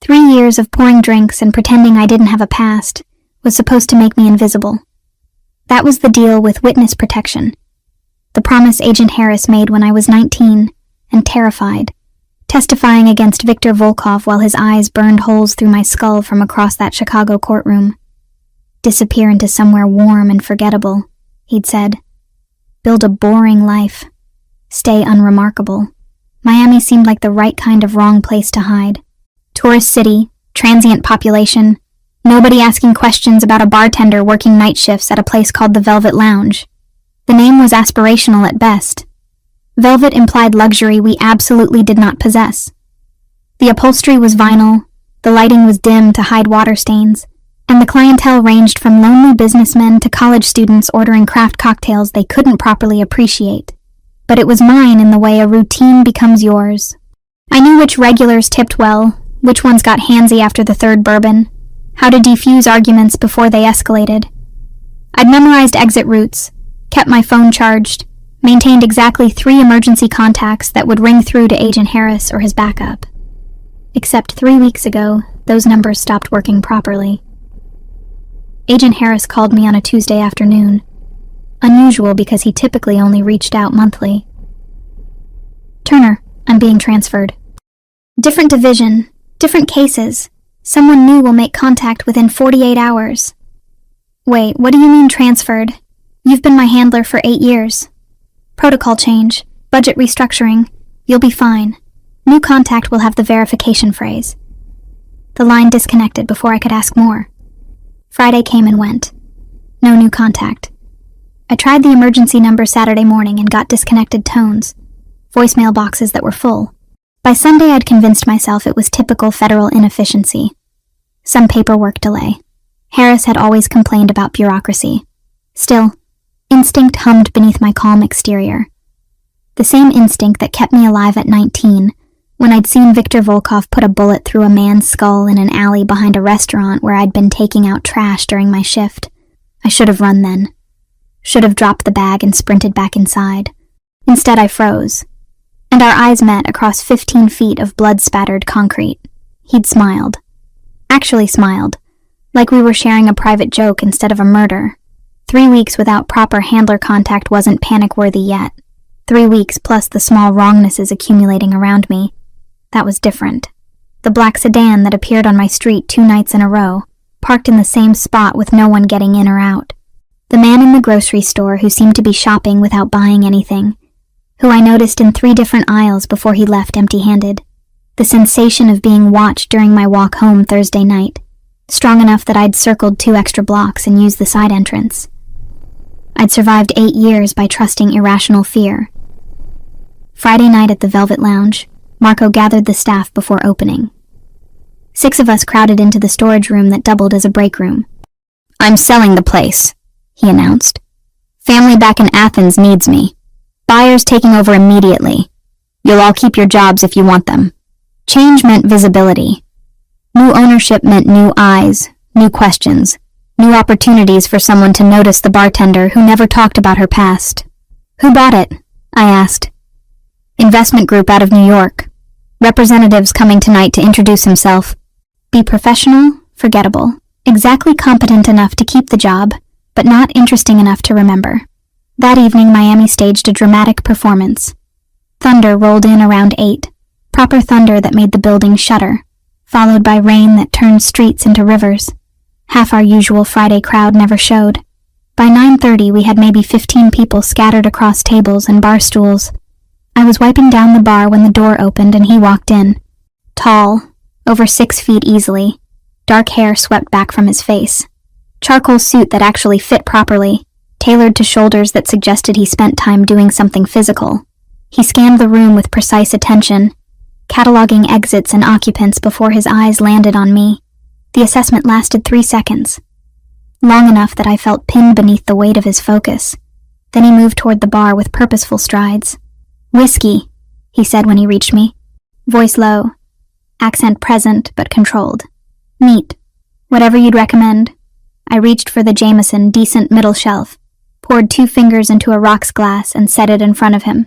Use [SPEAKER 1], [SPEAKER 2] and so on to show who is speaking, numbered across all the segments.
[SPEAKER 1] 3 years of pouring drinks and pretending I didn't have a past was supposed to make me invisible. That was the deal with witness protection. The promise Agent Harris made when I was 19 and terrified, testifying against Victor Volkov while his eyes burned holes through my skull from across that Chicago courtroom. Disappear into somewhere warm and forgettable, he'd said. Build a boring life. Stay unremarkable. Miami seemed like the right kind of wrong place to hide. Tourist city, transient population, nobody asking questions about a bartender working night shifts at a place called the Velvet Lounge. The name was aspirational at best. Velvet implied luxury we absolutely did not possess. The upholstery was vinyl, the lighting was dim to hide water stains, and the clientele ranged from lonely businessmen to college students ordering craft cocktails they couldn't properly appreciate. But it was mine in the way a routine becomes yours. I knew which regulars tipped well, which ones got handsy after the third bourbon, how to defuse arguments before they escalated. I'd memorized exit routes, kept my phone charged, maintained exactly 3 emergency contacts that would ring through to Agent Harris or his backup. Except 3 weeks ago, those numbers stopped working properly. Agent Harris called me on a Tuesday afternoon, unusual because he typically only reached out monthly. Turner, I'm being transferred. Different division, different cases. Someone new will make contact within 48 hours. Wait, what do you mean transferred? You've been my handler for 8 years. Protocol change, budget restructuring. You'll be fine. New contact will have the verification phrase. The line disconnected before I could ask more. Friday came and went. No new contact. I tried the emergency number Saturday morning and got disconnected tones, voicemail boxes that were full. By Sunday, I'd convinced myself it was typical federal inefficiency. Some paperwork delay. Harris had always complained about bureaucracy. Still, instinct hummed beneath my calm exterior. The same instinct that kept me alive at 19, when I'd seen Victor Volkov put a bullet through a man's skull in an alley behind a restaurant where I'd been taking out trash during my shift. I should have run then. Should have dropped the bag and sprinted back inside. Instead, I froze, and our eyes met across 15 feet of blood-spattered concrete. He'd smiled. Actually smiled, like we were sharing a private joke instead of a murder. 3 weeks without proper handler contact wasn't panic-worthy yet. 3 weeks plus the small wrongnesses accumulating around me. That was different. The black sedan that appeared on my street 2 nights in a row, parked in the same spot with no one getting in or out. The man in the grocery store who seemed to be shopping without buying anything, who I noticed in 3 different aisles before he left empty-handed. The sensation of being watched during my walk home Thursday night, strong enough that I'd circled 2 extra blocks and used the side entrance. I'd survived 8 years by trusting irrational fear. Friday night at the Velvet Lounge, Marco gathered the staff before opening. 6 of us crowded into the storage room that doubled as a break room. "I'm selling the place," he announced. "Family back in Athens needs me. Buyers taking over immediately. You'll all keep your jobs if you want them." Change meant visibility. New ownership meant new eyes, new questions, new opportunities for someone to notice the bartender who never talked about her past. "Who bought it?" I asked. "Investment group out of New York. Representatives coming tonight to introduce himself. Be professional, forgettable, exactly competent enough to keep the job, but not interesting enough to remember." That evening, Miami staged a dramatic performance. Thunder rolled in around 8, proper thunder that made the building shudder, followed by rain that turned streets into rivers. Half our usual Friday crowd never showed. By 9:30, we had maybe 15 people scattered across tables and bar stools. I was wiping down the bar when the door opened and he walked in. Tall, over 6 feet easily, dark hair swept back from his face. Charcoal suit that actually fit properly, tailored to shoulders that suggested he spent time doing something physical. He scanned the room with precise attention, cataloging exits and occupants before his eyes landed on me. The assessment lasted 3 seconds, long enough that I felt pinned beneath the weight of his focus. Then he moved toward the bar with purposeful strides. "Whiskey," he said when he reached me. Voice low, accent present but controlled. "Neat. Whatever you'd recommend." I reached for the Jameson decent middle shelf, poured 2 fingers into a rocks glass and set it in front of him.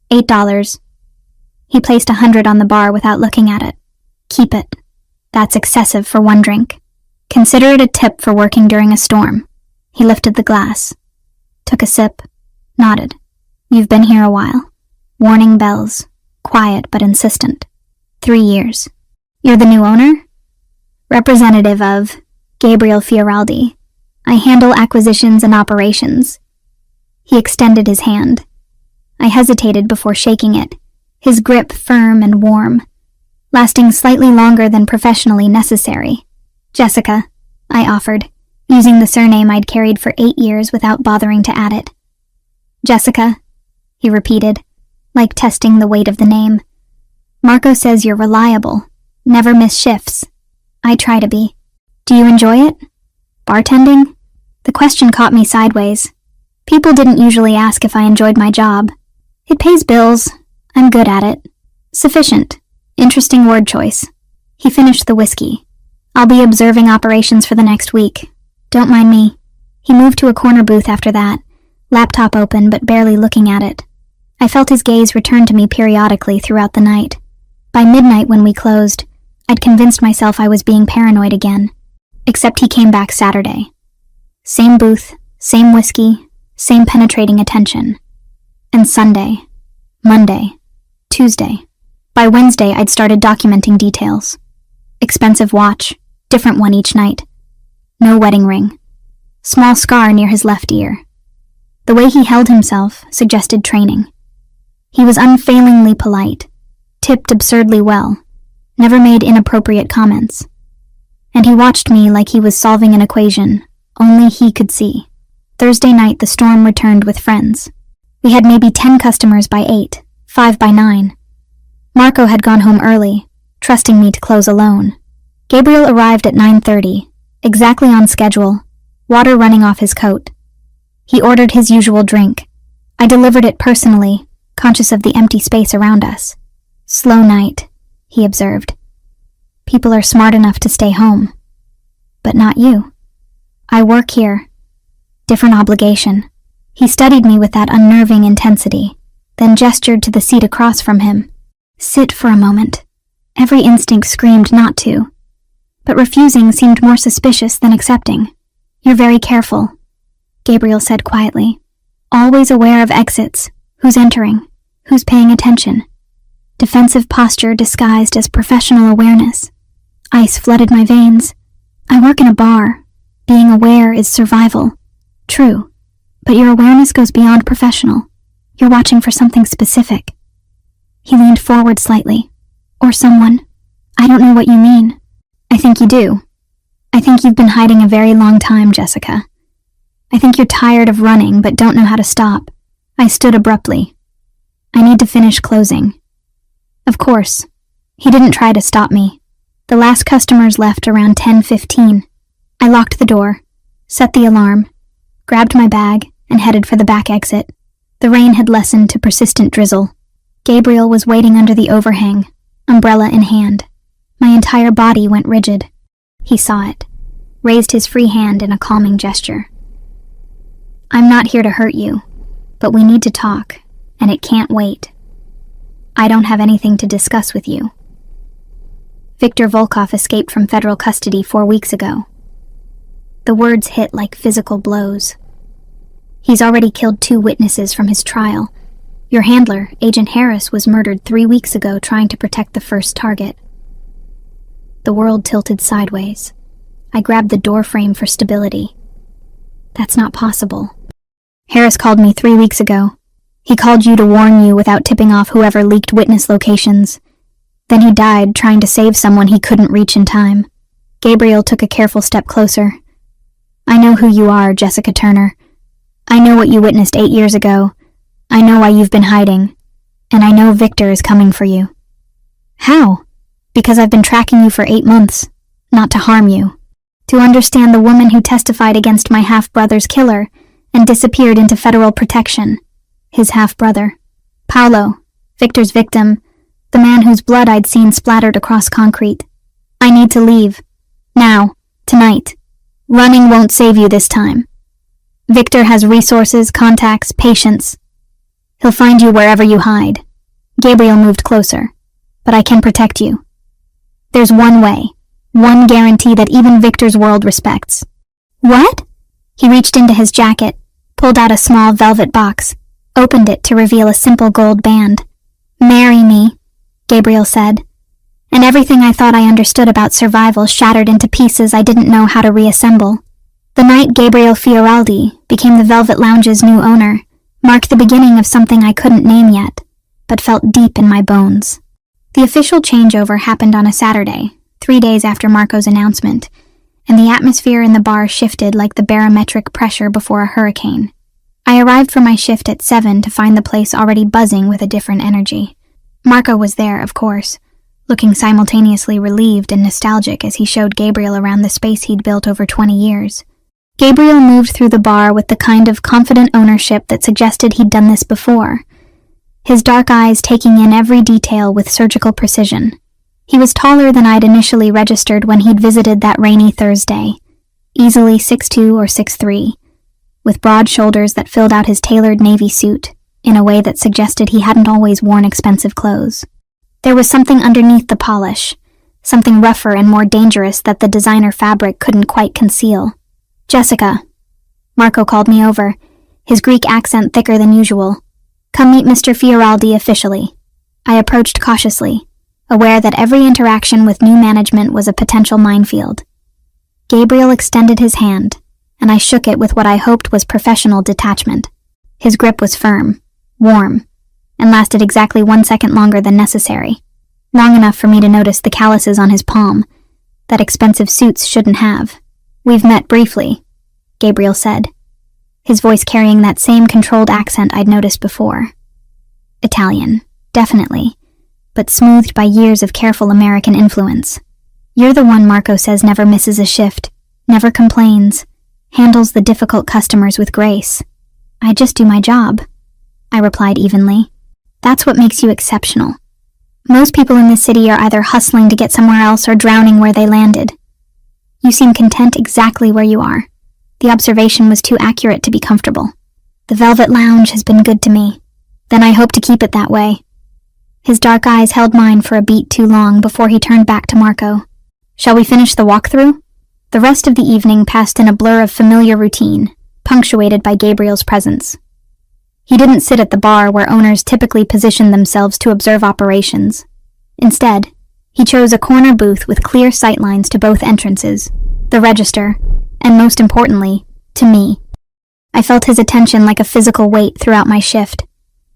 [SPEAKER 1] $8. He placed $100 on the bar without looking at it. "Keep it." That's excessive for one drink. Consider it a tip for working during a storm. He lifted the glass, took a sip, nodded. You've been here a while. Warning bells. Quiet but insistent. 3 years. You're the new owner? Representative of Gabriel Fioraldi. I handle acquisitions and operations. He extended his hand. I hesitated before shaking it, his grip firm and warm, lasting slightly longer than professionally necessary. Jessica, I offered, using the surname I'd carried for 8 years without bothering to add it. Jessica, he repeated, like testing the weight of the name. Marco says you're reliable, never miss shifts. I try to be. Do you enjoy it? Bartending? The question caught me sideways. People didn't usually ask if I enjoyed my job. It pays bills. I'm good at it. Sufficient. Interesting word choice. He finished the whiskey. I'll be observing operations for the next week. Don't mind me. He moved to a corner booth after that, laptop open but barely looking at it. I felt his gaze return to me periodically throughout the night. By midnight when we closed, I'd convinced myself I was being paranoid again. Except he came back Saturday. Same booth, same whiskey, same penetrating attention. And Sunday, Monday, Tuesday. By Wednesday, I'd started documenting details. Expensive watch, different one each night. No wedding ring. Small scar near his left ear. The way he held himself suggested training. He was unfailingly polite, tipped absurdly well, never made inappropriate comments. And he watched me like he was solving an equation only he could see. Thursday night, the storm returned with friends. We had maybe 10 customers by 8, 5 by 9. Marco had gone home early, trusting me to close alone. Gabriel arrived at 9:30, exactly on schedule, water running off his coat. He ordered his usual drink. I delivered it personally, conscious of the empty space around us. Slow night, he observed. People are smart enough to stay home. But not you. I work here. Different obligation. He studied me with that unnerving intensity, then gestured to the seat across from him. Sit for a moment. Every instinct screamed not to. But refusing seemed more suspicious than accepting. You're very careful, Gabriel said quietly. Always aware of exits, who's entering, who's paying attention. Defensive posture disguised as professional awareness. Ice flooded my veins. I work in a bar. Being aware is survival. True. But your awareness goes beyond professional. You're watching for something specific. He leaned forward slightly. Or someone. I don't know what you mean. I think you do. I think you've been hiding a very long time, Jessica. I think you're tired of running but don't know how to stop. I stood abruptly. I need to finish closing. Of course. He didn't try to stop me. The last customers left around 10:15. I locked the door, set the alarm, grabbed my bag, and headed for the back exit. The rain had lessened to persistent drizzle. Gabriel was waiting under the overhang, umbrella in hand. My entire body went rigid. He saw it, raised his free hand in a calming gesture. I'm not here to hurt you, but we need to talk, and it can't wait. I don't have anything to discuss with you. Viktor Volkov escaped from federal custody 4 weeks ago. The words hit like physical blows. He's already killed 2 witnesses from his trial. Your handler, Agent Harris, was murdered 3 weeks ago trying to protect the first target. The world tilted sideways. I grabbed the door frame for stability. That's not possible. Harris called me 3 weeks ago. He called you to warn you without tipping off whoever leaked witness locations. Then he died trying to save someone he couldn't reach in time. Gabriel took a careful step closer. I know who you are, Jessica Turner. I know what you witnessed 8 years ago. I know why you've been hiding. And I know Victor is coming for you. How? Because I've been tracking you for 8 months. Not to harm you. To understand the woman who testified against my half-brother's killer and disappeared into federal protection. His half-brother. Paolo, Victor's victim, the man whose blood I'd seen splattered across concrete. I need to leave. Now. Tonight. Running won't save you this time. Victor has resources, contacts, patience. He'll find you wherever you hide. Gabriel moved closer. But I can protect you. There's one way. One guarantee that even Victor's world respects. What? He reached into his jacket, pulled out a small velvet box, opened it to reveal a simple gold band. Marry me, Gabriel said, and everything I thought I understood about survival shattered into pieces I didn't know how to reassemble. The night Gabriel Fioraldi became the Velvet Lounge's new owner marked the beginning of something I couldn't name yet, but felt deep in my bones. The official changeover happened on a Saturday, 3 days after Marco's announcement, and the atmosphere in the bar shifted like the barometric pressure before a hurricane. I arrived for my shift at 7 to find the place already buzzing with a different energy. Marco was there, of course, looking simultaneously relieved and nostalgic as he showed Gabriel around the space he'd built over 20 years. Gabriel moved through the bar with the kind of confident ownership that suggested he'd done this before, his dark eyes taking in every detail with surgical precision. He was taller than I'd initially registered when he'd visited that rainy Thursday, easily 6'2" or 6'3", with broad shoulders that filled out his tailored navy suit in a way that suggested he hadn't always worn expensive clothes. There was something underneath the polish, something rougher and more dangerous that the designer fabric couldn't quite conceal. Jessica. Marco called me over, his Greek accent thicker than usual. Come meet Mr. Fioraldi officially. I approached cautiously, aware that every interaction with new management was a potential minefield. Gabriel extended his hand, and I shook it with what I hoped was professional detachment. His grip was firm, warm, and lasted exactly 1 second longer than necessary, long enough for me to notice the calluses on his palm that expensive suits shouldn't have. We've met briefly, Gabriel said, his voice carrying that same controlled accent I'd noticed before. Italian, definitely, but smoothed by years of careful American influence. You're the one Marco says never misses a shift, never complains, handles the difficult customers with grace. I just do my job, I replied evenly. That's what makes you exceptional. Most people in this city are either hustling to get somewhere else or drowning where they landed. You seem content exactly where you are. The observation was too accurate to be comfortable. The Velvet Lounge has been good to me. Then I hope to keep it that way. His dark eyes held mine for a beat too long before he turned back to Marco. Shall we finish the walkthrough? The rest of the evening passed in a blur of familiar routine, punctuated by Gabriel's presence. He didn't sit at the bar where owners typically position themselves to observe operations. Instead, he chose a corner booth with clear sightlines to both entrances, the register, and most importantly, to me. I felt his attention like a physical weight throughout my shift,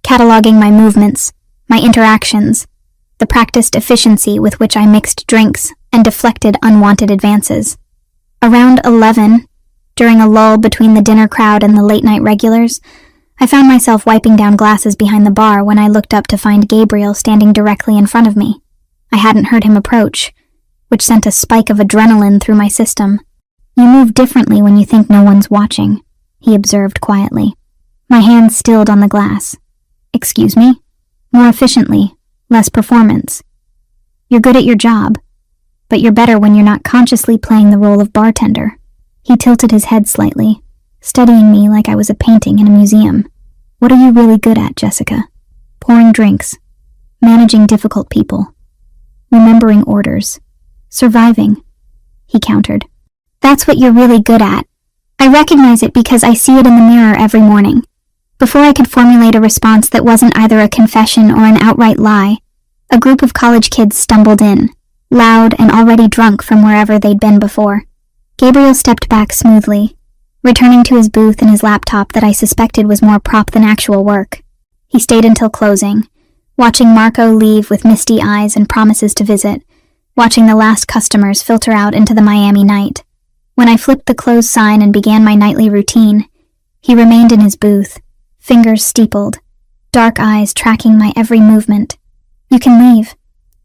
[SPEAKER 1] cataloging my movements, my interactions, the practiced efficiency with which I mixed drinks and deflected unwanted advances. Around 11, during a lull between the dinner crowd and the late-night regulars, I found myself wiping down glasses behind the bar when I looked up to find Gabriel standing directly in front of me. I hadn't heard him approach, which sent a spike of adrenaline through my system. You move differently when you think no one's watching, he observed quietly. My hand stilled on the glass. Excuse me? More efficiently, less performance. You're good at your job, but you're better when you're not consciously playing the role of bartender. He tilted his head slightly, studying me like I was a painting in a museum. What are you really good at, Jessica? Pouring drinks, managing difficult people, remembering orders, surviving, he countered. That's what you're really good at. I recognize it because I see it in the mirror every morning. Before I could formulate a response that wasn't either a confession or an outright lie, a group of college kids stumbled in, loud and already drunk from wherever they'd been before. Gabriel stepped back smoothly, returning to his booth and his laptop that I suspected was more prop than actual work. He stayed until closing, watching Marco leave with misty eyes and promises to visit, watching the last customers filter out into the Miami night. When I flipped the close sign and began my nightly routine, he remained in his booth, fingers steepled, dark eyes tracking my every movement. You can leave,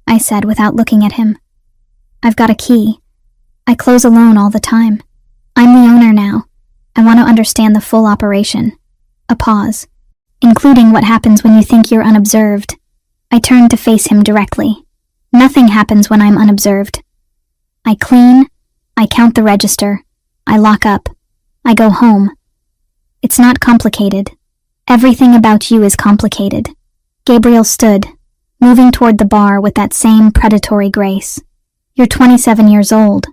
[SPEAKER 1] I said without looking at him. I've got a key. I close alone all the time. I'm the owner now. I want to understand the full operation. A pause, including what happens when you think you're unobserved. I turned to face him directly. Nothing happens when I'm unobserved. I clean, I count the register, I lock up, I go home. It's not complicated. Everything about you is complicated. Gabriel stood, moving toward the bar with that same predatory grace. You're 27 years old,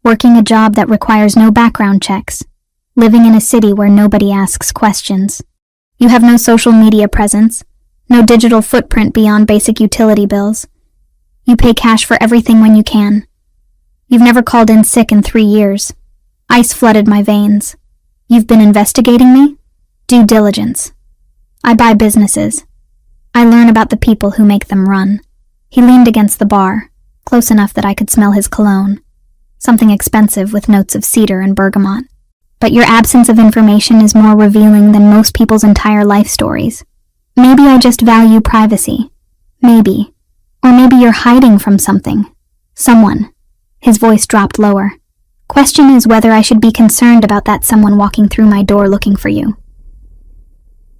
[SPEAKER 1] working a job that requires no background checks, living in a city where nobody asks questions. You have no social media presence, no digital footprint beyond basic utility bills. You pay cash for everything when you can. You've never called in sick in 3 years. Ice flooded my veins. You've been investigating me? Due diligence. I buy businesses. I learn about the people who make them run. He leaned against the bar, close enough that I could smell his cologne. Something expensive with notes of cedar and bergamot. But your absence of information is more revealing than most people's entire life stories. Maybe I just value privacy. Maybe. Or maybe you're hiding from something. Someone. His voice dropped lower. Question is whether I should be concerned about that someone walking through my door looking for you.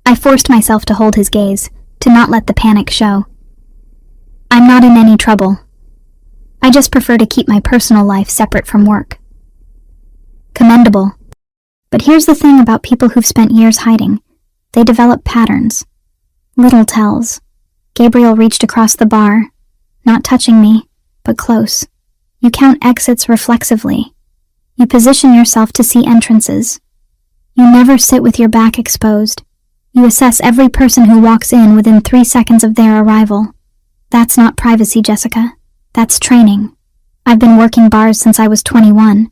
[SPEAKER 1] I forced myself to hold his gaze, to not let the panic show. I'm not in any trouble. I just prefer to keep my personal life separate from work. Commendable. But here's the thing about people who've spent years hiding. They develop patterns. Little tells. Gabriel reached across the bar, not touching me, but close. You count exits reflexively. You position yourself to see entrances. You never sit with your back exposed. You assess every person who walks in within 3 seconds of their arrival. That's not privacy, Jessica. That's training. I've been working bars since I was 21.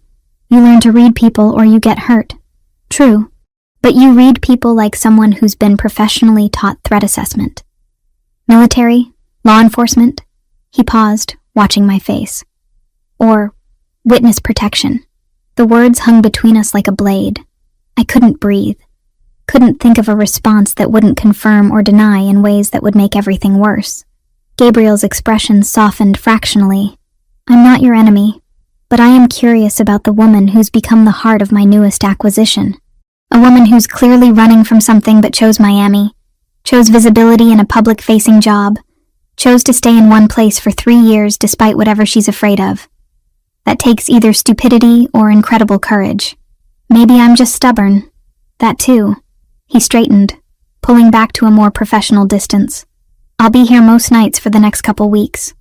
[SPEAKER 1] You learn to read people or you get hurt. True. But you read people like someone who's been professionally taught threat assessment. Military? Law enforcement? He paused, watching my face. Or witness protection. The words hung between us like a blade. I couldn't breathe. Couldn't think of a response that wouldn't confirm or deny in ways that would make everything worse. Gabriel's expression softened fractionally. I'm not your enemy, but I am curious about the woman who's become the heart of my newest acquisition. A woman who's clearly running from something but chose Miami, chose visibility in a public-facing job, chose to stay in one place for 3 years despite whatever she's afraid of. That takes either stupidity or incredible courage. Maybe I'm just stubborn. That too. He straightened, pulling back to a more professional distance. I'll be here most nights for the next couple weeks.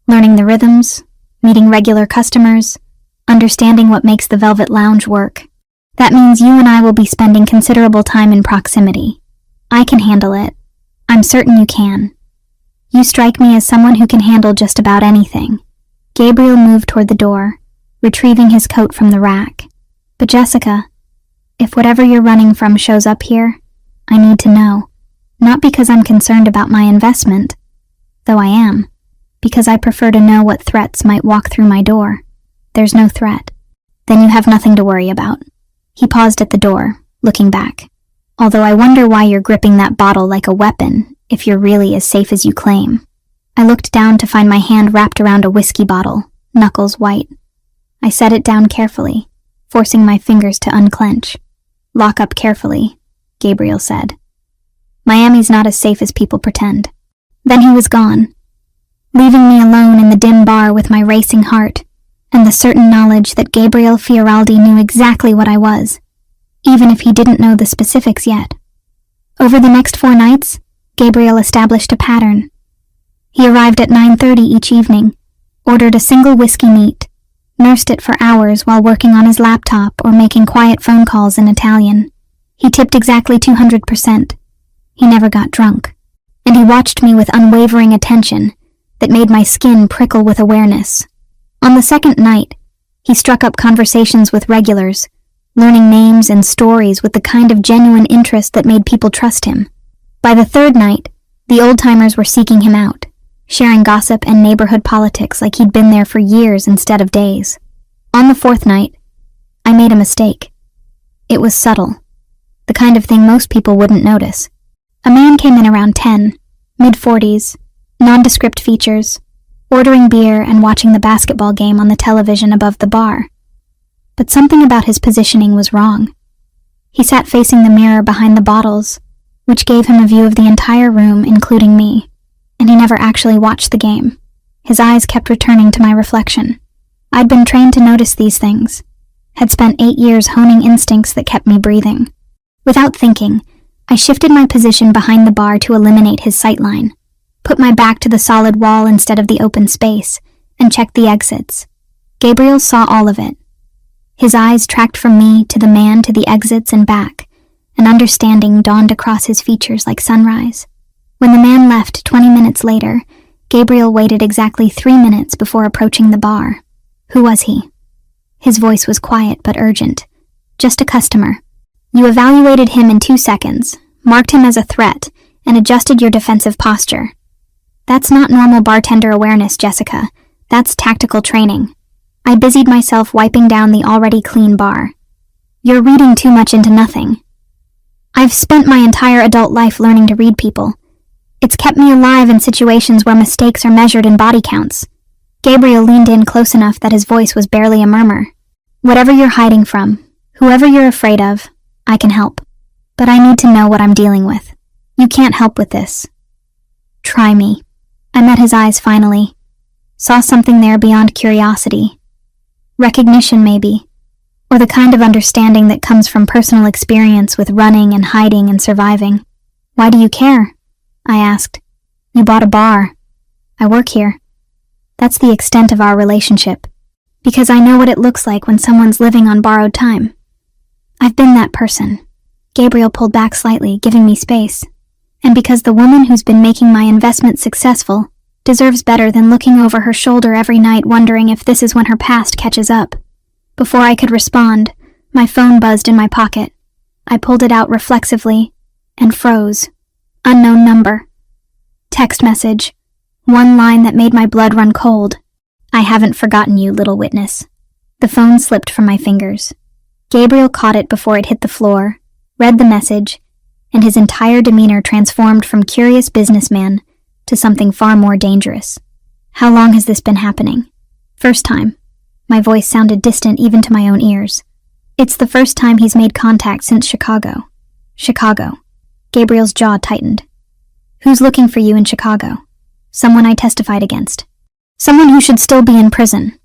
[SPEAKER 1] Learning the rhythms, meeting regular customers, understanding what makes the Velvet Lounge work. That means you and I will be spending considerable time in proximity. I can handle it. I'm certain you can. You strike me as someone who can handle just about anything. Gabriel moved toward the door, retrieving his coat from the rack. But Jessica, if whatever you're running from shows up here, I need to know. Not because I'm concerned about my investment, though I am, because I prefer to know what threats might walk through my door. There's no threat. Then you have nothing to worry about. He paused at the door, looking back. Although I wonder why you're gripping that bottle like a weapon, if you're really as safe as you claim. I looked down to find my hand wrapped around a whiskey bottle, knuckles white. I set it down carefully, forcing my fingers to unclench. Lock up carefully, Gabriel said. Miami's not as safe as people pretend. Then he was gone, leaving me alone in the dim bar with my racing heart and the certain knowledge that Gabriel Fioraldi knew exactly what I was, even if he didn't know the specifics yet. Over the next 4 nights, Gabriel established a pattern. He arrived at 9:30 each evening, ordered a single whiskey neat, nursed it for hours while working on his laptop or making quiet phone calls in Italian. He tipped exactly 200%. He never got drunk. And he watched me with unwavering attention that made my skin prickle with awareness. On the second night, he struck up conversations with regulars, learning names and stories with the kind of genuine interest that made people trust him. By the third night, the old-timers were seeking him out, sharing gossip and neighborhood politics like he'd been there for years instead of days. On the 4th night, I made a mistake. It was subtle, the kind of thing most people wouldn't notice. A man came in around 10, mid-40s, nondescript features, ordering beer and watching the basketball game on the television above the bar. But something about his positioning was wrong. He sat facing the mirror behind the bottles, which gave him a view of the entire room, including me, and he never actually watched the game. His eyes kept returning to my reflection. I'd been trained to notice these things, had spent 8 years honing instincts that kept me breathing. Without thinking, I shifted my position behind the bar to eliminate his sightline, put my back to the solid wall instead of the open space, and checked the exits. Gabriel saw all of it. His eyes tracked from me to the man to the exits and back, and understanding dawned across his features like sunrise. When the man left 20 minutes later, Gabriel waited exactly 3 minutes before approaching the bar. Who was he? His voice was quiet but urgent. Just a customer. You evaluated him in 2 seconds, marked him as a threat, and adjusted your defensive posture. That's not normal bartender awareness, Jessica. That's tactical training. I busied myself wiping down the already clean bar. You're reading too much into nothing. I've spent my entire adult life learning to read people. It's kept me alive in situations where mistakes are measured in body counts. Gabriel leaned in close enough that his voice was barely a murmur. Whatever you're hiding from, whoever you're afraid of, I can help. But I need to know what I'm dealing with. You can't help with this. Try me. I met his eyes finally. Saw something there beyond curiosity. Recognition, maybe. Or the kind of understanding that comes from personal experience with running and hiding and surviving. Why do you care? I asked. You bought a bar. I work here. That's the extent of our relationship. Because I know what it looks like when someone's living on borrowed time. I've been that person. Gabriel pulled back slightly, giving me space. And because the woman who's been making my investment successful deserves better than looking over her shoulder every night wondering if this is when her past catches up. Before I could respond, my phone buzzed in my pocket. I pulled it out reflexively and froze. Unknown number. Text message. One line that made my blood run cold. I haven't forgotten you, little witness. The phone slipped from my fingers. Gabriel caught it before it hit the floor, read the message, and his entire demeanor transformed from curious businessman to something far more dangerous. How long has this been happening? First time. My voice sounded distant even to my own ears. It's the first time he's made contact since Chicago. Chicago. Gabriel's jaw tightened. Who's looking for you in Chicago? Someone I testified against. Someone who should still be in prison.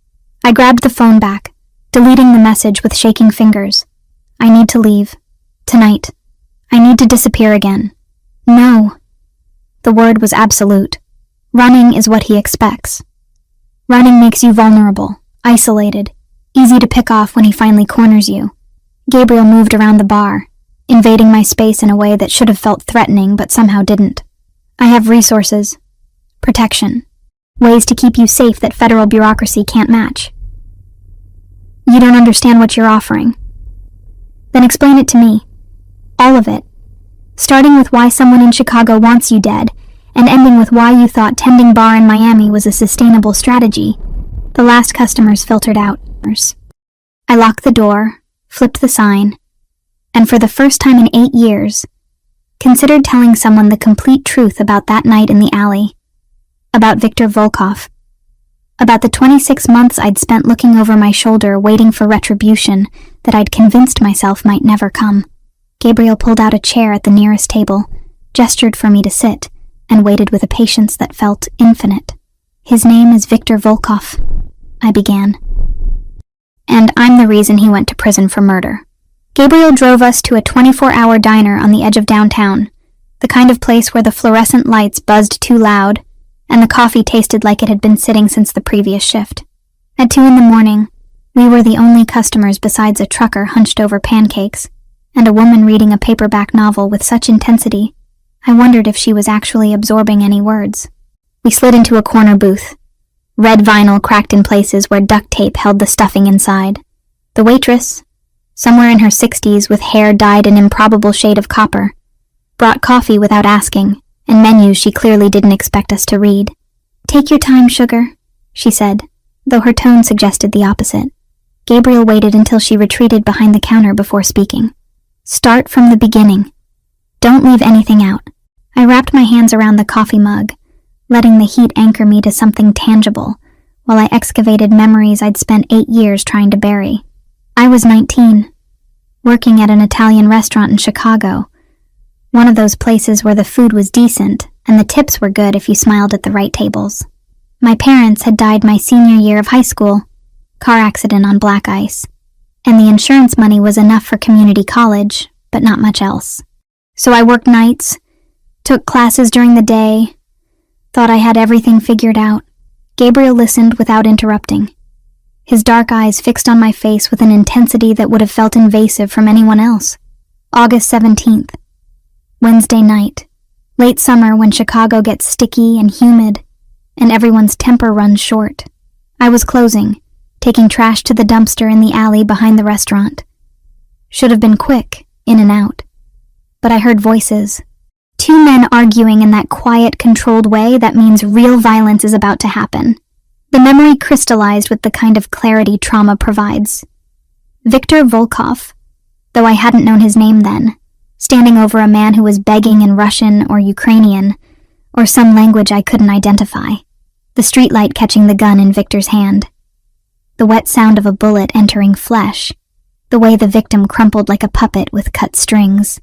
[SPEAKER 1] I grabbed the phone back, deleting the message with shaking fingers. I need to leave. Tonight. I need to disappear again. No. The word was absolute. Running is what he expects. Running makes you vulnerable, isolated, easy to pick off when he finally corners you. Gabriel moved around the bar, invading my space in a way that should have felt threatening but somehow didn't. I have resources, protection, ways to keep you safe that federal bureaucracy can't match. You don't understand what you're offering. Then explain it to me. All of it. Starting with why someone in Chicago wants you dead, and ending with why you thought tending bar in Miami was a sustainable strategy. The last customers filtered out. I locked the door, flipped the sign, and for the first time in 8 years, considered telling someone the complete truth about that night in the alley, about Victor Volkov, about the 26 months I'd spent looking over my shoulder waiting for retribution that I'd convinced myself might never come. Gabriel pulled out a chair at the nearest table, gestured for me to sit, and waited with a patience that felt infinite. His name is Victor Volkov, I began. And I'm the reason he went to prison for murder. Gabriel drove us to a 24-hour diner on the edge of downtown, the kind of place where the fluorescent lights buzzed too loud, and the coffee tasted like it had been sitting since the previous shift. At 2 a.m, we were the only customers besides a trucker hunched over pancakes, and a woman reading a paperback novel with such intensity, I wondered if she was actually absorbing any words. We slid into a corner booth. Red vinyl cracked in places where duct tape held the stuffing inside. The waitress, somewhere in her 60s with hair dyed an improbable shade of copper, brought coffee without asking, and menus she clearly didn't expect us to read. "Take your time, sugar," she said, though her tone suggested the opposite. Gabriel waited until she retreated behind the counter before speaking. "Start from the beginning. Don't leave anything out." I wrapped my hands around the coffee mug, letting the heat anchor me to something tangible, while I excavated memories I'd spent 8 years trying to bury. I was 19, working at an Italian restaurant in Chicago, one of those places where the food was decent and the tips were good if you smiled at the right tables. My parents had died my senior year of high school, car accident on black ice, and the insurance money was enough for community college, but not much else. So I worked nights, took classes during the day, thought I had everything figured out. Gabriel listened without interrupting, his dark eyes fixed on my face with an intensity that would have felt invasive from anyone else. August 17th. Wednesday night. Late summer when Chicago gets sticky and humid, and everyone's temper runs short. I was closing, taking trash to the dumpster in the alley behind the restaurant. Should have been quick, in and out. But I heard voices. Two men arguing in that quiet, controlled way that means real violence is about to happen. The memory crystallized with the kind of clarity trauma provides. Viktor Volkov, though I hadn't known his name then, standing over a man who was begging in Russian or Ukrainian, or some language I couldn't identify. The streetlight catching the gun in Viktor's hand. The wet sound of a bullet entering flesh. The way the victim crumpled like a puppet with cut strings.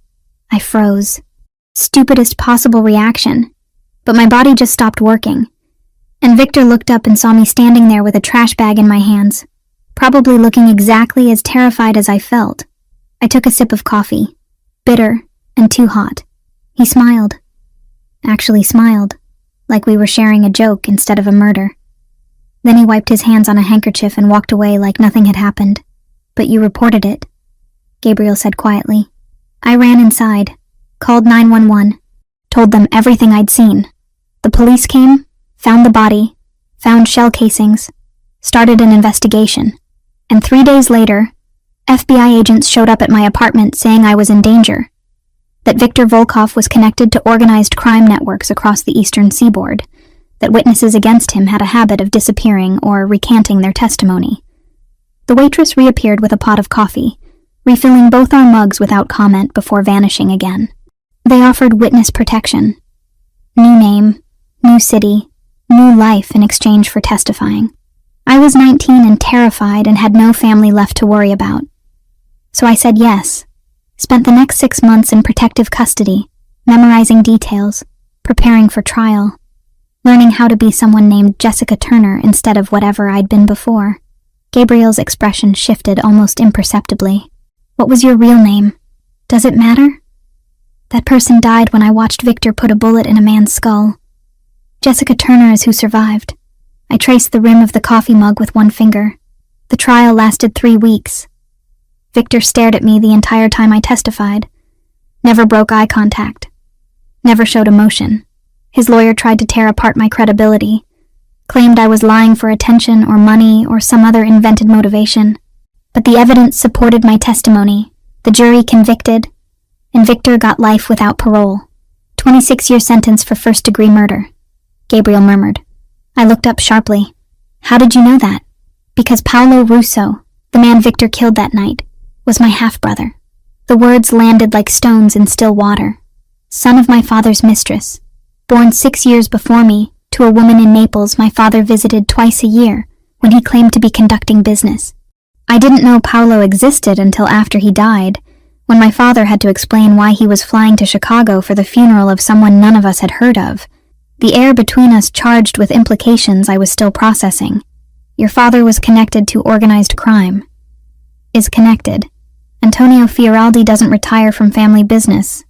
[SPEAKER 1] I froze. Stupidest possible reaction, but my body just stopped working. And Viktor looked up and saw me standing there with a trash bag in my hands, probably looking exactly as terrified as I felt. I took a sip of coffee, bitter and too hot. He smiled. Actually smiled, like we were sharing a joke instead of a murder. Then he wiped his hands on a handkerchief and walked away like nothing had happened. But you reported it, Gabriel said quietly. I ran inside, called 911, told them everything I'd seen. The police came, found the body, found shell casings, started an investigation, and 3 days later, FBI agents showed up at my apartment saying I was in danger, that Viktor Volkov was connected to organized crime networks across the eastern seaboard, that witnesses against him had a habit of disappearing or recanting their testimony. The waitress reappeared with a pot of coffee, refilling both our mugs without comment before vanishing again. They offered witness protection. New name, new city, new life in exchange for testifying. I was 19 and terrified and had no family left to worry about. So I said yes, spent the next 6 months in protective custody, memorizing details, preparing for trial, learning how to be someone named Jessica Turner instead of whatever I'd been before. Gabriel's expression shifted almost imperceptibly. What was your real name? Does it matter? That person died when I watched Viktor put a bullet in a man's skull. Jessica Turner is who survived. I traced the rim of the coffee mug with one finger. The trial lasted 3 weeks. Viktor stared at me the entire time I testified. Never broke eye contact. Never showed emotion. His lawyer tried to tear apart my credibility. Claimed I was lying for attention or money or some other invented motivation. But the evidence supported my testimony. The jury convicted, and Viktor got life without parole. 26-year sentence for first-degree murder. Gabriel murmured. I looked up sharply. How did you know that? Because Paolo Russo, the man Viktor killed that night, was my half-brother. The words landed like stones in still water. Son of my father's mistress. Born 6 years before me, to a woman in Naples my father visited twice a year when he claimed to be conducting business. I didn't know Paolo existed until after he died, when my father had to explain why he was flying to Chicago for the funeral of someone none of us had heard of. The air between us charged with implications I was still processing. Your father was connected to organized crime. Is connected. Antonio Fioraldi doesn't retire from family business.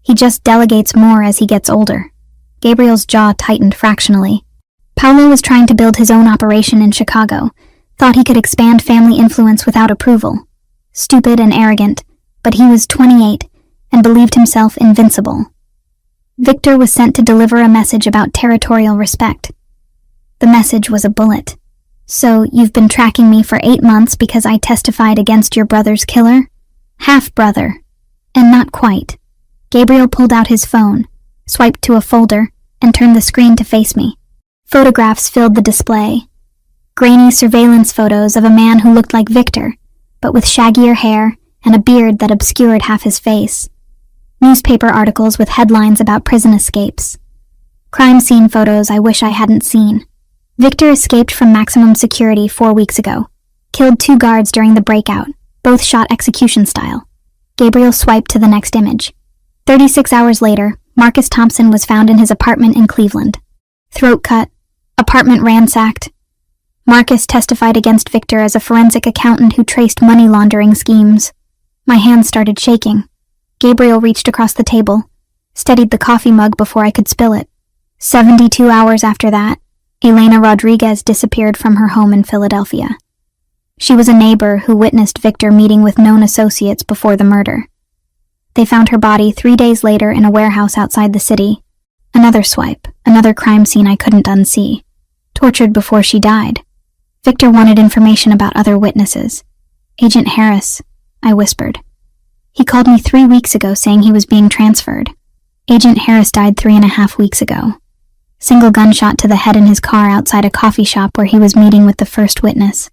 [SPEAKER 1] He just delegates more as he gets older. Gabriel's jaw tightened fractionally. Paolo was trying to build his own operation in Chicago, thought he could expand family influence without approval. Stupid and arrogant, but he was 28 and believed himself invincible. Viktor was sent to deliver a message about territorial respect. The message was a bullet. So you've been tracking me for 8 months because I testified against your brother's killer? Half-brother. And not quite. Gabriel pulled out his phone, swiped to a folder, and turned the screen to face me. Photographs filled the display. Grainy surveillance photos of a man who looked like Viktor, but with shaggier hair and a beard that obscured half his face. Newspaper articles with headlines about prison escapes. Crime scene photos I wish I hadn't seen. Viktor escaped from maximum security 4 weeks ago. Killed 2 guards during the breakout, both shot execution style. Gabriel swiped to the next image. 36 hours later, Marcus Thompson was found in his apartment in Cleveland. Throat cut, apartment ransacked. Marcus testified against Viktor as a forensic accountant who traced money laundering schemes. My hands started shaking. Gabriel reached across the table, steadied the coffee mug before I could spill it. 72 hours after that, Elena Rodriguez disappeared from her home in Philadelphia. She was a neighbor who witnessed Victor meeting with known associates before the murder. They found her body 3 days later in a warehouse outside the city. Another swipe, another crime scene I couldn't unsee. Tortured before she died. Victor wanted information about other witnesses. Agent Harris, I whispered. He called me 3 weeks ago saying he was being transferred. Agent Harris died 3.5 weeks ago. Single gunshot to the head in his car outside a coffee shop where he was meeting with the first witness.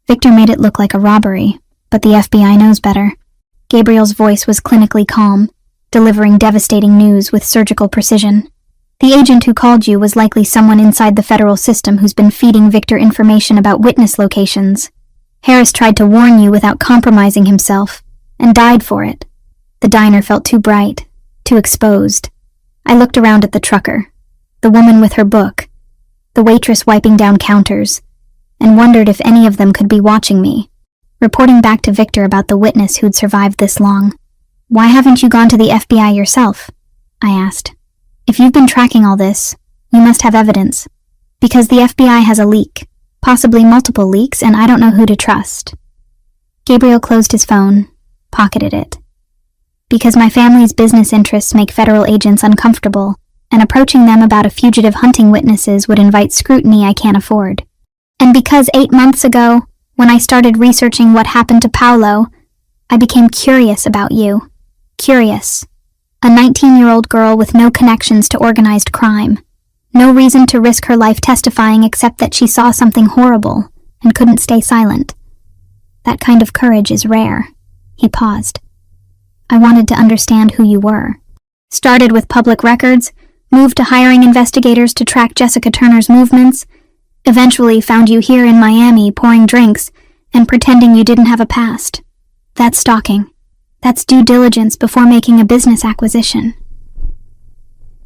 [SPEAKER 1] Victor made it look like a robbery, but the FBI knows better. Gabriel's voice was clinically calm, delivering devastating news with surgical precision. The agent who called you was likely someone inside the federal system who's been feeding Victor information about witness locations. Harris tried to warn you without compromising himself, and died for it. The diner felt too bright, too exposed. I looked around at the trucker, the woman with her book, the waitress wiping down counters, and wondered if any of them could be watching me, reporting back to Victor about the witness who'd survived this long. Why haven't you gone to the FBI yourself? I asked. If you've been tracking all this, you must have evidence, because the FBI has a leak, possibly multiple leaks, and I don't know who to trust. Gabriel closed his phone, pocketed it. Because my family's business interests make federal agents uncomfortable, and approaching them about a fugitive hunting witnesses would invite scrutiny I can't afford. And because 8 months ago, when I started researching what happened to Paolo, I became curious about you. Curious. A 19-year-old girl with no connections to organized crime. No reason to risk her life testifying except that she saw something horrible and couldn't stay silent. That kind of courage is rare. He paused. I wanted to understand who you were. Started with public records, moved to hiring investigators to track Jessica Turner's movements, eventually found you here in Miami pouring drinks and pretending you didn't have a past. That's stalking. That's due diligence before making a business acquisition.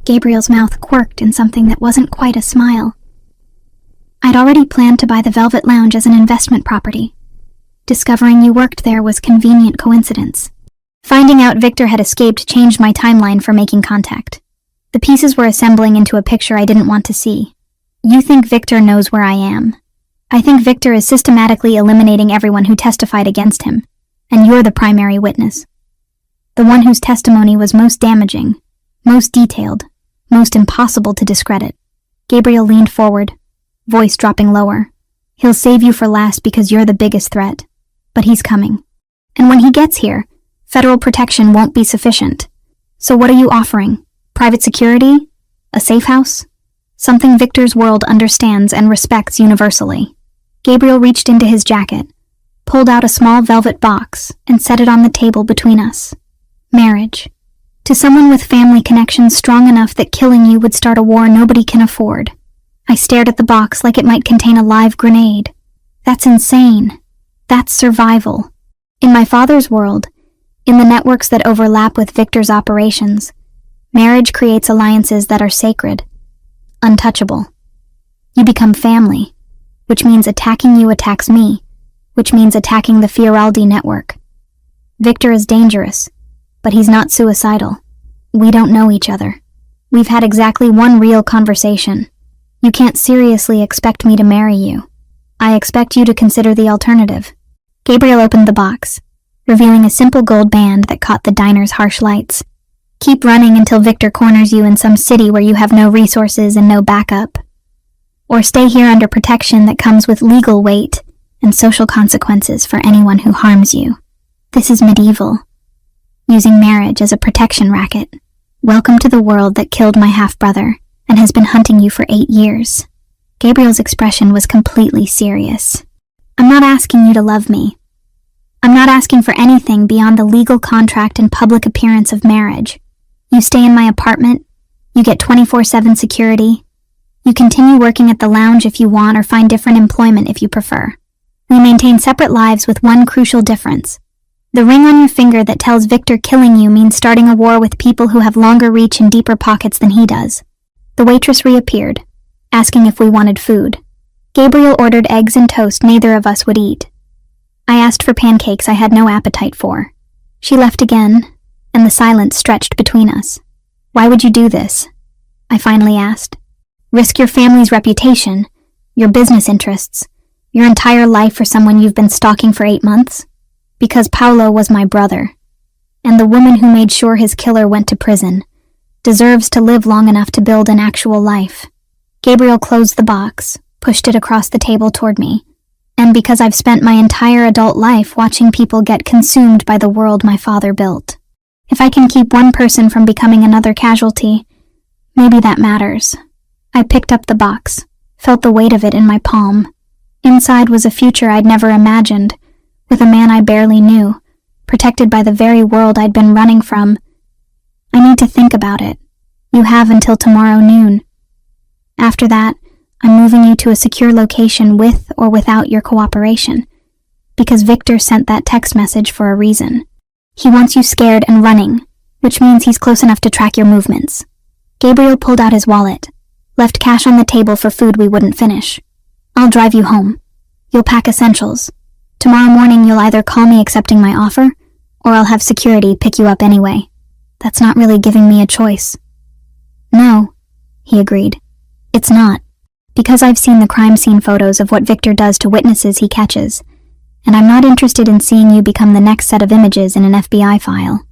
[SPEAKER 1] Gabriel's mouth quirked in something that wasn't quite a smile. I'd already planned to buy the Velvet Lounge as an investment property. Discovering you worked there was convenient coincidence. Finding out Victor had escaped changed my timeline for making contact. The pieces were assembling into a picture I didn't want to see. You think Victor knows where I am. I think Victor is systematically eliminating everyone who testified against him, and you're the primary witness. The one whose testimony was most damaging, most detailed, most impossible to discredit. Gabriel leaned forward, voice dropping lower. He'll save you for last because you're the biggest threat. But he's coming. And when he gets here, federal protection won't be sufficient. So what are you offering? Private security? A safe house? Something Victor's world understands and respects universally. Gabriel reached into his jacket, pulled out a small velvet box, and set it on the table between us. Marriage. To someone with family connections strong enough that killing you would start a war nobody can afford. I stared at the box like it might contain a live grenade. That's insane. That's survival. In my father's world, in the networks that overlap with Victor's operations, marriage creates alliances that are sacred, untouchable. You become family, which means attacking you attacks me, which means attacking the Fioraldi network. Victor is dangerous, but he's not suicidal. We don't know each other. We've had exactly one real conversation. You can't seriously expect me to marry you. I expect you to consider the alternative. Gabriel opened the box, revealing a simple gold band that caught the diner's harsh lights. Keep running until Victor corners you in some city where you have no resources and no backup. Or stay here under protection that comes with legal weight and social consequences for anyone who harms you. This is medieval. Using marriage as a protection racket. Welcome to the world that killed my half-brother and has been hunting you for 8 years. Gabriel's expression was completely serious. I'm not asking you to love me. I'm not asking for anything beyond the legal contract and public appearance of marriage. You stay in my apartment, you get 24/7 security, you continue working at the lounge if you want or find different employment if you prefer. We maintain separate lives with one crucial difference. The ring on your finger that tells Victor killing you means starting a war with people who have longer reach and deeper pockets than he does. The waitress reappeared, asking if we wanted food. Gabriel ordered eggs and toast neither of us would eat. I asked for pancakes I had no appetite for. She left again, and the silence stretched between us. Why would you do this? I finally asked. Risk your family's reputation, your business interests, your entire life for someone you've been stalking for 8 months? Because Paolo was my brother, and the woman who made sure his killer went to prison deserves to live long enough to build an actual life. Gabriel closed the box, pushed it across the table toward me, and because I've spent my entire adult life watching people get consumed by the world my father built. If I can keep one person from becoming another casualty, maybe that matters. I picked up the box, felt the weight of it in my palm. Inside was a future I'd never imagined, with a man I barely knew, protected by the very world I'd been running from. I need to think about it. You have until tomorrow noon. After that, I'm moving you to a secure location with or without your cooperation, because Victor sent that text message for a reason. He wants you scared and running, which means he's close enough to track your movements. Gabriel pulled out his wallet, left cash on the table for food we wouldn't finish. I'll drive you home. You'll pack essentials. Tomorrow morning you'll either call me accepting my offer, or I'll have security pick you up anyway. That's not really giving me a choice. No, he agreed. It's not, because I've seen the crime scene photos of what Victor does to witnesses he catches, and I'm not interested in seeing you become the next set of images in an FBI file.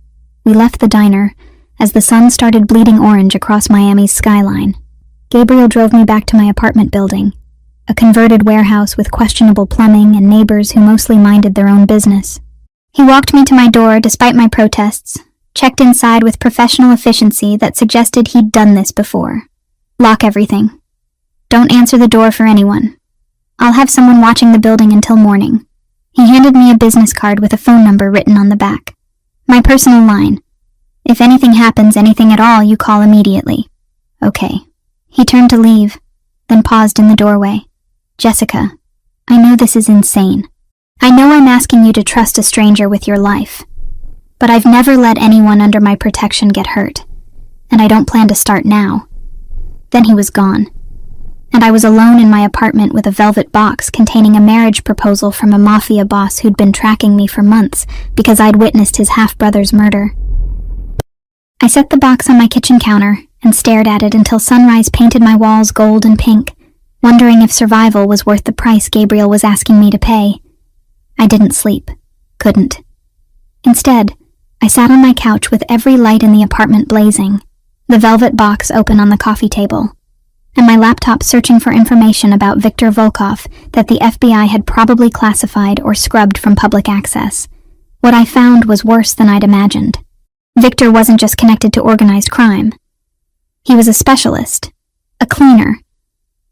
[SPEAKER 1] We left the diner as the sun started bleeding orange across Miami's skyline. Gabriel drove me back to my apartment building, a converted warehouse with questionable plumbing and neighbors who mostly minded their own business. He walked me to my door despite my protests, checked inside with professional efficiency that suggested he'd done this before. Lock everything. Don't answer the door for anyone. I'll have someone watching the building until morning. He handed me a business card with a phone number written on the back. My personal line. If anything happens, anything at all, you call immediately. Okay. He turned to leave, then paused in the doorway. Jessica, I know this is insane. I know I'm asking you to trust a stranger with your life, but I've never let anyone under my protection get hurt, and I don't plan to start now. Then he was gone, and I was alone in my apartment with a velvet box containing a marriage proposal from a Mafia boss who'd been tracking me for months because I'd witnessed his half-brother's murder. I set the box on my kitchen counter and stared at it until sunrise painted my walls gold and pink, wondering if survival was worth the price Gabriel was asking me to pay. I didn't sleep. Couldn't. Instead, I sat on my couch with every light in the apartment blazing, the velvet box open on the coffee table, and my laptop searching for information about Viktor Volkov that the FBI had probably classified or scrubbed from public access. What I found was worse than I'd imagined. Viktor wasn't just connected to organized crime. He was a specialist, a cleaner,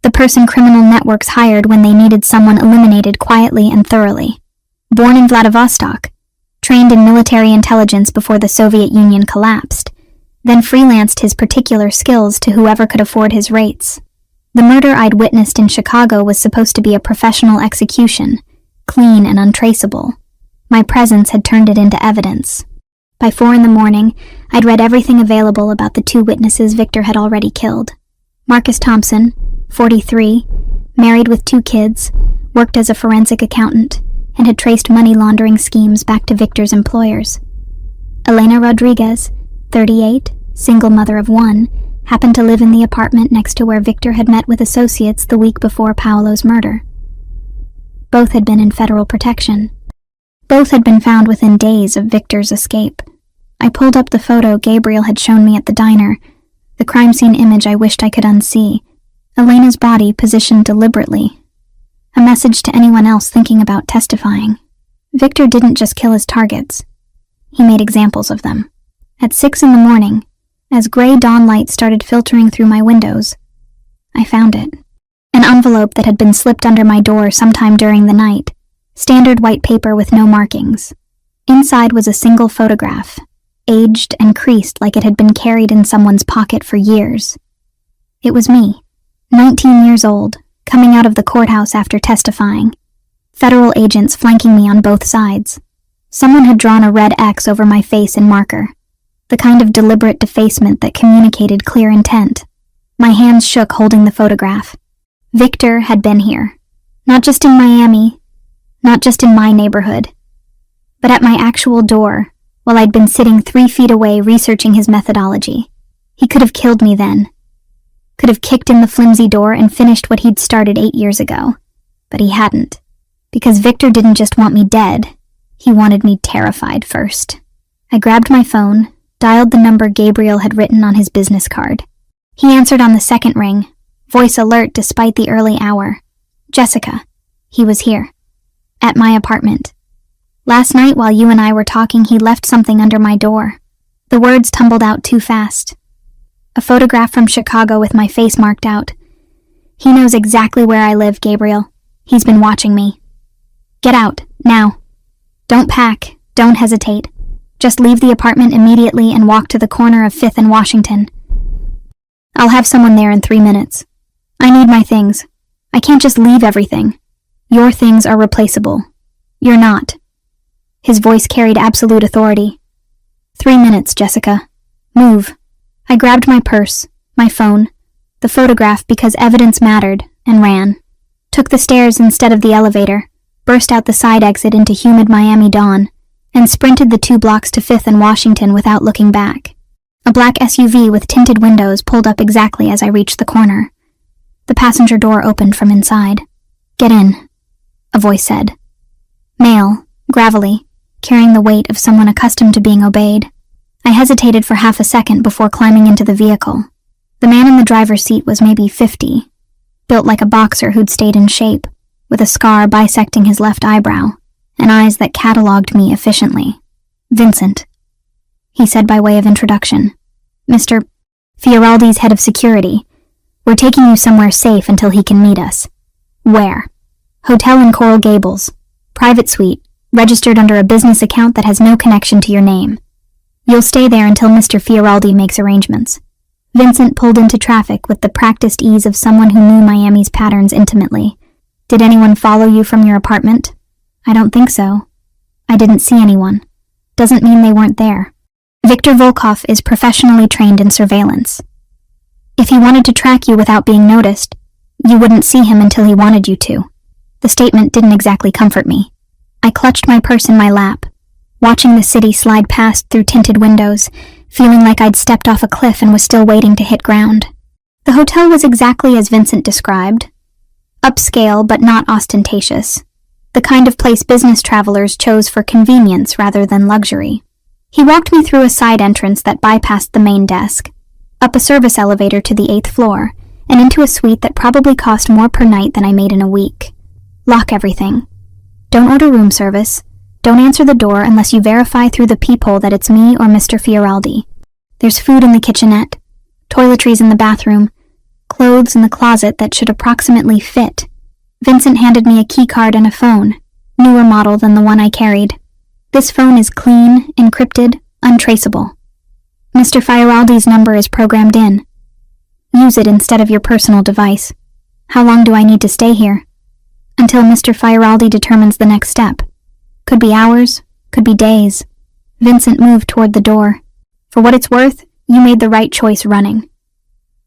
[SPEAKER 1] the person criminal networks hired when they needed someone eliminated quietly and thoroughly. Born in Vladivostok, trained in military intelligence before the Soviet Union collapsed, then freelanced his particular skills to whoever could afford his rates. The murder I'd witnessed in Chicago was supposed to be a professional execution, clean and untraceable. My presence had turned it into evidence. By 4 a.m, I'd read everything available about the 2 witnesses Victor had already killed. Marcus Thompson, 43, married with 2 kids, worked as a forensic accountant, and had traced money laundering schemes back to Victor's employers. Elena Rodriguez, 38, single mother of 1, happened to live in the apartment next to where Victor had met with associates the week before Paolo's murder. Both had been in federal protection. Both had been found within days of Victor's escape. I pulled up the photo Gabriel had shown me at the diner, the crime scene image I wished I could unsee, Elena's body positioned deliberately, a message to anyone else thinking about testifying. Victor didn't just kill his targets. He made examples of them. At 6 a.m, as gray dawn light started filtering through my windows, I found it. An envelope that had been slipped under my door sometime during the night, standard white paper with no markings. Inside was a single photograph, aged and creased like it had been carried in someone's pocket for years. It was me, 19 years old, coming out of the courthouse after testifying. Federal agents flanking me on both sides. Someone had drawn a red X over my face in marker, the kind of deliberate defacement that communicated clear intent. My hands shook holding the photograph. Victor had been here. Not just in Miami, not just in my neighborhood, but at my actual door, while I'd been sitting 3 feet away researching his methodology. He could have killed me then. Could have kicked in the flimsy door and finished what he'd started 8 years ago. But he hadn't. Because Victor didn't just want me dead, he wanted me terrified first. I grabbed my phone, dialed the number Gabriel had written on his business card. He answered on the second ring, voice alert despite the early hour. Jessica. He was here. At my apartment. Last night while you and I were talking, he left something under my door. The words tumbled out too fast. A photograph from Chicago with my face marked out. He knows exactly where I live, Gabriel. He's been watching me. Get out, now. Don't pack, don't hesitate. Just leave the apartment immediately and walk to the corner of 5th and Washington. I'll have someone there in 3 minutes. I need my things. I can't just leave everything. Your things are replaceable. You're not. His voice carried absolute authority. 3 minutes, Jessica. Move. I grabbed my purse, my phone, the photograph because evidence mattered, and ran. Took the stairs instead of the elevator, burst out the side exit into humid Miami dawn, and sprinted the 2 blocks to 5th and Washington without looking back. A black SUV with tinted windows pulled up exactly as I reached the corner. The passenger door opened from inside. Get in, a voice said. Male, gravelly, carrying the weight of someone accustomed to being obeyed. I hesitated for half a second before climbing into the vehicle. The man in the driver's seat was maybe 50, built like a boxer who'd stayed in shape, with a scar bisecting his left eyebrow, and eyes that catalogued me efficiently. Vincent, he said by way of introduction. Mr. Fioraldi's head of security. We're taking you somewhere safe until he can meet us. Where? Hotel in Coral Gables. Private suite, registered under a business account that has no connection to your name. You'll stay there until Mr. Fioraldi makes arrangements. Vincent pulled into traffic with the practiced ease of someone who knew Miami's patterns intimately. Did anyone follow you from your apartment? I don't think so. I didn't see anyone. Doesn't mean they weren't there. Victor Volkov is professionally trained in surveillance. If he wanted to track you without being noticed, you wouldn't see him until he wanted you to. The statement didn't exactly comfort me. I clutched my purse in my lap, watching the city slide past through tinted windows, feeling like I'd stepped off a cliff and was still waiting to hit ground. The hotel was exactly as Vincent described. Upscale but not ostentatious. The kind of place business travelers chose for convenience rather than luxury. He walked me through a side entrance that bypassed the main desk, up a service elevator to the 8th floor, and into a suite that probably cost more per night than I made in a week. Lock everything. Don't order room service. Don't answer the door unless you verify through the peephole that it's me or Mr. Fioraldi. There's food in the kitchenette, toiletries in the bathroom, clothes in the closet that should approximately fit. Vincent handed me a key card and a phone, newer model than the one I carried. This phone is clean, encrypted, untraceable. Mr. Fioraldi's number is programmed in. Use it instead of your personal device. How long do I need to stay here? Until Mr. Fioraldi determines the next step. Could be hours, could be days. Vincent moved toward the door. For what it's worth, you made the right choice running.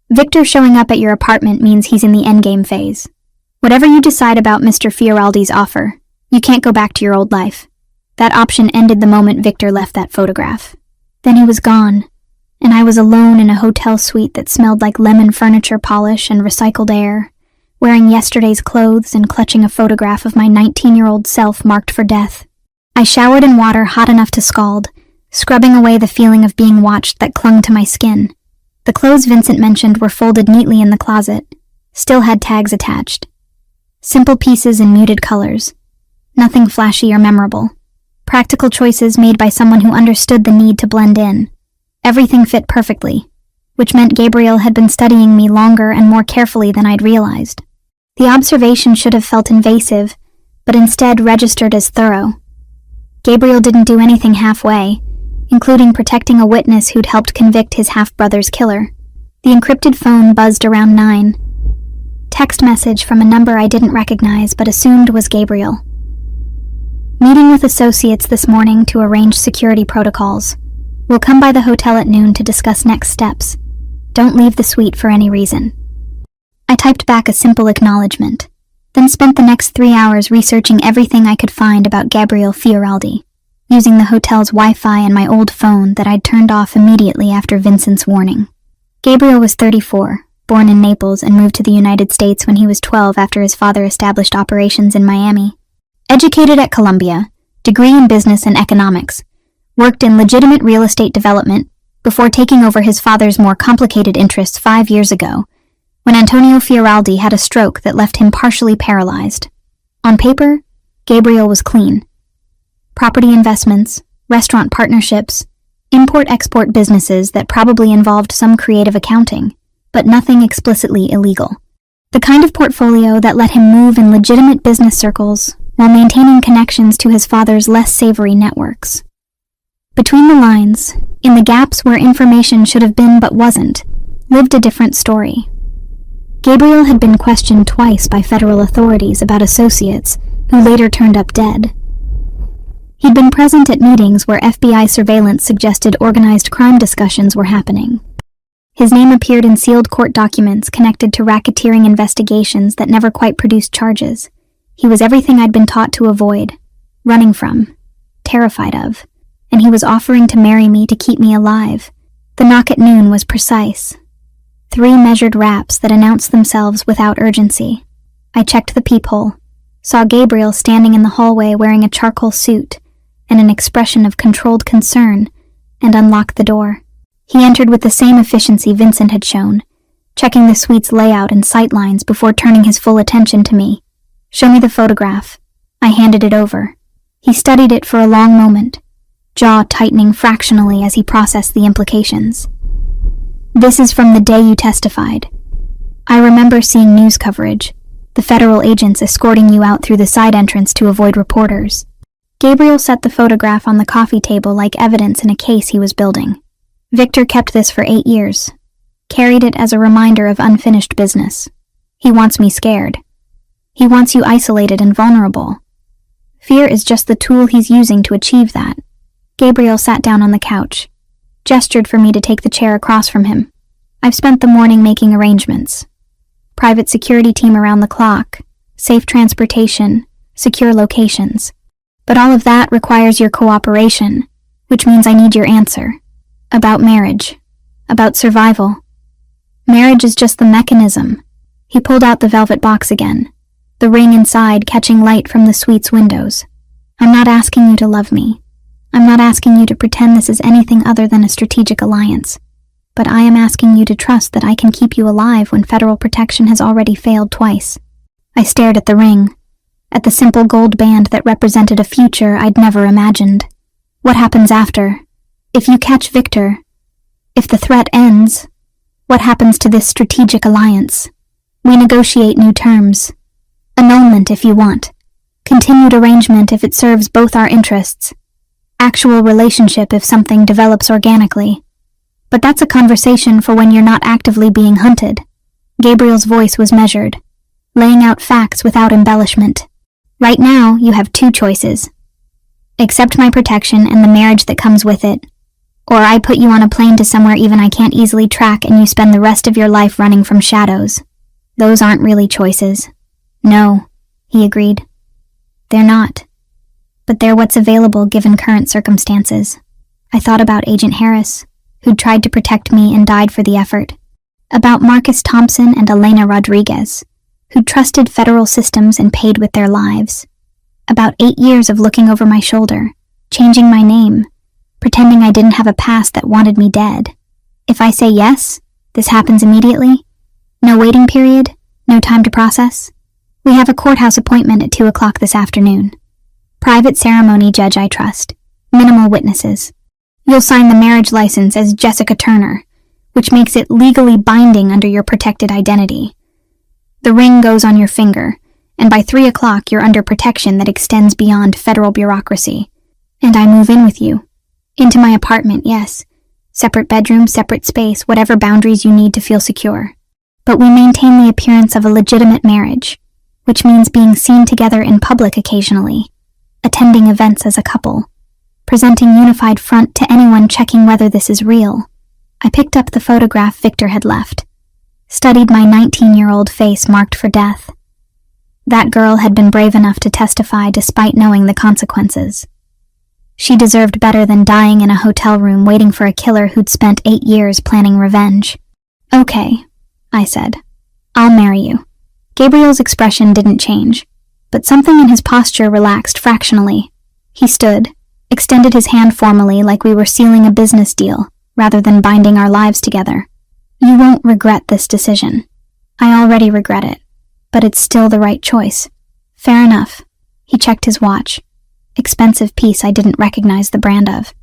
[SPEAKER 1] Victor showing up at your apartment means he's in the endgame phase. Whatever you decide about Mr. Fioraldi's offer, you can't go back to your old life. That option ended the moment Victor left that photograph. Then he was gone, and I was alone in a hotel suite that smelled like lemon furniture polish and recycled air, wearing yesterday's clothes and clutching a photograph of my 19-year-old self marked for death. I showered in water hot enough to scald, scrubbing away the feeling of being watched that clung to my skin. The clothes Vincent mentioned were folded neatly in the closet, still had tags attached. Simple pieces in muted colors. Nothing flashy or memorable. Practical choices made by someone who understood the need to blend in. Everything fit perfectly, which meant Gabriel had been studying me longer and more carefully than I'd realized. The observation should have felt invasive, but instead registered as thorough. Gabriel didn't do anything halfway, including protecting a witness who'd helped convict his half-brother's killer. The encrypted phone buzzed around 9. Text message from a number I didn't recognize but assumed was Gabriel. Meeting with associates this morning to arrange security protocols. We'll come by the hotel at noon to discuss next steps. Don't leave the suite for any reason. I typed back a simple acknowledgement, then spent the next 3 hours researching everything I could find about Gabriel Fioraldi, using the hotel's Wi-Fi and my old phone that I'd turned off immediately after Vincent's warning. Gabriel was 34, born in Naples and moved to the United States when he was 12 after his father established operations in Miami. Educated at Columbia, degree in business and economics, worked in legitimate real estate development before taking over his father's more complicated interests 5 years ago, when Antonio Fioraldi had a stroke that left him partially paralyzed. On paper, Gabriel was clean. Property investments, restaurant partnerships, import-export businesses that probably involved some creative accounting, but nothing explicitly illegal. The kind of portfolio that let him move in legitimate business circles while maintaining connections to his father's less savory networks. Between the lines, in the gaps where information should have been but wasn't, lived a different story. Gabriel had been questioned twice by federal authorities about associates who later turned up dead. He'd been present at meetings where FBI surveillance suggested organized crime discussions were happening. His name appeared in sealed court documents connected to racketeering investigations that never quite produced charges. He was everything I'd been taught to avoid, running from, terrified of, and he was offering to marry me to keep me alive. The knock at noon was precise. 3 measured raps that announced themselves without urgency. I checked the peephole, saw Gabriel standing in the hallway wearing a charcoal suit and an expression of controlled concern, and unlocked the door. He entered with the same efficiency Vincent had shown, checking the suite's layout and sightlines before turning his full attention to me. "Show me the photograph." I handed it over. He studied it for a long moment, jaw tightening fractionally as he processed the implications. "This is from the day you testified. I remember seeing news coverage, the federal agents escorting you out through the side entrance to avoid reporters." Gabriel set the photograph on the coffee table like evidence in a case he was building. "Victor kept this for 8 years, carried it as a reminder of unfinished business. He wants me scared. He wants you isolated and vulnerable. Fear is just the tool he's using to achieve that." Gabriel sat down on the couch, gestured for me to take the chair across from him. "I've spent the morning making arrangements. Private security team around the clock, safe transportation, secure locations. But all of that requires your cooperation, which means I need your answer. About marriage. About survival. Marriage is just the mechanism." He pulled out the velvet box again, the ring inside catching light from the suite's windows. "I'm not asking you to love me. I'm not asking you to pretend this is anything other than a strategic alliance. But I am asking you to trust that I can keep you alive when federal protection has already failed twice." I stared at the ring, at the simple gold band that represented a future I'd never imagined. What happens after? If you catch Victor, if the threat ends, what happens to this strategic alliance? We negotiate new terms. Annulment if you want. Continued arrangement if it serves both our interests. Actual relationship if something develops organically. But that's a conversation for when you're not actively being hunted. Gabriel's voice was measured, laying out facts without embellishment. "Right now, you have 2 choices. Accept my protection and the marriage that comes with it, or I put you on a plane to somewhere even I can't easily track and you spend the rest of your life running from shadows. Those aren't really choices." "No," he agreed. "They're not. But they're what's available given current circumstances." I thought about Agent Harris, who'd tried to protect me and died for the effort. About Marcus Thompson and Elena Rodriguez, who trusted federal systems and paid with their lives. About 8 years of looking over my shoulder, changing my name, pretending I didn't have a past that wanted me dead. If I say yes, this happens immediately. No waiting period, no time to process. We have a courthouse appointment at 2 o'clock this afternoon. Private ceremony, judge I trust. Minimal witnesses. You'll sign the marriage license as Jessica Turner, which makes it legally binding under your protected identity. The ring goes on your finger, and by 3 o'clock you're under protection that extends beyond federal bureaucracy. And I move in with you. Into my apartment, yes. Separate bedroom, separate space, whatever boundaries you need to feel secure. But we maintain the appearance of a legitimate marriage, which means being seen together in public occasionally, attending events as a couple, presenting unified front to anyone checking whether this is real. I picked up the photograph Victor had left, studied my 19-year-old face marked for death. That girl had been brave enough to testify despite knowing the consequences. She deserved better than dying in a hotel room waiting for a killer who'd spent 8 years planning revenge. Okay, I said. I'll marry you. Gabriel's expression didn't change, but something in his posture relaxed fractionally. He stood, extended his hand formally like we were sealing a business deal, rather than binding our lives together. You won't regret this decision. I already regret it, but it's still the right choice. Fair enough. He checked his watch. Expensive piece I didn't recognize the brand of.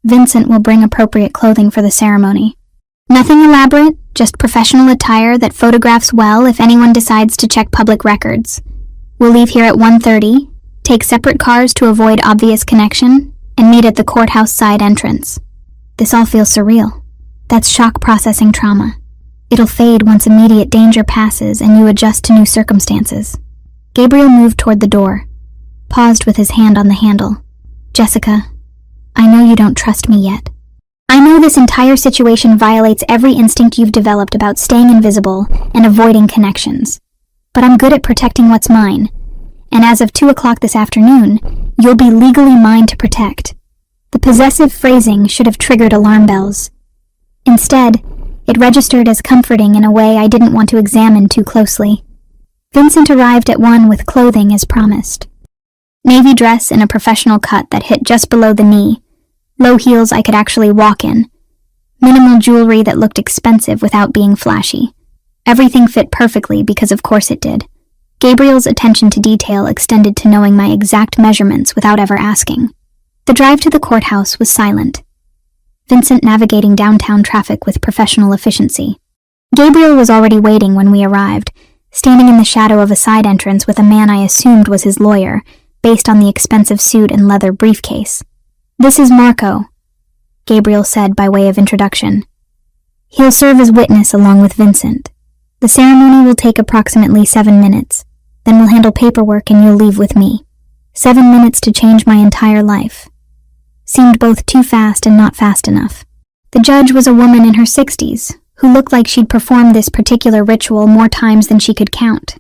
[SPEAKER 1] Vincent will bring appropriate clothing for the ceremony. Nothing elaborate, just professional attire that photographs well if anyone decides to check public records. We'll leave here at 1:30, take separate cars to avoid obvious connection, and meet at the courthouse side entrance. This all feels surreal. That's shock processing trauma. It'll fade once immediate danger passes and you adjust to new circumstances. Gabriel moved toward the door, paused with his hand on the handle. Jessica, I know you don't trust me yet. I know this entire situation violates every instinct you've developed about staying invisible and avoiding connections. But I'm good at protecting what's mine, and as of 2 o'clock this afternoon, you'll be legally mine to protect. The possessive phrasing should have triggered alarm bells. Instead, it registered as comforting in a way I didn't want to examine too closely. Vincent arrived at 1 with clothing as promised. Navy dress in a professional cut that hit just below the knee, low heels I could actually walk in, minimal jewelry that looked expensive without being flashy. Everything fit perfectly because of course it did. Gabriel's attention to detail extended to knowing my exact measurements without ever asking. The drive to the courthouse was silent, Vincent navigating downtown traffic with professional efficiency. Gabriel was already waiting when we arrived, standing in the shadow of a side entrance with a man I assumed was his lawyer, based on the expensive suit and leather briefcase. This is Marco, Gabriel said by way of introduction. He'll serve as witness along with Vincent. The ceremony will take approximately 7 minutes. Then we'll handle paperwork and you'll leave with me. 7 minutes to change my entire life. Seemed both too fast and not fast enough. The judge was a woman in her 60s, who looked like she'd performed this particular ritual more times than she could count.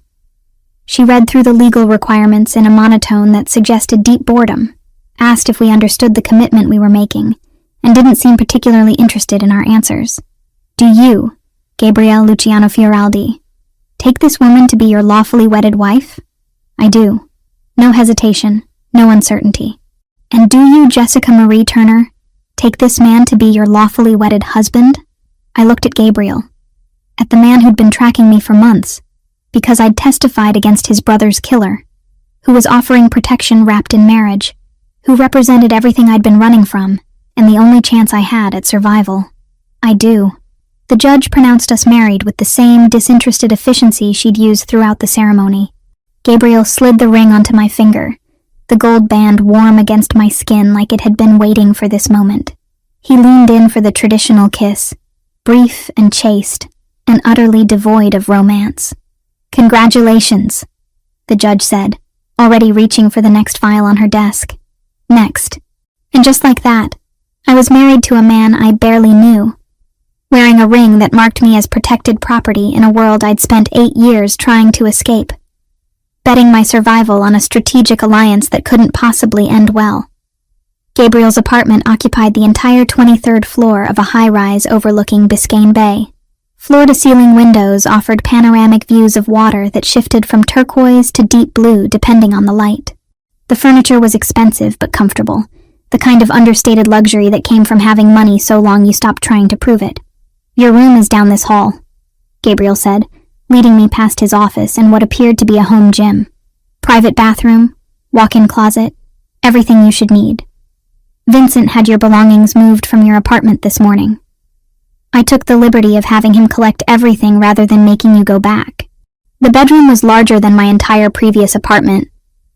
[SPEAKER 1] She read through the legal requirements in a monotone that suggested deep boredom, asked if we understood the commitment we were making, and didn't seem particularly interested in our answers. Do you, Gabrielle Luciano Fioraldi, take this woman to be your lawfully wedded wife? I do. No hesitation, no uncertainty. And do you, Jessica Marie Turner, take this man to be your lawfully wedded husband? I looked at Gabriel, at the man who'd been tracking me for months, because I'd testified against his brother's killer, who was offering protection wrapped in marriage, who represented everything I'd been running from, and the only chance I had at survival. I do. The judge pronounced us married with the same disinterested efficiency she'd used throughout the ceremony. Gabriel slid the ring onto my finger, the gold band warm against my skin like it had been waiting for this moment. He leaned in for the traditional kiss, brief and chaste, and utterly devoid of romance. Congratulations, the judge said, already reaching for the next file on her desk. Next. And just like that, I was married to a man I barely knew, wearing a ring that marked me as protected property in a world I'd spent 8 years trying to escape, betting my survival on a strategic alliance that couldn't possibly end well. Gabriel's apartment occupied the entire 23rd floor of a high-rise overlooking Biscayne Bay. Floor-to-ceiling windows offered panoramic views of water that shifted from turquoise to deep blue depending on the light. The furniture was expensive but comfortable, the kind of understated luxury that came from having money so long you stopped trying to prove it. Your room is down this hall, Gabriel said, leading me past his office and what appeared to be a home gym. Private bathroom, walk-in closet, everything you should need. Vincent had your belongings moved from your apartment this morning. I took the liberty of having him collect everything rather than making you go back. The bedroom was larger than my entire previous apartment.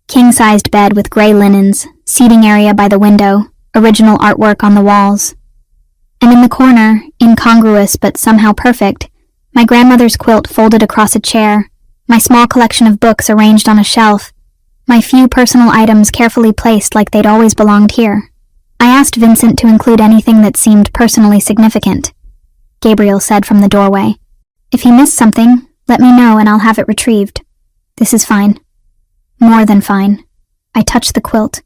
[SPEAKER 1] King-sized bed with gray linens, seating area by the window, original artwork on the walls. And in the corner, incongruous but somehow perfect, my grandmother's quilt folded across a chair, my small collection of books arranged on a shelf, my few personal items carefully placed like they'd always belonged here. I asked Vincent to include anything that seemed personally significant, Gabriel said from the doorway. If he missed something, let me know and I'll have it retrieved. This is fine. More than fine. I touched the quilt,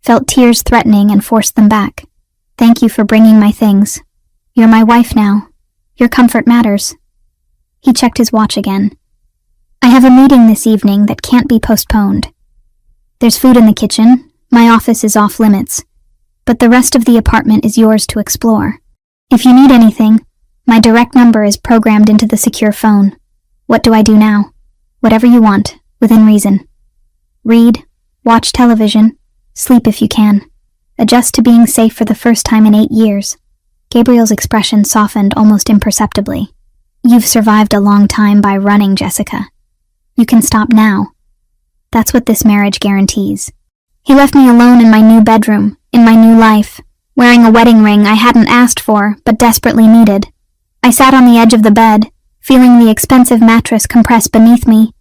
[SPEAKER 1] felt tears threatening and forced them back. Thank you for bringing my things. You're my wife now. Your comfort matters. He checked his watch again. I have a meeting this evening that can't be postponed. There's food in the kitchen, my office is off limits, but the rest of the apartment is yours to explore. If you need anything, my direct number is programmed into the secure phone. What do I do now? Whatever you want, within reason. Read, watch television, sleep if you can. Adjust to being safe for the first time in 8 years. Gabriel's expression softened almost imperceptibly. You've survived a long time by running, Jessica. You can stop now. That's what this marriage guarantees. He left me alone in my new bedroom, in my new life, wearing a wedding ring I hadn't asked for but desperately needed. I sat on the edge of the bed, feeling the expensive mattress compress beneath me,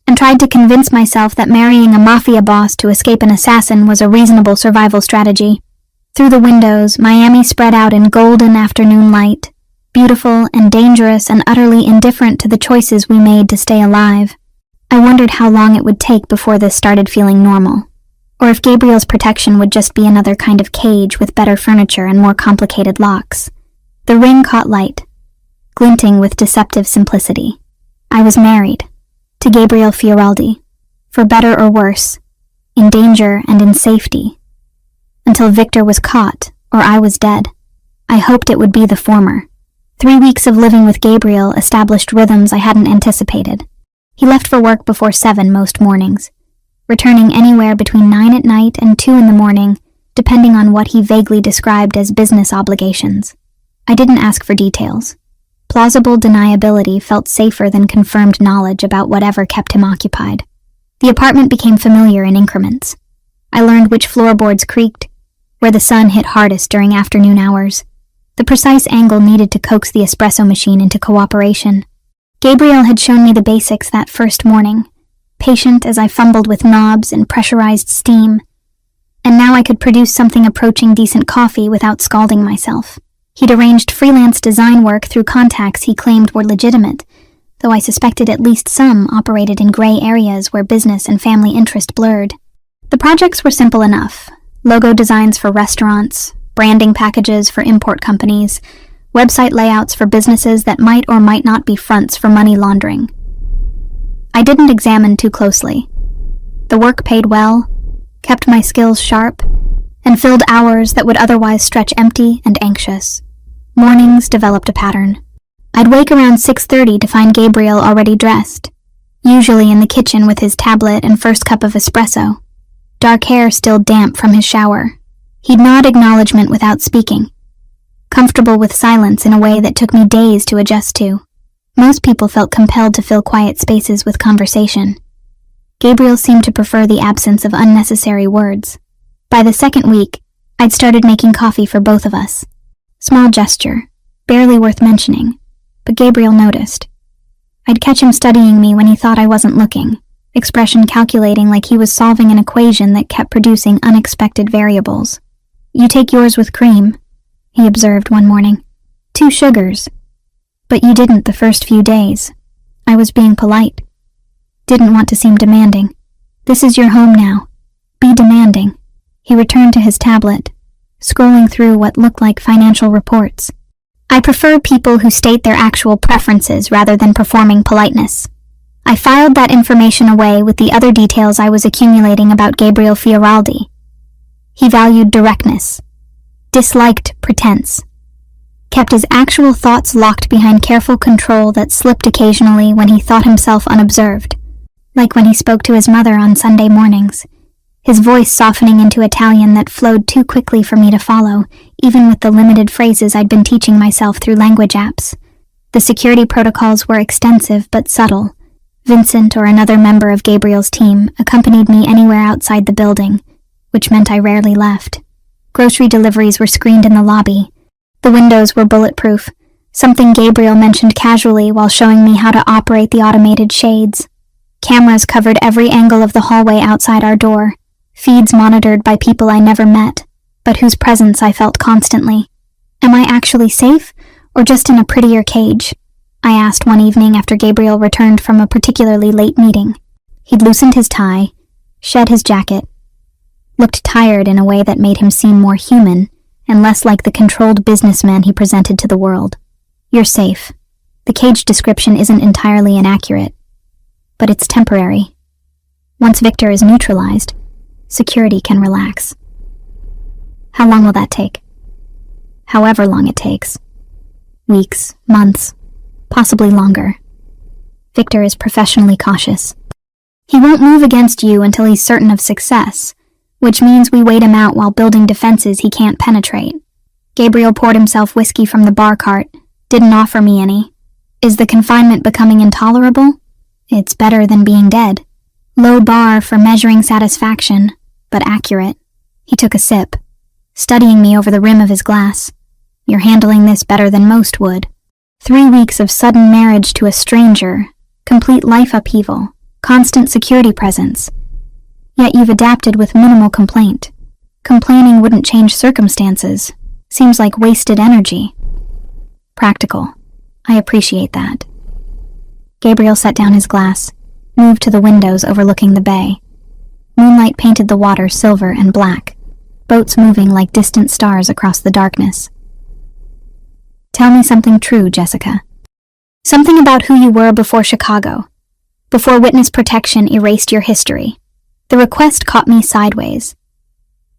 [SPEAKER 1] and tried to convince myself that marrying a Mafia boss to escape an assassin was a reasonable survival strategy. Through the windows, Miami spread out in golden afternoon light, beautiful and dangerous and utterly indifferent to the choices we made to stay alive. I wondered how long it would take before this started feeling normal, or if Gabriel's protection would just be another kind of cage with better furniture and more complicated locks. The ring caught light, glinting with deceptive simplicity. I was married, to Gabriel Fioraldi, for better or worse, in danger and in safety, until Victor was caught or I was dead. I hoped it would be the former. 3 weeks of living with Gabriel established rhythms I hadn't anticipated. He left for work before 7 most mornings, returning anywhere between 9 at night and 2 in the morning, depending on what he vaguely described as business obligations. I didn't ask for details. Plausible deniability felt safer than confirmed knowledge about whatever kept him occupied. The apartment became familiar in increments. I learned which floorboards creaked, where the sun hit hardest during afternoon hours, the precise angle needed to coax the espresso machine into cooperation. Gabriel had shown me the basics that first morning, patient as I fumbled with knobs and pressurized steam, and now I could produce something approaching decent coffee without scalding myself. He'd arranged freelance design work through contacts he claimed were legitimate, though I suspected at least some operated in gray areas where business and family interest blurred. The projects were simple enough: logo designs for restaurants, branding packages for import companies, website layouts for businesses that might or might not be fronts for money laundering. I didn't examine too closely. The work paid well, kept my skills sharp, and filled hours that would otherwise stretch empty and anxious. Mornings developed a pattern. I'd wake around 6:30 to find Gabriel already dressed, usually in the kitchen with his tablet and first cup of espresso, dark hair still damp from his shower. He'd nod acknowledgement without speaking, comfortable with silence in a way that took me days to adjust to. Most people felt compelled to fill quiet spaces with conversation. Gabriel seemed to prefer the absence of unnecessary words. By the second week, I'd started making coffee for both of us. Small gesture, barely worth mentioning, but Gabriel noticed. I'd catch him studying me when he thought I wasn't looking, expression calculating like he was solving an equation that kept producing unexpected variables. "You take yours with cream," he observed one morning. "2 sugars. But you didn't the first few days." I was being polite. Didn't want to seem demanding. "This is your home now. Be demanding." He returned to his tablet, scrolling through what looked like financial reports. "I prefer people who state their actual preferences rather than performing politeness." I filed that information away with the other details I was accumulating about Gabriel Fioraldi. He valued directness, disliked pretense, kept his actual thoughts locked behind careful control that slipped occasionally when he thought himself unobserved, like when he spoke to his mother on Sunday mornings, his voice softening into Italian that flowed too quickly for me to follow, even with the limited phrases I'd been teaching myself through language apps. The security protocols were extensive but subtle. Vincent or another member of Gabriel's team accompanied me anywhere outside the building, which meant I rarely left. Grocery deliveries were screened in the lobby. The windows were bulletproof, something Gabriel mentioned casually while showing me how to operate the automated shades. Cameras covered every angle of the hallway outside our door, feeds monitored by people I never met, but whose presence I felt constantly. "Am I actually safe, or just in a prettier cage?" I asked one evening after Gabriel returned from a particularly late meeting. He'd loosened his tie, shed his jacket, looked tired in a way that made him seem more human and less like the controlled businessman he presented to the world. "You're safe. The cage description isn't entirely inaccurate, but it's temporary. Once Victor is neutralized, security can relax. How long will that take? However long it takes. Weeks, months, possibly longer. Victor is professionally cautious. He won't move against you until he's certain of success, which means we wait him out while building defenses he can't penetrate. Gabriel poured himself whiskey from the bar cart, didn't offer me any. Is the confinement becoming intolerable? It's better than being dead. Low bar for measuring satisfaction, but accurate. He took a sip, studying me over the rim of his glass. You're handling this better than most would. 3 weeks of sudden marriage to a stranger, complete life upheaval, constant security presence. Yet you've adapted with minimal complaint. Complaining wouldn't change circumstances. Seems like wasted energy. Practical. I appreciate that. Gabriel set down his glass, moved to the windows overlooking the bay. Moonlight painted the water silver and black, boats moving like distant stars across the darkness. Tell me something true, Jessica. Something about who you were before Chicago, before witness protection erased your history. The request caught me sideways.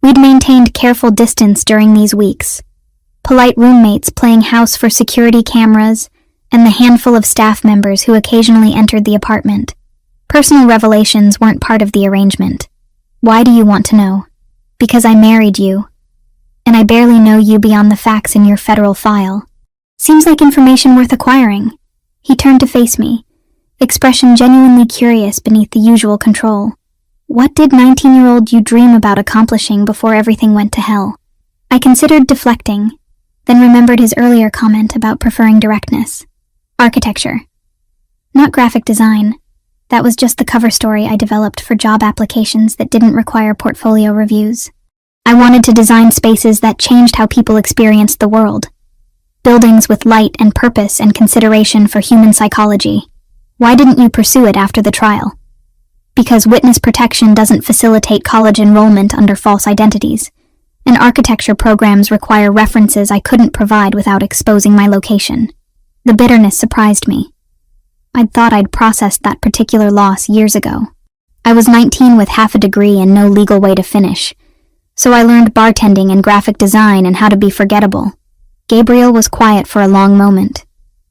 [SPEAKER 1] We'd maintained careful distance during these weeks. Polite roommates playing house for security cameras, and the handful of staff members who occasionally entered the apartment. Personal revelations weren't part of the arrangement. Why do you want to know? Because I married you, and I barely know you beyond the facts in your federal file. Seems like information worth acquiring. He turned to face me, expression genuinely curious beneath the usual control. What did 19-year-old you dream about accomplishing before everything went to hell? I considered deflecting, then remembered his earlier comment about preferring directness. Architecture. Not graphic design. That was just the cover story I developed for job applications that didn't require portfolio reviews. I wanted to design spaces that changed how people experienced the world. Buildings with light and purpose and consideration for human psychology. Why didn't you pursue it after the trial? Because witness protection doesn't facilitate college enrollment under false identities, and architecture programs require references I couldn't provide without exposing my location. The bitterness surprised me. I'd thought I'd processed that particular loss years ago. I was 19 with half a degree and no legal way to finish, so I learned bartending and graphic design and how to be forgettable. Gabriel was quiet for a long moment,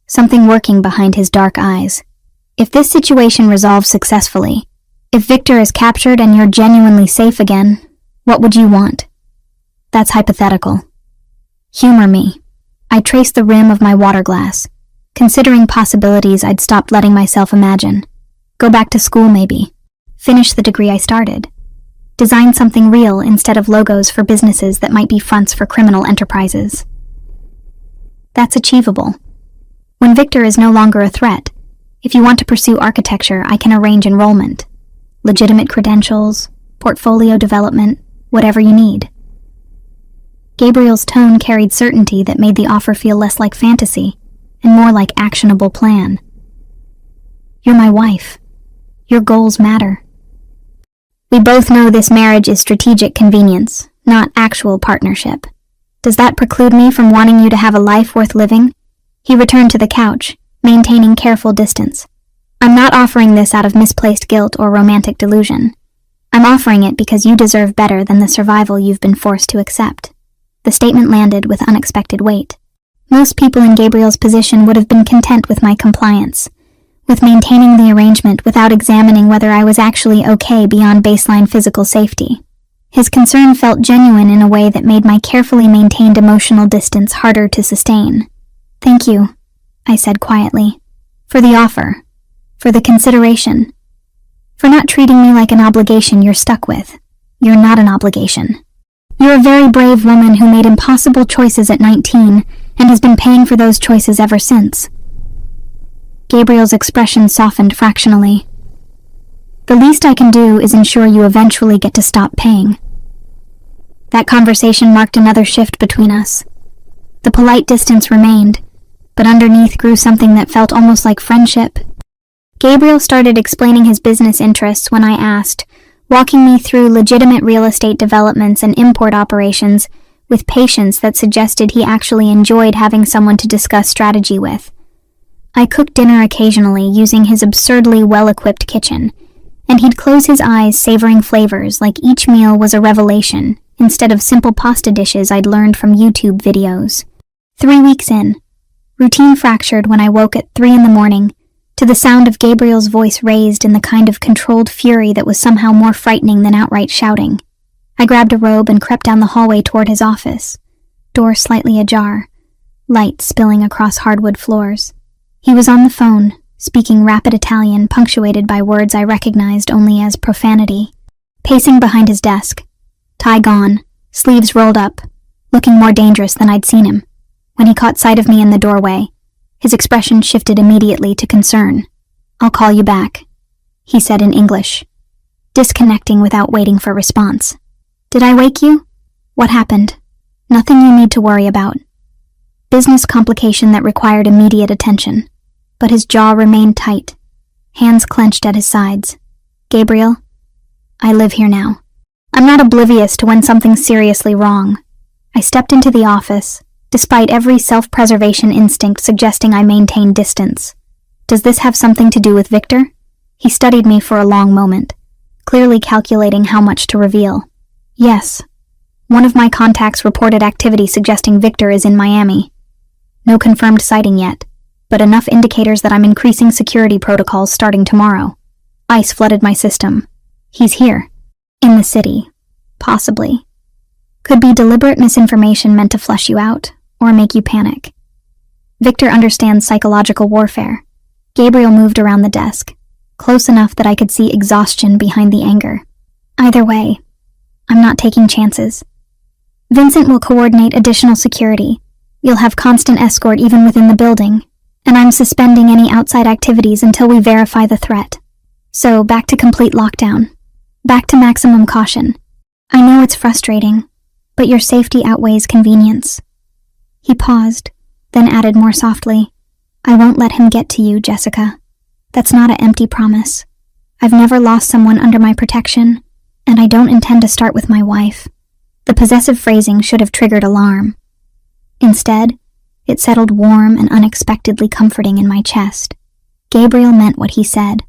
[SPEAKER 1] something working behind his dark eyes. If this situation resolves successfully, if Victor is captured and you're genuinely safe again, what would you want? That's hypothetical. Humor me. I traced the rim of my water glass, considering possibilities I'd stopped letting myself imagine. Go back to school maybe. Finish the degree I started. Design something real instead of logos for businesses that might be fronts for criminal enterprises. That's achievable. When Victor is no longer a threat, if you want to pursue architecture, I can arrange enrollment. Legitimate credentials, portfolio development, whatever you need. Gabriel's tone carried certainty that made the offer feel less like fantasy and more like actionable plan. You're my wife. Your goals matter. We both know this marriage is strategic convenience, not actual partnership. Does that preclude me from wanting you to have a life worth living? He returned to the couch, maintaining careful distance. I'm not offering this out of misplaced guilt or romantic delusion. I'm offering it because you deserve better than the survival you've been forced to accept. The statement landed with unexpected weight. Most people in Gabriel's position would have been content with my compliance, with maintaining the arrangement without examining whether I was actually okay beyond baseline physical safety. His concern felt genuine in a way that made my carefully maintained emotional distance harder to sustain. Thank you, I said quietly, for the offer, for the consideration, for not treating me like an obligation you're stuck with. You're not an obligation. You're a very brave woman who made impossible choices at 19 and has been paying for those choices ever since. Gabriel's expression softened fractionally. The least I can do is ensure you eventually get to stop paying. That conversation marked another shift between us. The polite distance remained, but underneath grew something that felt almost like friendship. Gabriel started explaining his business interests when I asked, walking me through legitimate real estate developments and import operations with patience that suggested he actually enjoyed having someone to discuss strategy with. I cooked dinner occasionally using his absurdly well-equipped kitchen, and he'd close his eyes savoring flavors like each meal was a revelation instead of simple pasta dishes I'd learned from YouTube videos. 3 weeks in, routine fractured when I woke at 3 in the morning to the sound of Gabriel's voice raised in the kind of controlled fury that was somehow more frightening than outright shouting. I grabbed a robe and crept down the hallway toward his office, door slightly ajar, light spilling across hardwood floors. He was on the phone, speaking rapid Italian punctuated by words I recognized only as profanity. Pacing behind his desk, tie gone, sleeves rolled up, looking more dangerous than I'd seen him. When he caught sight of me in the doorway, his expression shifted immediately to concern. "I'll call you back," he said in English, disconnecting without waiting for response. "Did I wake you? What happened?" "Nothing you need to worry about." Business complication that required immediate attention, but his jaw remained tight, hands clenched at his sides. "Gabriel, I live here now. I'm not oblivious to when something's seriously wrong." I stepped into the office, despite every self-preservation instinct suggesting I maintain distance. "Does this have something to do with Victor?" He studied me for a long moment, clearly calculating how much to reveal. "Yes. One of my contacts reported activity suggesting Victor is in Miami. No confirmed sighting yet, but enough indicators that I'm increasing security protocols starting tomorrow. ICE flooded my system. He's here. In the city. Possibly. Could be deliberate misinformation meant to flush you out, or make you panic. Victor understands psychological warfare." Gabriel moved around the desk, close enough that I could see exhaustion behind the anger. "Either way, I'm not taking chances. Vincent will coordinate additional security. You'll have constant escort even within the building, and I'm suspending any outside activities until we verify the threat. So back to complete lockdown. Back to maximum caution. I know it's frustrating, but your safety outweighs convenience." He paused, then added more softly, "I won't let him get to you, Jessica. That's not an empty promise. I've never lost someone under my protection, and I don't intend to start with my wife." The possessive phrasing should have triggered alarm. Instead, it settled warm and unexpectedly comforting in my chest. Gabriel meant what he said.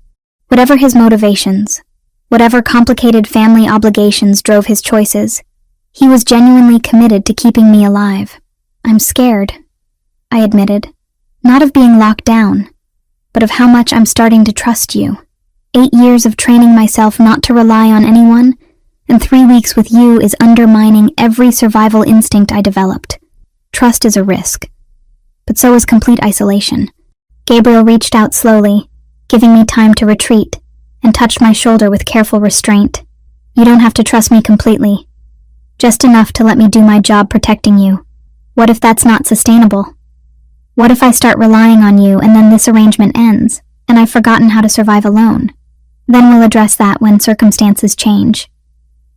[SPEAKER 1] Whatever his motivations, whatever complicated family obligations drove his choices, he was genuinely committed to keeping me alive. "I'm scared," I admitted, "not of being locked down, but of how much I'm starting to trust you. 8 years of training myself not to rely on anyone, and 3 weeks with you is undermining every survival instinct I developed. Trust is a risk, but so is complete isolation." Gabriel reached out slowly, giving me time to retreat, and touched my shoulder with careful restraint. "You don't have to trust me completely, just enough to let me do my job protecting you. What if that's not sustainable? What if I start relying on you and then this arrangement ends, and I've forgotten how to survive alone? Then we'll address that when circumstances change.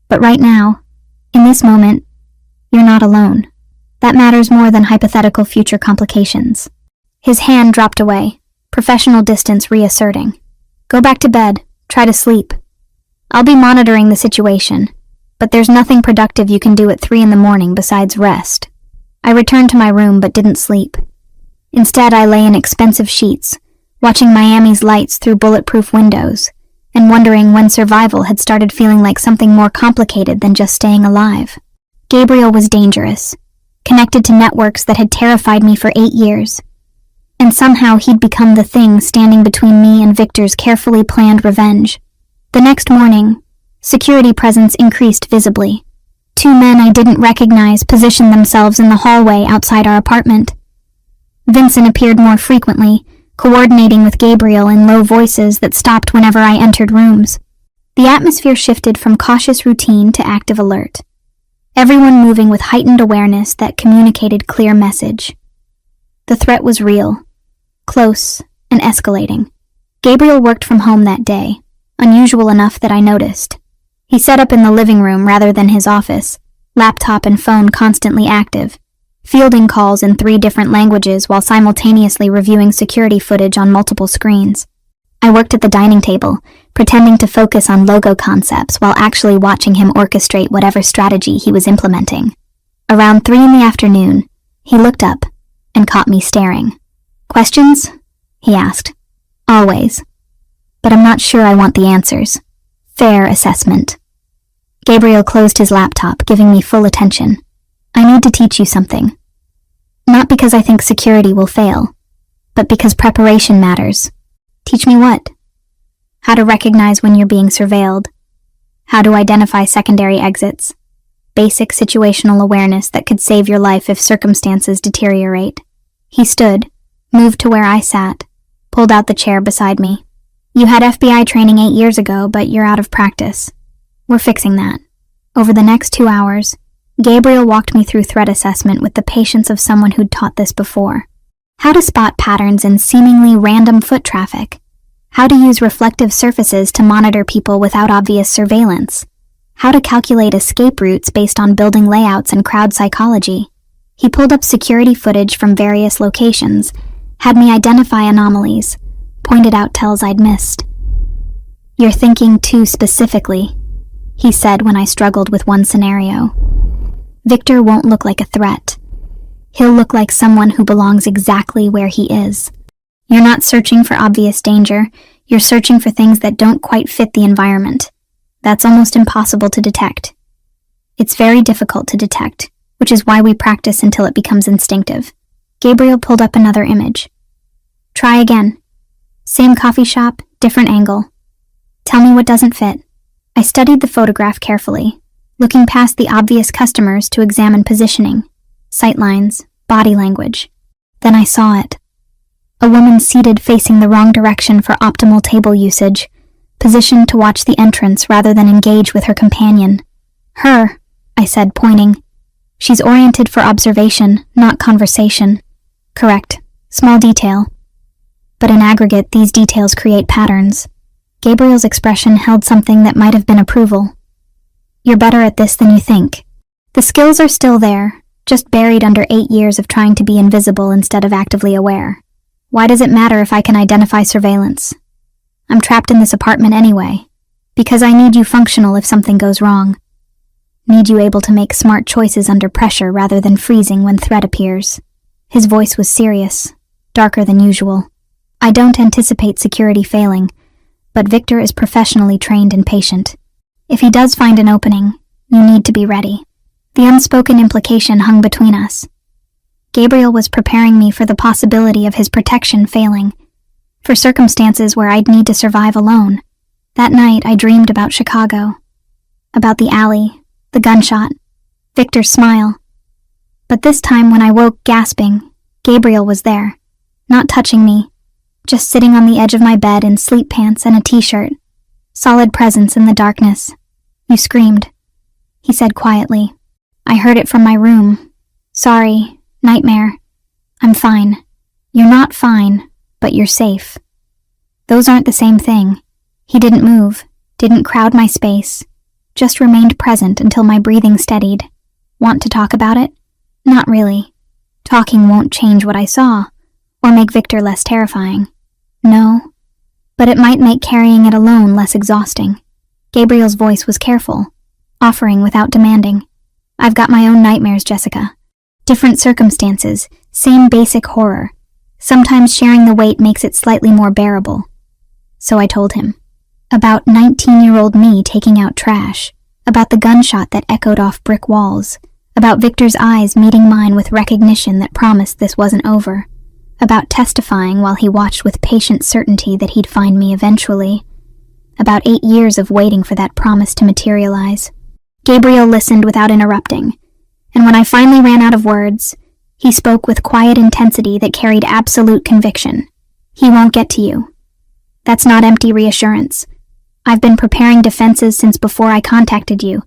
[SPEAKER 1] But right now, in this moment, you're not alone. That matters more than hypothetical future complications." His hand dropped away, professional distance reasserting. "Go back to bed. Try to sleep. I'll be monitoring the situation, but there's nothing productive you can do at 3 in the morning besides rest." I returned to my room but didn't sleep. Instead, I lay in expensive sheets, watching Miami's lights through bulletproof windows, and wondering when survival had started feeling like something more complicated than just staying alive. Gabriel was dangerous, connected to networks that had terrified me for 8 years, and somehow he'd become the thing standing between me and Victor's carefully planned revenge. The next morning, security presence increased visibly. 2 men I didn't recognize positioned themselves in the hallway outside our apartment. Vincent appeared more frequently, coordinating with Gabriel in low voices that stopped whenever I entered rooms. The atmosphere shifted from cautious routine to active alert, everyone moving with heightened awareness that communicated clear message. The threat was real, close, and escalating. Gabriel worked from home that day, unusual enough that I noticed. He set up in the living room rather than his office, laptop and phone constantly active, fielding calls in 3 different languages while simultaneously reviewing security footage on multiple screens. I worked at the dining table, pretending to focus on logo concepts while actually watching him orchestrate whatever strategy he was implementing. Around 3 in the afternoon, he looked up and caught me staring. "Questions?" he asked. Always. But I'm not sure I want the answers. Fair assessment. Gabriel closed his laptop, giving me full attention. I need to teach you something. Not because I think security will fail, but because preparation matters. Teach me what? How to recognize when you're being surveilled. How to identify secondary exits. Basic situational awareness that could save your life if circumstances deteriorate. He stood, moved to where I sat, pulled out the chair beside me. You had FBI training 8 years ago, but you're out of practice. We're fixing that. Over the next 2 hours, Gabriel walked me through threat assessment with the patience of someone who'd taught this before. How to spot patterns in seemingly random foot traffic. How to use reflective surfaces to monitor people without obvious surveillance. How to calculate escape routes based on building layouts and crowd psychology. He pulled up security footage from various locations, had me identify anomalies, pointed out tells I'd missed. You're thinking too specifically, he said when I struggled with one scenario. Victor won't look like a threat. He'll look like someone who belongs exactly where he is. You're not searching for obvious danger, you're searching for things that don't quite fit the environment. That's almost impossible to detect. It's very difficult to detect, which is why we practice until it becomes instinctive. Gabriel pulled up another image. Try again. Same coffee shop, different angle. Tell me what doesn't fit. I studied the photograph carefully, looking past the obvious customers to examine positioning, sightlines, body language. Then I saw it. A woman seated facing the wrong direction for optimal table usage, positioned to watch the entrance rather than engage with her companion. Her, I said, pointing. She's oriented for observation, not conversation. Correct. Small detail. But in aggregate, these details create patterns. Gabriel's expression held something that might have been approval. You're better at this than you think. The skills are still there, just buried under 8 years of trying to be invisible instead of actively aware. Why does it matter if I can identify surveillance? I'm trapped in this apartment anyway, because I need you functional if something goes wrong. Need you able to make smart choices under pressure rather than freezing when threat appears. His voice was serious, darker than usual. I don't anticipate security failing, but Victor is professionally trained and patient. If he does find an opening, you need to be ready. The unspoken implication hung between us. Gabriel was preparing me for the possibility of his protection failing, for circumstances where I'd need to survive alone. That night I dreamed about Chicago, about the alley, the gunshot, Victor's smile. But this time when I woke gasping, Gabriel was there, not touching me, just sitting on the edge of my bed in sleep pants and a t-shirt. Solid presence in the darkness. You screamed, he said quietly. I heard it from my room. Sorry, nightmare. I'm fine. You're not fine, but you're safe. Those aren't the same thing. He didn't move, didn't crowd my space, just remained present until my breathing steadied. Want to talk about it? Not really. Talking won't change what I saw, or make Victor less terrifying. No, but it might make carrying it alone less exhausting. Gabriel's voice was careful, offering without demanding. I've got my own nightmares, Jessica. Different circumstances, same basic horror. Sometimes sharing the weight makes it slightly more bearable. So I told him. About 19-year-old me taking out trash. About the gunshot that echoed off brick walls. About Victor's eyes meeting mine with recognition that promised this wasn't over. About testifying while he watched with patient certainty that he'd find me eventually. About 8 years of waiting for that promise to materialize. Gabriel listened without interrupting, and when I finally ran out of words, he spoke with quiet intensity that carried absolute conviction. He won't get to you. That's not empty reassurance. I've been preparing defenses since before I contacted you,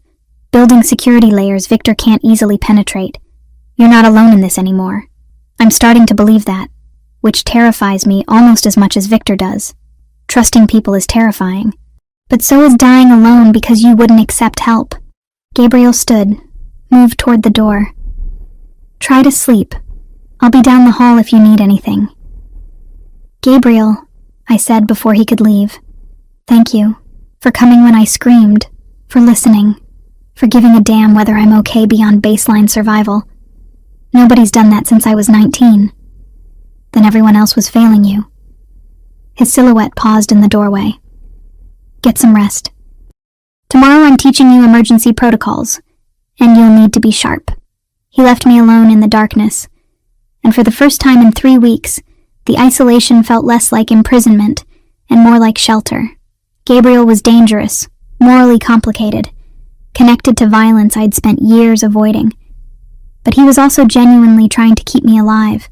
[SPEAKER 1] building security layers Victor can't easily penetrate. You're not alone in this anymore. I'm starting to believe that, which terrifies me almost as much as Victor does. Trusting people is terrifying, but so is dying alone because you wouldn't accept help. Gabriel stood, moved toward the door. Try to sleep. I'll be down the hall if you need anything. Gabriel, I said before he could leave. Thank you, for coming when I screamed, for listening, for giving a damn whether I'm okay beyond baseline survival. Nobody's done that since I was 19. Then everyone else was failing you. His silhouette paused in the doorway. Get some rest. Tomorrow I'm teaching you emergency protocols, and you'll need to be sharp. He left me alone in the darkness, and for the first time in 3 weeks, the isolation felt less like imprisonment and more like shelter. Gabriel was dangerous, morally complicated, connected to violence I'd spent years avoiding. But he was also genuinely trying to keep me alive,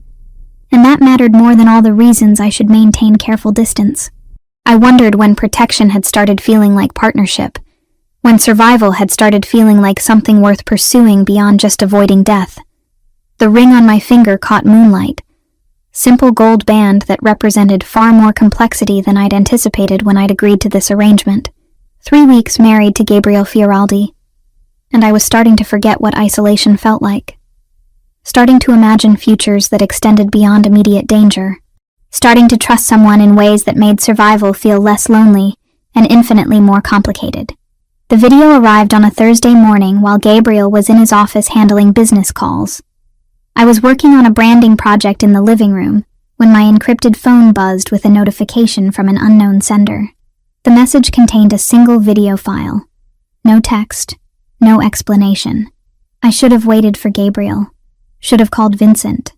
[SPEAKER 1] and that mattered more than all the reasons I should maintain careful distance. I wondered when protection had started feeling like partnership, when survival had started feeling like something worth pursuing beyond just avoiding death. The ring on my finger caught moonlight, simple gold band that represented far more complexity than I'd anticipated when I'd agreed to this arrangement. 3 weeks married to Gabriel Fioraldi, and I was starting to forget what isolation felt like. Starting to imagine futures that extended beyond immediate danger. Starting to trust someone in ways that made survival feel less lonely and infinitely more complicated. The video arrived on a Thursday morning while Gabriel was in his office handling business calls. I was working on a branding project in the living room when my encrypted phone buzzed with a notification from an unknown sender. The message contained a single video file. No text, no explanation. I should have waited for Gabriel. Should have called Vincent.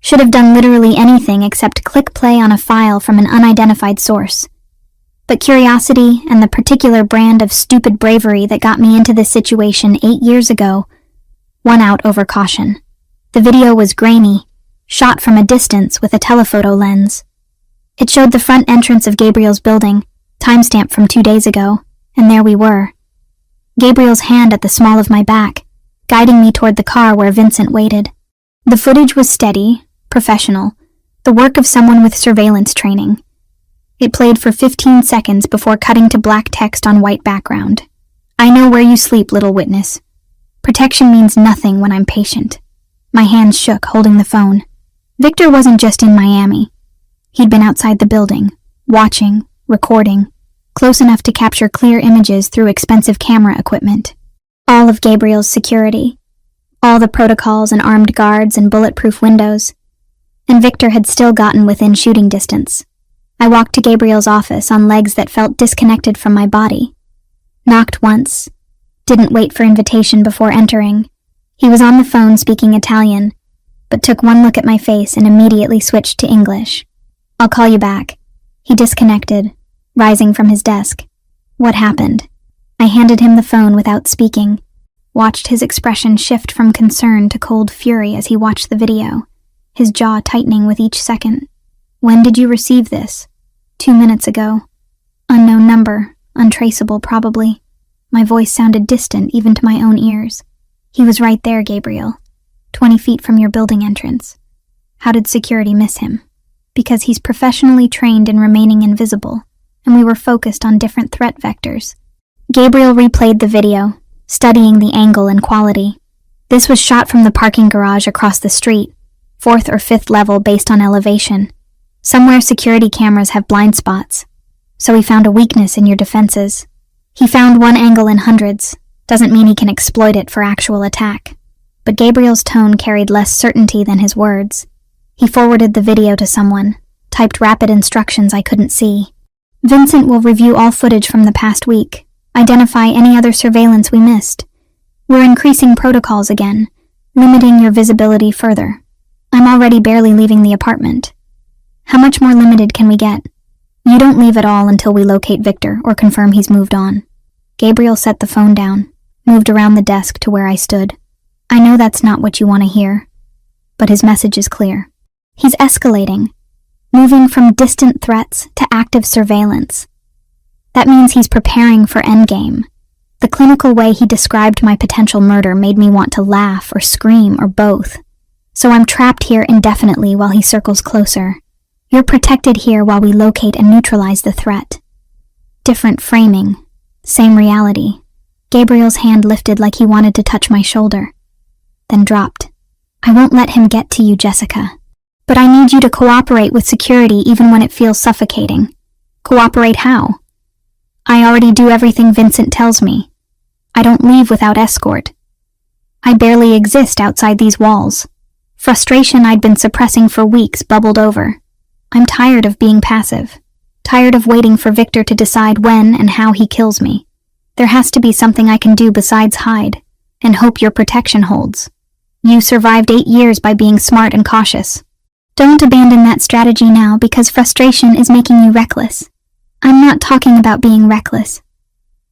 [SPEAKER 1] Should have done literally anything except click play on a file from an unidentified source. But curiosity and the particular brand of stupid bravery that got me into this situation 8 years ago won out over caution. The video was grainy, shot from a distance with a telephoto lens. It showed the front entrance of Gabriel's building, timestamp from 2 days ago, and there we were. Gabriel's hand at the small of my back, guiding me toward the car where Vincent waited. The footage was steady, professional, the work of someone with surveillance training. It played for 15 seconds before cutting to black text on white background. I know where you sleep, little witness. Protection means nothing when I'm patient. My hands shook, holding the phone. Victor wasn't just in Miami. He'd been outside the building, watching, recording, close enough to capture clear images through expensive camera equipment. All of Gabriel's security. All the protocols and armed guards and bulletproof windows. And Victor had still gotten within shooting distance. I walked to Gabriel's office on legs that felt disconnected from my body. Knocked once. Didn't wait for invitation before entering. He was on the phone speaking Italian, but took one look at my face and immediately switched to English. I'll call you back. He disconnected, rising from his desk. What happened? I handed him the phone without speaking. Watched his expression shift from concern to cold fury as he watched the video, his jaw tightening with each second. When did you receive this? 2 minutes ago. Unknown number, untraceable probably. My voice sounded distant even to my own ears. He was right there, Gabriel. 20 feet from your building entrance. How did security miss him? Because he's professionally trained in remaining invisible, and we were focused on different threat vectors. Gabriel replayed the video, studying the angle and quality. This was shot from the parking garage across the street, 4th or 5th level based on elevation. Somewhere security cameras have blind spots, so he found a weakness in your defenses. He found one angle in hundreds, doesn't mean he can exploit it for actual attack. But Gabriel's tone carried less certainty than his words. He forwarded the video to someone, typed rapid instructions I couldn't see. Vincent will review all footage from the past week, identify any other surveillance we missed. We're increasing protocols again, limiting your visibility further. I'm already barely leaving the apartment. How much more limited can we get? You don't leave at all until we locate Victor or confirm he's moved on. Gabriel set the phone down, moved around the desk to where I stood. I know that's not what you want to hear, but his message is clear. He's escalating, moving from distant threats to active surveillance. That means he's preparing for endgame. The clinical way he described my potential murder made me want to laugh or scream or both. So I'm trapped here indefinitely while he circles closer. You're protected here while we locate and neutralize the threat. Different framing, same reality. Gabriel's hand lifted like he wanted to touch my shoulder, then dropped. I won't let him get to you, Jessica. But I need you to cooperate with security even when it feels suffocating. Cooperate how? I already do everything Vincent tells me. I don't leave without escort. I barely exist outside these walls. Frustration I'd been suppressing for weeks bubbled over. I'm tired of being passive. tired of waiting for Victor to decide when and how he kills me. There has to be something I can do besides hide, and hope your protection holds. You survived 8 years by being smart and cautious. Don't abandon that strategy now because frustration is making you reckless. I'm not talking about being reckless.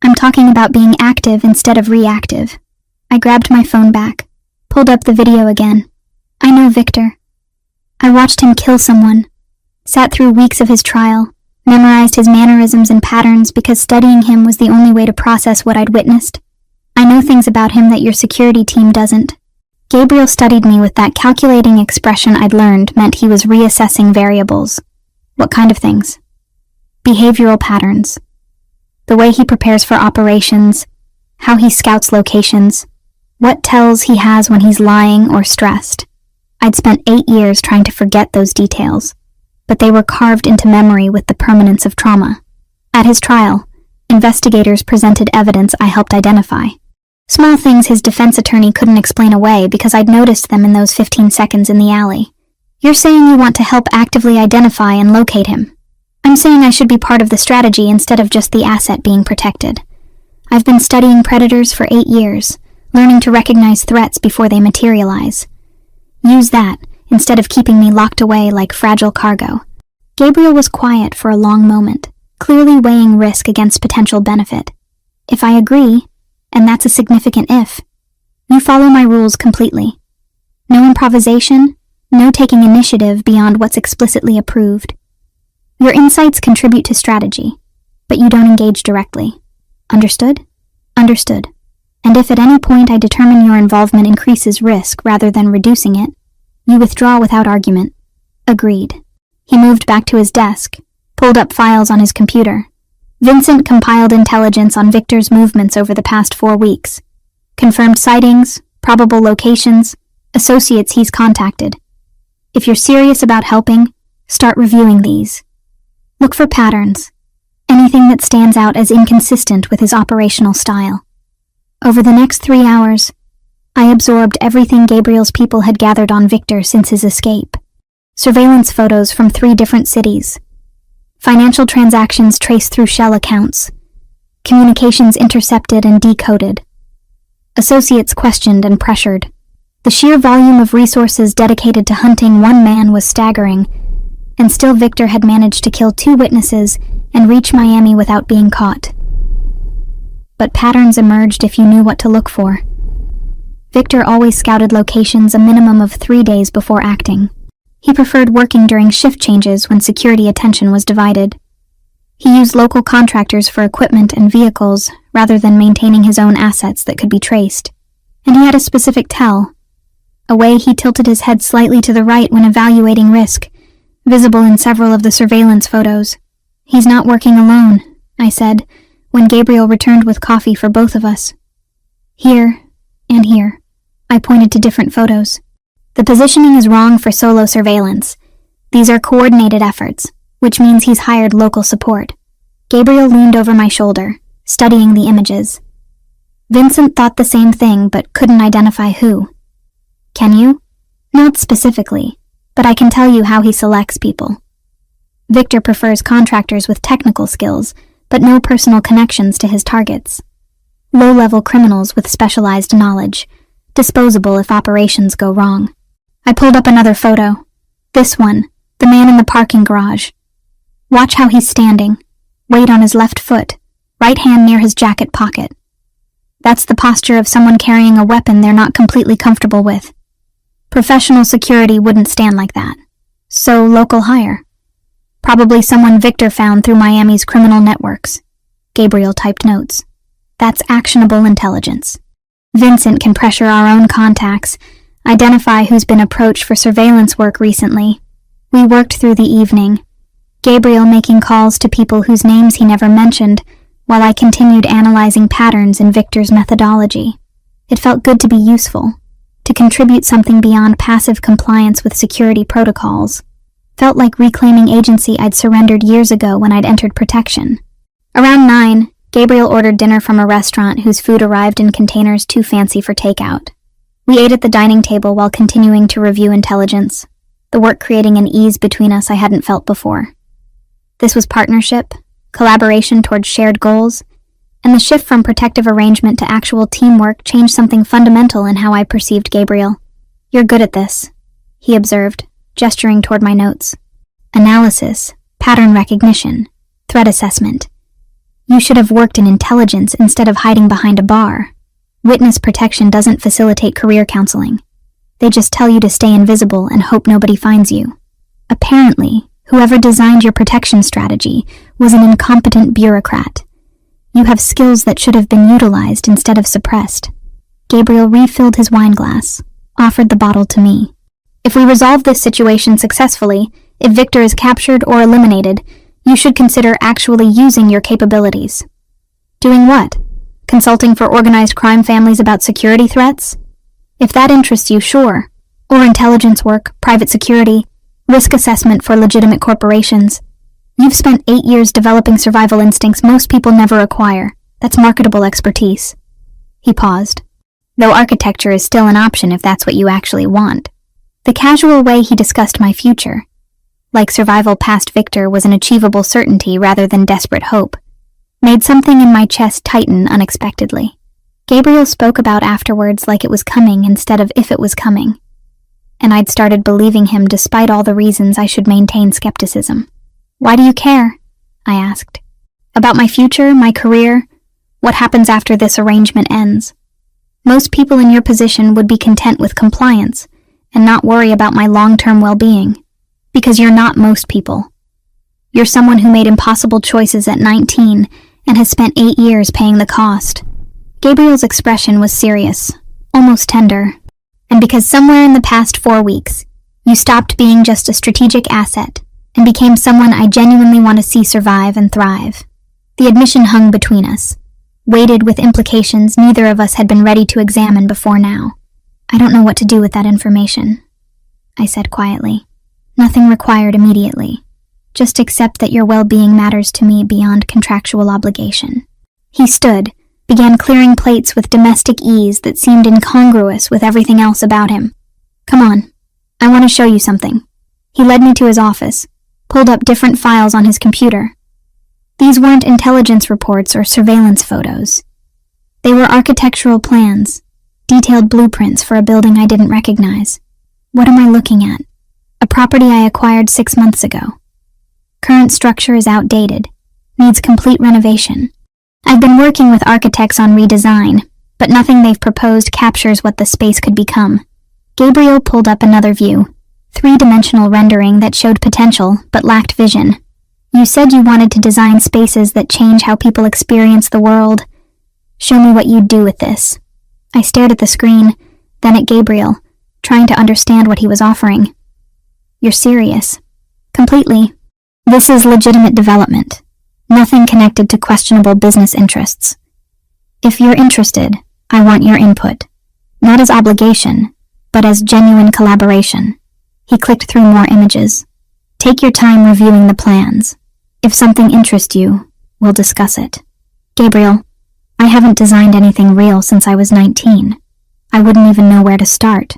[SPEAKER 1] I'm talking about being active instead of reactive. I grabbed my phone back, pulled up the video again. I know Victor. I watched him kill someone, sat through weeks of his trial, memorized his mannerisms and patterns because studying him was the only way to process what I'd witnessed. I know things about him that your security team doesn't. Gabriel studied me with that calculating expression I'd learned meant he was reassessing variables. What kind of things? Behavioral patterns. The way he prepares for operations, how he scouts locations, what tells he has when he's lying or stressed. I'd spent 8 years trying to forget those details, but they were carved into memory with the permanence of trauma. At his trial, investigators presented evidence I helped identify. Small things his defense attorney couldn't explain away because I'd noticed them in those 15 seconds in the alley. You're saying you want to help actively identify and locate him. I'm saying I should be part of the strategy instead of just the asset being protected. I've been studying predators for 8 years, learning to recognize threats before they materialize. Use that instead of keeping me locked away like fragile cargo. Gabriel was quiet for a long moment, clearly weighing risk against potential benefit. If I agree, and that's a significant if, you follow my rules completely. No improvisation, no taking initiative beyond what's explicitly approved. Your insights contribute to strategy, but you don't engage directly. Understood? Understood. And if at any point I determine your involvement increases risk rather than reducing it, you withdraw without argument. Agreed. He moved back to his desk, pulled up files on his computer. Vincent compiled intelligence on Victor's movements over the past 4 weeks. Confirmed sightings, probable locations, associates he's contacted. If you're serious about helping, start reviewing these. Look for patterns, anything that stands out as inconsistent with his operational style. Over the next 3 hours, I absorbed everything Gabriel's people had gathered on Victor since his escape. Surveillance photos from 3 different cities. Financial transactions traced through shell accounts. Communications intercepted and decoded. Associates questioned and pressured. The sheer volume of resources dedicated to hunting one man was staggering, and still Victor had managed to kill 2 witnesses and reach Miami without being caught. But patterns emerged if you knew what to look for. Victor always scouted locations a minimum of 3 days before acting. He preferred working during shift changes when security attention was divided. He used local contractors for equipment and vehicles rather than maintaining his own assets that could be traced. And he had a specific tell, a way he tilted his head slightly to the right when evaluating risk, visible in several of the surveillance photos. He's not working alone, I said, when Gabriel returned with coffee for both of us. Here, and here. I pointed to different photos. The positioning is wrong for solo surveillance. These are coordinated efforts, which means he's hired local support. Gabriel leaned over my shoulder, studying the images. Vincent thought the same thing, but couldn't identify who. Can you? Not specifically, but I can tell you how he selects people. Victor prefers contractors with technical skills, but no personal connections to his targets. Low-level criminals with specialized knowledge, disposable if operations go wrong. I pulled up another photo. This one, the man in the parking garage. Watch how he's standing, weight on his left foot, right hand near his jacket pocket. That's the posture of someone carrying a weapon they're not completely comfortable with. Professional security wouldn't stand like that. So local hire. Probably someone Victor found through Miami's criminal networks. Gabriel typed notes. That's actionable intelligence. Vincent can pressure our own contacts, identify who's been approached for surveillance work recently. We worked through the evening, Gabriel making calls to people whose names he never mentioned, while I continued analyzing patterns in Victor's methodology. It felt good to be useful, to contribute something beyond passive compliance with security protocols. Felt like reclaiming agency I'd surrendered years ago when I'd entered protection. Around 9, Gabriel ordered dinner from a restaurant whose food arrived in containers too fancy for takeout. We ate at the dining table while continuing to review intelligence, the work creating an ease between us I hadn't felt before. This was partnership, collaboration towards shared goals, and the shift from protective arrangement to actual teamwork changed something fundamental in how I perceived Gabriel. "You're good at this," he observed, gesturing toward my notes. "Analysis, pattern recognition, threat assessment. You should have worked in intelligence instead of hiding behind a bar. Witness protection doesn't facilitate career counseling. They just tell you to stay invisible and hope nobody finds you. Apparently, whoever designed your protection strategy was an incompetent bureaucrat. You have skills that should have been utilized instead of suppressed." Gabriel refilled his wine glass, offered the bottle to me. "If we resolve this situation successfully, if Victor is captured or eliminated, you should consider actually using your capabilities." "Doing what? Consulting for organized crime families about security threats? If that interests you, sure. Or intelligence work, private security, risk assessment for legitimate corporations. You've spent 8 years developing survival instincts most people never acquire. That's marketable expertise." He paused. "Though architecture is still an option if that's what you actually want." The casual way he discussed my future, like survival past Victor was an achievable certainty rather than desperate hope, made something in my chest tighten unexpectedly. Gabriel spoke about afterwards like it was coming instead of if it was coming, and I'd started believing him despite all the reasons I should maintain skepticism. "Why do you care?" I asked. "About my future, my career, what happens after this arrangement ends. Most people in your position would be content with compliance and not worry about my long-term well-being, because you're not most people. You're someone who made impossible choices at 19 and has spent 8 years paying the cost." Gabriel's expression was serious, almost tender, and because somewhere in the past 4 weeks, you stopped being just a strategic asset and became someone I genuinely want to see survive and thrive. The admission hung between us, weighted with implications neither of us had been ready to examine before now. "I don't know what to do with that information," I said quietly. "Nothing required immediately. Just accept that your well-being matters to me beyond contractual obligation." He stood, began clearing plates with domestic ease that seemed incongruous with everything else about him. "Come on, I want to show you something." He led me to his office, pulled up different files on his computer. These weren't intelligence reports or surveillance photos. They were architectural plans, detailed blueprints for a building I didn't recognize. What am I looking at? A property I acquired 6 months ago. Current structure is outdated, needs complete renovation. I've been working with architects on redesign, but nothing they've proposed captures what the space could become. Gabriel pulled up another view, 3-dimensional rendering that showed potential but lacked vision. "You said you wanted to design spaces that change how people experience the world. Show me what you'd do with this." I stared at the screen, then at Gabriel, trying to understand what he was offering. "You're serious?" "Completely. This is legitimate development. Nothing connected to questionable business interests. If you're interested, I want your input. Not as obligation, but as genuine collaboration." He clicked through more images. "Take your time reviewing the plans. If something interests you, we'll discuss it." "Gabriel, I haven't designed anything real since I was 19. I wouldn't even know where to start."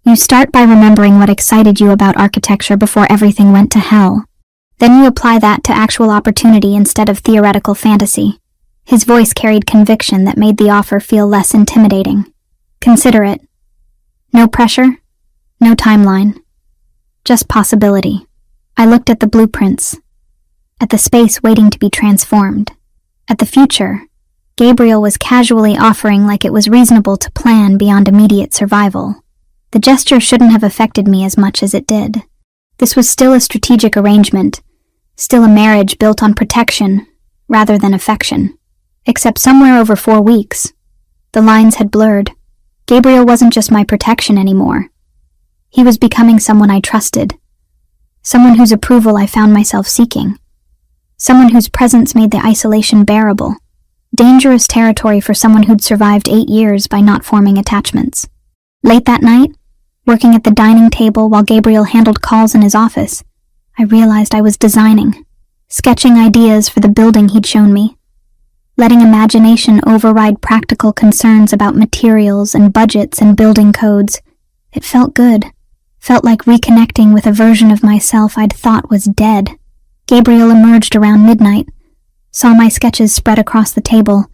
[SPEAKER 1] "You start by remembering what excited you about architecture before everything went to hell. Then you apply that to actual opportunity instead of theoretical fantasy." His voice carried conviction that made the offer feel less intimidating. "Consider it. No pressure, no timeline. Just possibility." I looked at the blueprints, at the space waiting to be transformed, at the future Gabriel was casually offering like it was reasonable to plan beyond immediate survival. The gesture shouldn't have affected me as much as it did. This was still a strategic arrangement, still a marriage built on protection rather than affection. Except somewhere over 4 weeks, the lines had blurred. Gabriel wasn't just my protection anymore. He was becoming someone I trusted, someone whose approval I found myself seeking, someone whose presence made the isolation bearable. Dangerous territory for someone who'd survived 8 years by not forming attachments. Late that night, working at the dining table while Gabriel handled calls in his office, I realized I was designing, sketching ideas for the building he'd shown me, letting imagination override practical concerns about materials and budgets and building codes. It felt good, felt like reconnecting with a version of myself I'd thought was dead. Gabriel emerged around midnight, saw my sketches spread across the table,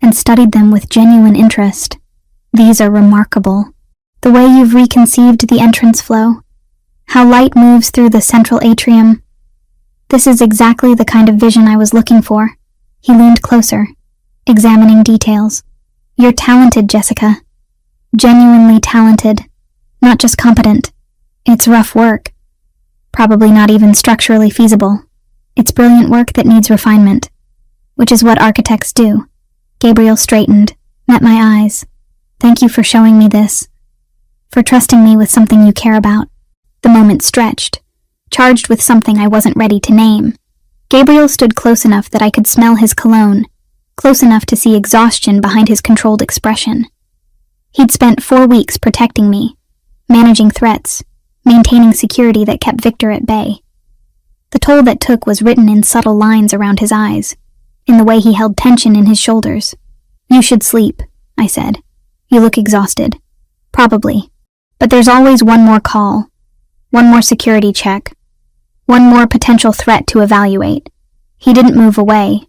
[SPEAKER 1] and studied them with genuine interest. These are remarkable. The way you've reconceived the entrance flow, how light moves through the central atrium. This is exactly the kind of vision I was looking for. He leaned closer, examining details. You're talented, Jessica. Genuinely talented, not just competent. It's rough work. Probably not even structurally feasible. It's brilliant work that needs refinement, which is what architects do. Gabriel straightened, met my eyes. Thank you for showing me this, for trusting me with something you care about. The moment stretched, charged with something I wasn't ready to name. Gabriel stood close enough that I could smell his cologne, close enough to see exhaustion behind his controlled expression. He'd spent 4 weeks protecting me, managing threats, maintaining security that kept Victor at bay. The toll that took was written in subtle lines around his eyes, in the way he held tension in his shoulders. You should sleep, I said. You look exhausted. Probably. But there's always one more call, one more security check, one more potential threat to evaluate. He didn't move away,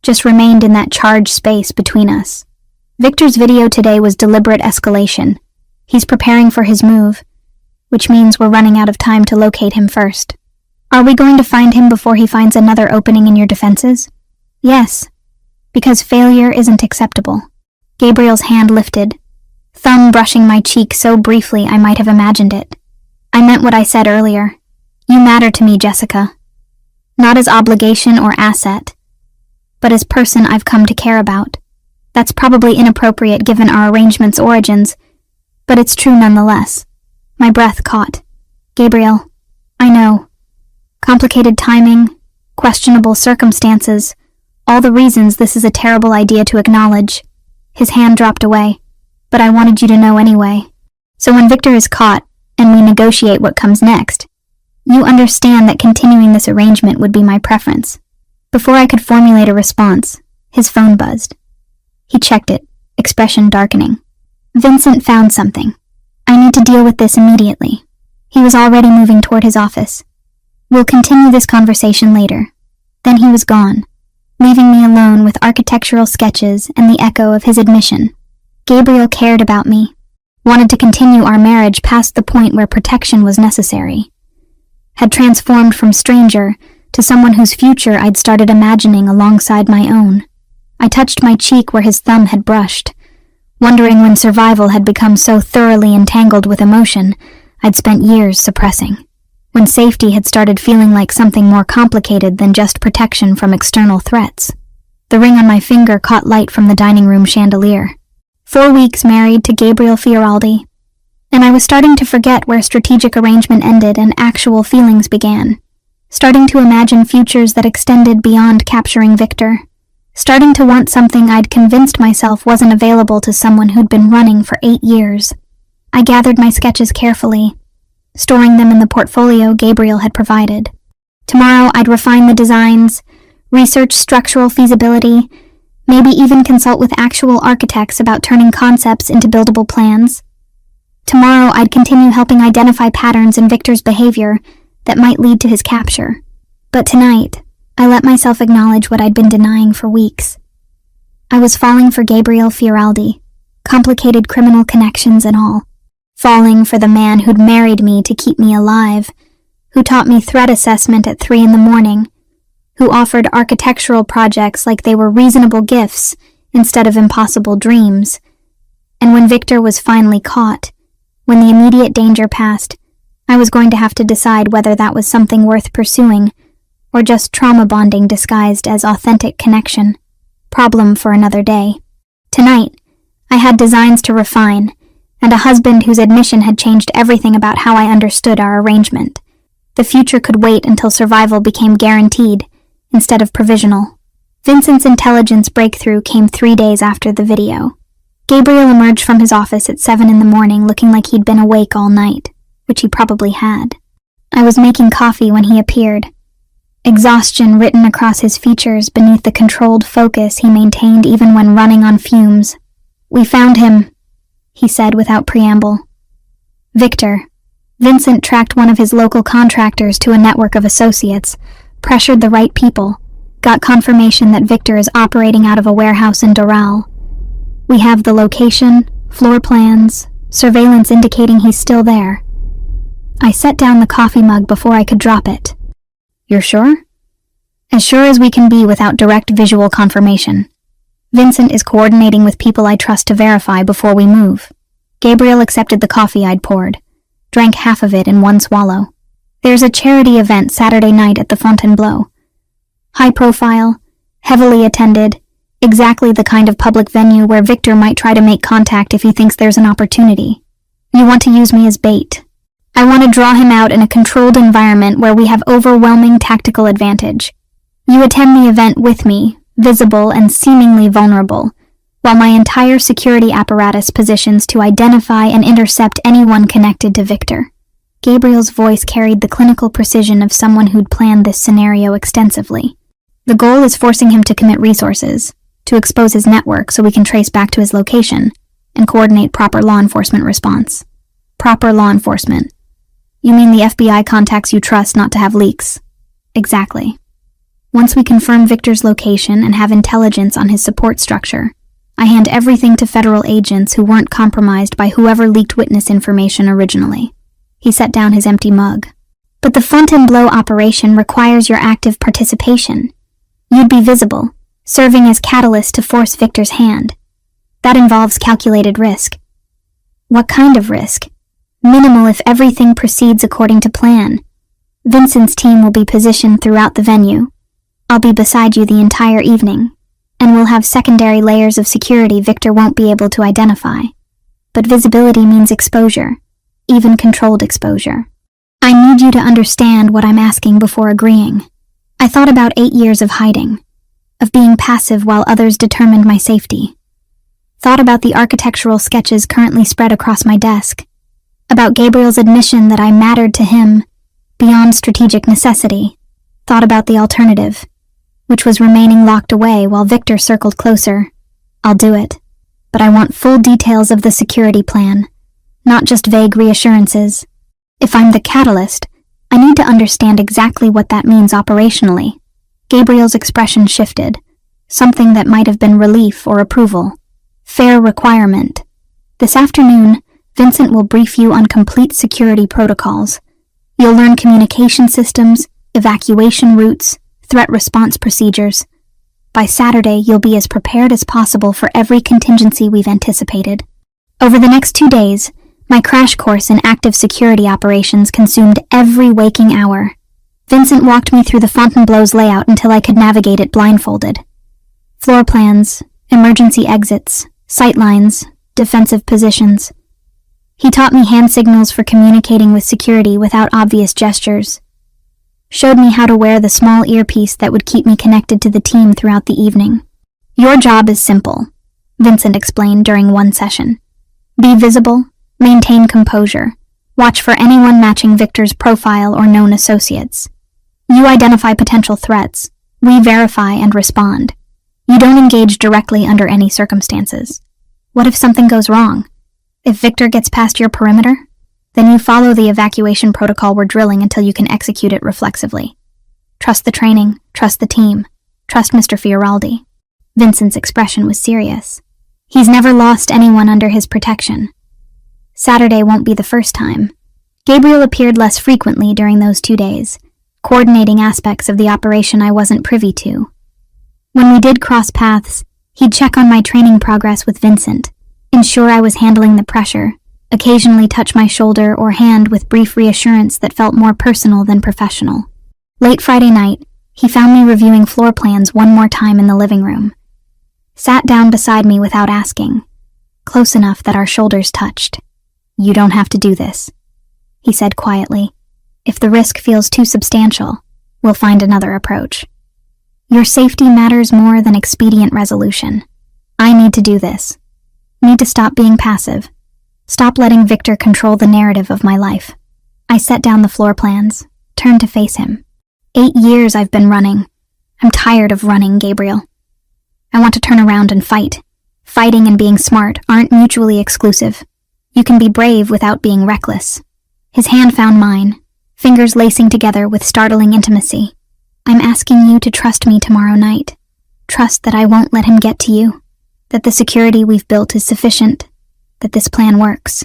[SPEAKER 1] just remained in that charged space between us. Victor's video today was deliberate escalation. He's preparing for his move, which means we're running out of time to locate him first. Are we going to find him before he finds another opening in your defenses? Yes, because failure isn't acceptable. Gabriel's hand lifted, thumb brushing my cheek so briefly I might have imagined it. I meant what I said earlier. You matter to me, Jessica. Not as obligation or asset, but as person I've come to care about. That's probably inappropriate given our arrangement's origins, but it's true nonetheless. My breath caught. Gabriel, I know. Complicated timing, questionable circumstances, all the reasons this is a terrible idea to acknowledge. His hand dropped away, but I wanted you to know anyway. So when Victor is caught, and we negotiate what comes next, you understand that continuing this arrangement would be my preference. Before I could formulate a response, his phone buzzed. He checked it, expression darkening. Vincent found something. I need to deal with this immediately. He was already moving toward his office. We'll continue this conversation later. Then he was gone, leaving me alone with architectural sketches and the echo of his admission. Gabriel cared about me, wanted to continue our marriage past the point where protection was necessary. Had transformed from stranger to someone whose future I'd started imagining alongside my own. I touched my cheek where his thumb had brushed, wondering when survival had become so thoroughly entangled with emotion I'd spent years suppressing. When safety had started feeling like something more complicated than just protection from external threats. The ring on my finger caught light from the dining room chandelier. 4 weeks married to Gabriel Fioraldi, and I was starting to forget where strategic arrangement ended and actual feelings began. Starting to imagine futures that extended beyond capturing Victor. Starting to want something I'd convinced myself wasn't available to someone who'd been running for 8 years. I gathered my sketches carefully, storing them in the portfolio Gabriel had provided. Tomorrow I'd refine the designs, research structural feasibility, maybe even consult with actual architects about turning concepts into buildable plans. Tomorrow I'd continue helping identify patterns in Victor's behavior that might lead to his capture. But tonight, I let myself acknowledge what I'd been denying for weeks. I was falling for Gabriel Fioraldi, complicated criminal connections and all. Falling for the man who'd married me to keep me alive, who taught me threat assessment at 3 a.m, who offered architectural projects like they were reasonable gifts instead of impossible dreams. And when Victor was finally caught, when the immediate danger passed, I was going to have to decide whether that was something worth pursuing or just trauma bonding disguised as authentic connection. Problem for another day. Tonight, I had designs to refine, and a husband whose admission had changed everything about how I understood our arrangement. The future could wait until survival became guaranteed, instead of provisional. Vincent's intelligence breakthrough came 3 days after the video. Gabriel emerged from his office at 7 a.m. looking like he'd been awake all night, which he probably had. I was making coffee when he appeared, exhaustion written across his features beneath the controlled focus he maintained even when running on fumes. We found him, he said without preamble. Victor. Vincent tracked one of his local contractors to a network of associates, pressured the right people, got confirmation that Victor is operating out of a warehouse in Doral. We have the location, floor plans, surveillance indicating he's still there. I set down the coffee mug before I could drop it. You're sure? As sure as we can be without direct visual confirmation. Vincent is coordinating with people I trust to verify before we move. Gabriel accepted the coffee I'd poured, drank half of it in one swallow. There's a charity event Saturday night at the Fontainebleau. High profile, heavily attended, exactly the kind of public venue where Victor might try to make contact if he thinks there's an opportunity. You want to use me as bait. I want to draw him out in a controlled environment where we have overwhelming tactical advantage. You attend the event with me, visible and seemingly vulnerable, while my entire security apparatus positions to identify and intercept anyone connected to Victor. Gabriel's voice carried the clinical precision of someone who'd planned this scenario extensively. The goal is forcing him to commit resources, to expose his network so we can trace back to his location, and coordinate proper law enforcement response. Proper law enforcement. You mean the FBI contacts you trust not to have leaks? Exactly. Once we confirm Victor's location and have intelligence on his support structure, I hand everything to federal agents who weren't compromised by whoever leaked witness information originally. He set down his empty mug. But the Fontainebleau operation requires your active participation. You'd be visible, serving as catalyst to force Victor's hand. That involves calculated risk. What kind of risk? Minimal if everything proceeds according to plan. Vincent's team will be positioned throughout the venue. I'll be beside you the entire evening, and we'll have secondary layers of security Victor won't be able to identify. But visibility means exposure, even controlled exposure. I need you to understand what I'm asking before agreeing. I thought about 8 years of hiding, of being passive while others determined my safety. Thought about the architectural sketches currently spread across my desk, about Gabriel's admission that I mattered to him beyond strategic necessity. Thought about the alternative, which was remaining locked away while Victor circled closer. I'll do it, but I want full details of the security plan, not just vague reassurances. If I'm the catalyst, I need to understand exactly what that means operationally. Gabriel's expression shifted, something that might have been relief or approval. Fair requirement. This afternoon, Vincent will brief you on complete security protocols. You'll learn communication systems, evacuation routes, threat response procedures. By Saturday, you'll be as prepared as possible for every contingency we've anticipated. Over the next 2 days, my crash course in active security operations consumed every waking hour. Vincent walked me through the Fontainebleau's layout until I could navigate it blindfolded. Floor plans, emergency exits, sightlines, defensive positions. He taught me hand signals for communicating with security without obvious gestures. Showed me how to wear the small earpiece that would keep me connected to the team throughout the evening. Your job is simple, Vincent explained during one session. Be visible, maintain composure, watch for anyone matching Victor's profile or known associates. You identify potential threats, we verify and respond. You don't engage directly under any circumstances. What if something goes wrong? If Victor gets past your perimeter, then you follow the evacuation protocol we're drilling until you can execute it reflexively. Trust the training, trust the team, trust Mr. Fioraldi. Vincent's expression was serious. He's never lost anyone under his protection. Saturday won't be the first time. Gabriel appeared less frequently during those 2 days, coordinating aspects of the operation I wasn't privy to. When we did cross paths, he'd check on my training progress with Vincent, ensure I was handling the pressure, occasionally touch my shoulder or hand with brief reassurance that felt more personal than professional. Late Friday night, he found me reviewing floor plans one more time in the living room. Sat down beside me without asking, close enough that our shoulders touched. You don't have to do this, he said quietly. If the risk feels too substantial, we'll find another approach. Your safety matters more than expedient resolution. I need to do this. Need to stop being passive. Stop letting Victor control the narrative of my life. I set down the floor plans, turned to face him. 8 years I've been running. I'm tired of running, Gabriel. I want to turn around and fight. Fighting and being smart aren't mutually exclusive. You can be brave without being reckless. His hand found mine, fingers lacing together with startling intimacy. I'm asking you to trust me tomorrow night. Trust that I won't let him get to you, that the security we've built is sufficient, that this plan works.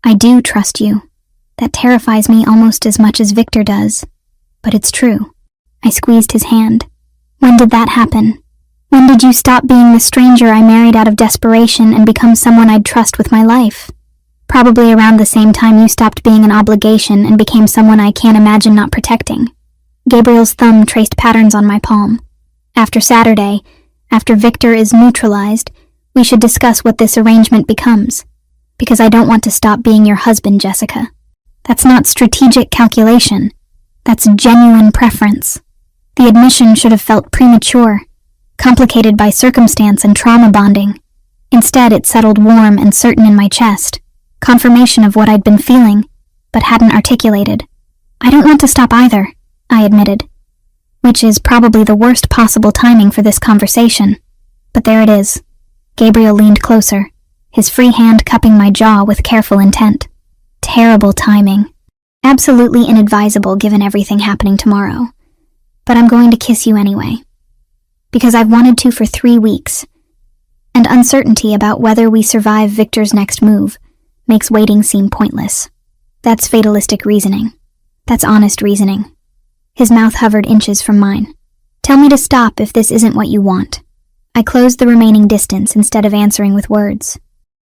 [SPEAKER 1] I do trust you. That terrifies me almost as much as Victor does. But it's true. I squeezed his hand. When did that happen? When did you stop being the stranger I married out of desperation and become someone I'd trust with my life? Probably around the same time you stopped being an obligation and became someone I can't imagine not protecting. Gabriel's thumb traced patterns on my palm. After Saturday, after Victor is neutralized, we should discuss what this arrangement becomes. Because I don't want to stop being your husband, Jessica. That's not strategic calculation. That's genuine preference. The admission should have felt premature, complicated by circumstance and trauma bonding. Instead, it settled warm and certain in my chest, confirmation of what I'd been feeling, but hadn't articulated. I don't want to stop either, I admitted, which is probably the worst possible timing for this conversation. But there it is. Gabriel leaned closer, his free hand cupping my jaw with careful intent. Terrible timing. Absolutely inadvisable given everything happening tomorrow. But I'm going to kiss you anyway. Because I've wanted to for 3 weeks. And uncertainty about whether we survive Victor's next move makes waiting seem pointless. That's fatalistic reasoning. That's honest reasoning. His mouth hovered inches from mine. Tell me to stop if this isn't what you want. I closed the remaining distance instead of answering with words.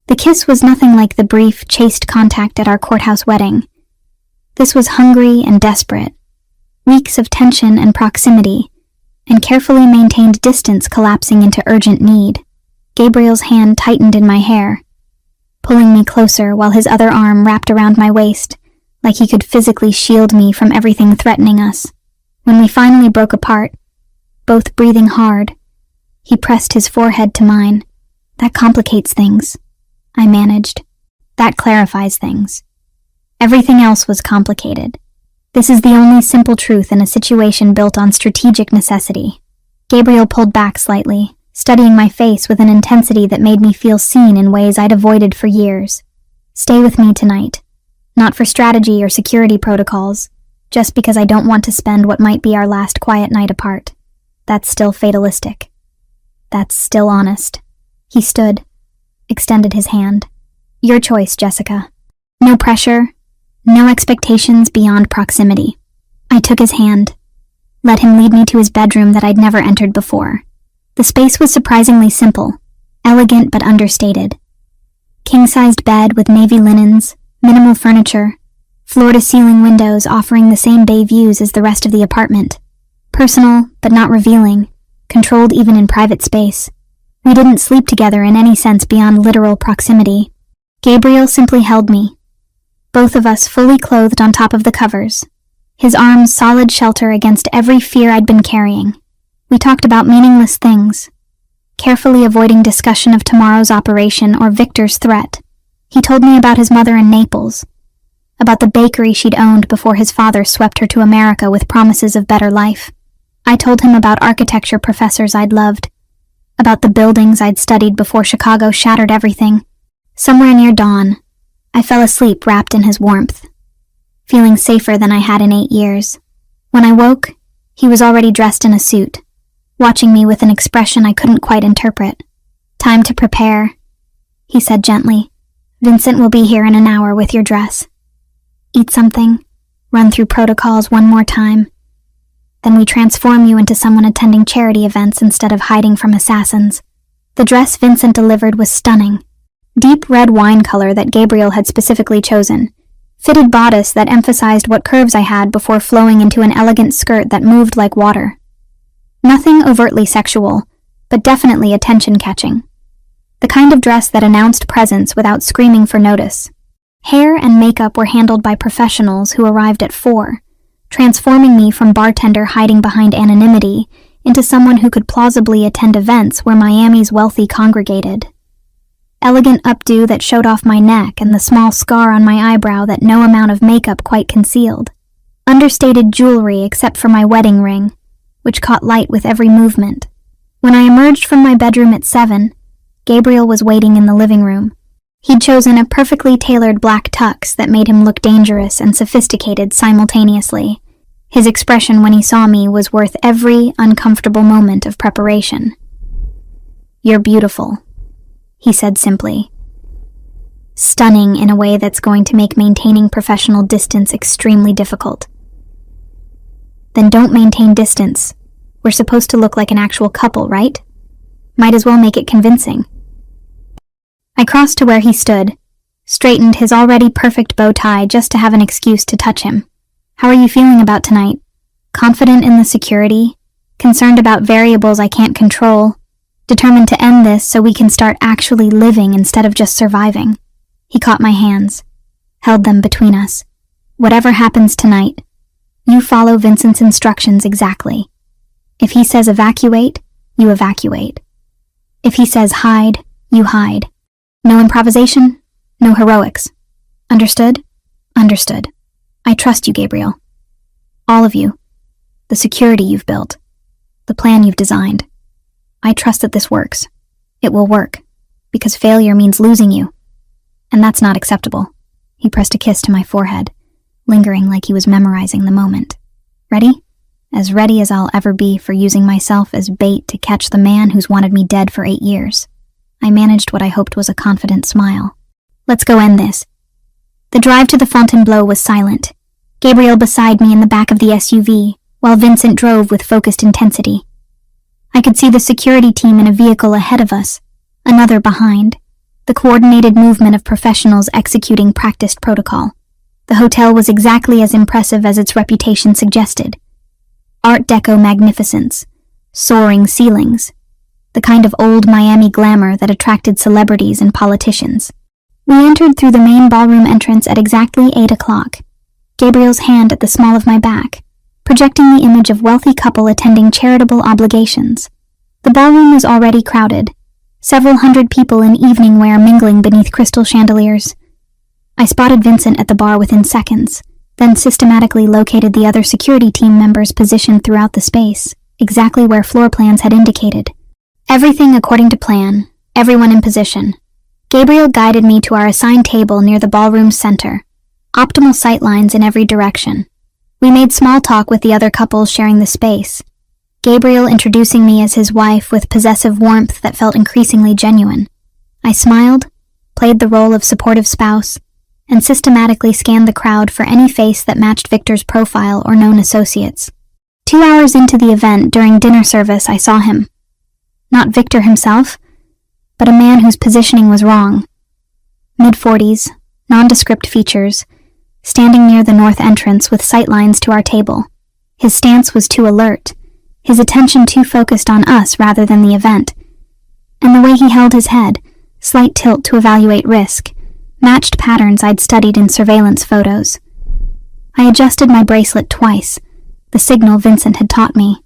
[SPEAKER 1] The kiss was nothing like the brief, chaste contact at our courthouse wedding. This was hungry and desperate. Weeks of tension and proximity, and carefully maintained distance collapsing into urgent need. Gabriel's hand tightened in my hair, pulling me closer while his other arm wrapped around my waist, like he could physically shield me from everything threatening us. When we finally broke apart, both breathing hard, he pressed his forehead to mine. That complicates things, I managed. That clarifies things. Everything else was complicated. This is the only simple truth in a situation built on strategic necessity. Gabriel pulled back slightly, studying my face with an intensity that made me feel seen in ways I'd avoided for years. Stay with me tonight. Not for strategy or security protocols, just because I don't want to spend what might be our last quiet night apart. That's still fatalistic. That's still honest. He stood, extended his hand. Your choice, Jessica. No pressure, no expectations beyond proximity. I took his hand, let him lead me to his bedroom that I'd never entered before. The space was surprisingly simple, elegant but understated. King-sized bed with navy linens, minimal furniture, floor-to-ceiling windows offering the same bay views as the rest of the apartment. Personal, but not revealing, controlled even in private space. We didn't sleep together in any sense beyond literal proximity. Gabriel simply held me, both of us fully clothed on top of the covers, his arms solid shelter against every fear I'd been carrying. We talked about meaningless things, carefully avoiding discussion of tomorrow's operation or Victor's threat. He told me about his mother in Naples, about the bakery she'd owned before his father swept her to America with promises of better life. I told him about architecture professors I'd loved, about the buildings I'd studied before Chicago shattered everything. Somewhere near dawn, I fell asleep wrapped in his warmth, feeling safer than I had in 8 years. When I woke, he was already dressed in a suit, watching me with an expression I couldn't quite interpret. Time to prepare, he said gently. Vincent will be here in an hour with your dress. Eat something, run through protocols one more time. Then we transform you into someone attending charity events instead of hiding from assassins. The dress Vincent delivered was stunning. Deep red wine color that Gabriel had specifically chosen. Fitted bodice that emphasized what curves I had before flowing into an elegant skirt that moved like water. Nothing overtly sexual, but definitely attention-catching. The kind of dress that announced presence without screaming for notice. Hair and makeup were handled by professionals who arrived at 4, transforming me from bartender hiding behind anonymity into someone who could plausibly attend events where Miami's wealthy congregated. Elegant updo that showed off my neck and the small scar on my eyebrow that no amount of makeup quite concealed. Understated jewelry except for my wedding ring, which caught light with every movement. When I emerged from my bedroom at 7, Gabriel was waiting in the living room. He'd chosen a perfectly tailored black tux that made him look dangerous and sophisticated simultaneously. His expression when he saw me was worth every uncomfortable moment of preparation. "You're beautiful," he said simply. Stunning in a way that's going to make maintaining professional distance extremely difficult. Then don't maintain distance. We're supposed to look like an actual couple, right? Might as well make it convincing. I crossed to where he stood, straightened his already perfect bow tie just to have an excuse to touch him. "How are you feeling about tonight? Confident in the security? Concerned about variables I can't control? Determined to end this so we can start actually living instead of just surviving?" He caught my hands, held them between us. "Whatever happens tonight, you follow Vincent's instructions exactly. If he says evacuate, you evacuate. If he says hide, you hide. No improvisation, no heroics. Understood? Understood. I trust you, Gabriel. All of you. The security you've built. The plan you've designed. I trust that this works. It will work, because failure means losing you. And that's not acceptable." He pressed a kiss to my forehead, lingering like he was memorizing the moment. "Ready? As ready as I'll ever be for using myself as bait to catch the man who's wanted me dead for 8 years. I managed what I hoped was a confident smile. "Let's go end this." The drive to the Fontainebleau was silent. Gabriel beside me in the back of the SUV, while Vincent drove with focused intensity. I could see the security team in a vehicle ahead of us, another behind, the coordinated movement of professionals executing practiced protocol. The hotel was exactly as impressive as its reputation suggested. Art Deco magnificence, soaring ceilings, the kind of old Miami glamour that attracted celebrities and politicians. We entered through the main ballroom entrance at exactly 8 o'clock, Gabriel's hand at the small of my back, projecting the image of wealthy couple attending charitable obligations. The ballroom was already crowded, several hundred people in evening wear mingling beneath crystal chandeliers. I spotted Vincent at the bar within seconds, then systematically located the other security team members positioned throughout the space, exactly where floor plans had indicated. Everything according to plan, everyone in position. Gabriel guided me to our assigned table near the ballroom's center, optimal sightlines in every direction. We made small talk with the other couples sharing the space, Gabriel introducing me as his wife with possessive warmth that felt increasingly genuine. I smiled, played the role of supportive spouse, and systematically scanned the crowd for any face that matched Victor's profile or known associates. 2 hours into the event during dinner service, I saw him. Not Victor himself, but a man whose positioning was wrong. Mid-40s, nondescript features, standing near the north entrance with sightlines to our table. His stance was too alert, his attention too focused on us rather than the event, and the way he held his head, slight tilt to evaluate risk, matched patterns I'd studied in surveillance photos. I adjusted my bracelet twice, the signal Vincent had taught me.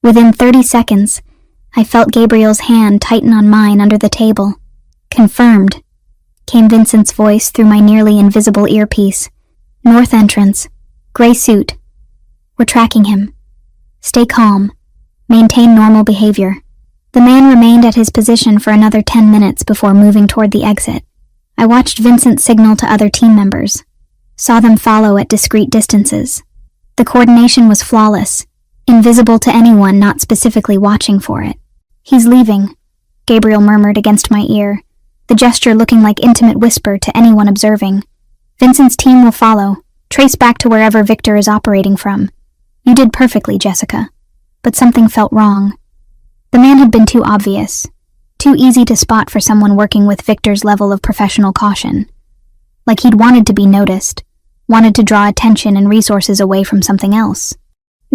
[SPEAKER 1] Within 30 seconds, I felt Gabriel's hand tighten on mine under the table. "Confirmed," came Vincent's voice through my nearly invisible earpiece. "North entrance, gray suit. We're tracking him. Stay calm. Maintain normal behavior." The man remained at his position for another 10 minutes before moving toward the exit. I watched Vincent signal to other team members, saw them follow at discreet distances. The coordination was flawless, invisible to anyone not specifically watching for it. "He's leaving," Gabriel murmured against my ear, the gesture looking like intimate whisper to anyone observing. "Vincent's team will follow, trace back to wherever Victor is operating from. You did perfectly, Jessica." But something felt wrong. The man had been too obvious, too easy to spot for someone working with Victor's level of professional caution. Like he'd wanted to be noticed, wanted to draw attention and resources away from something else.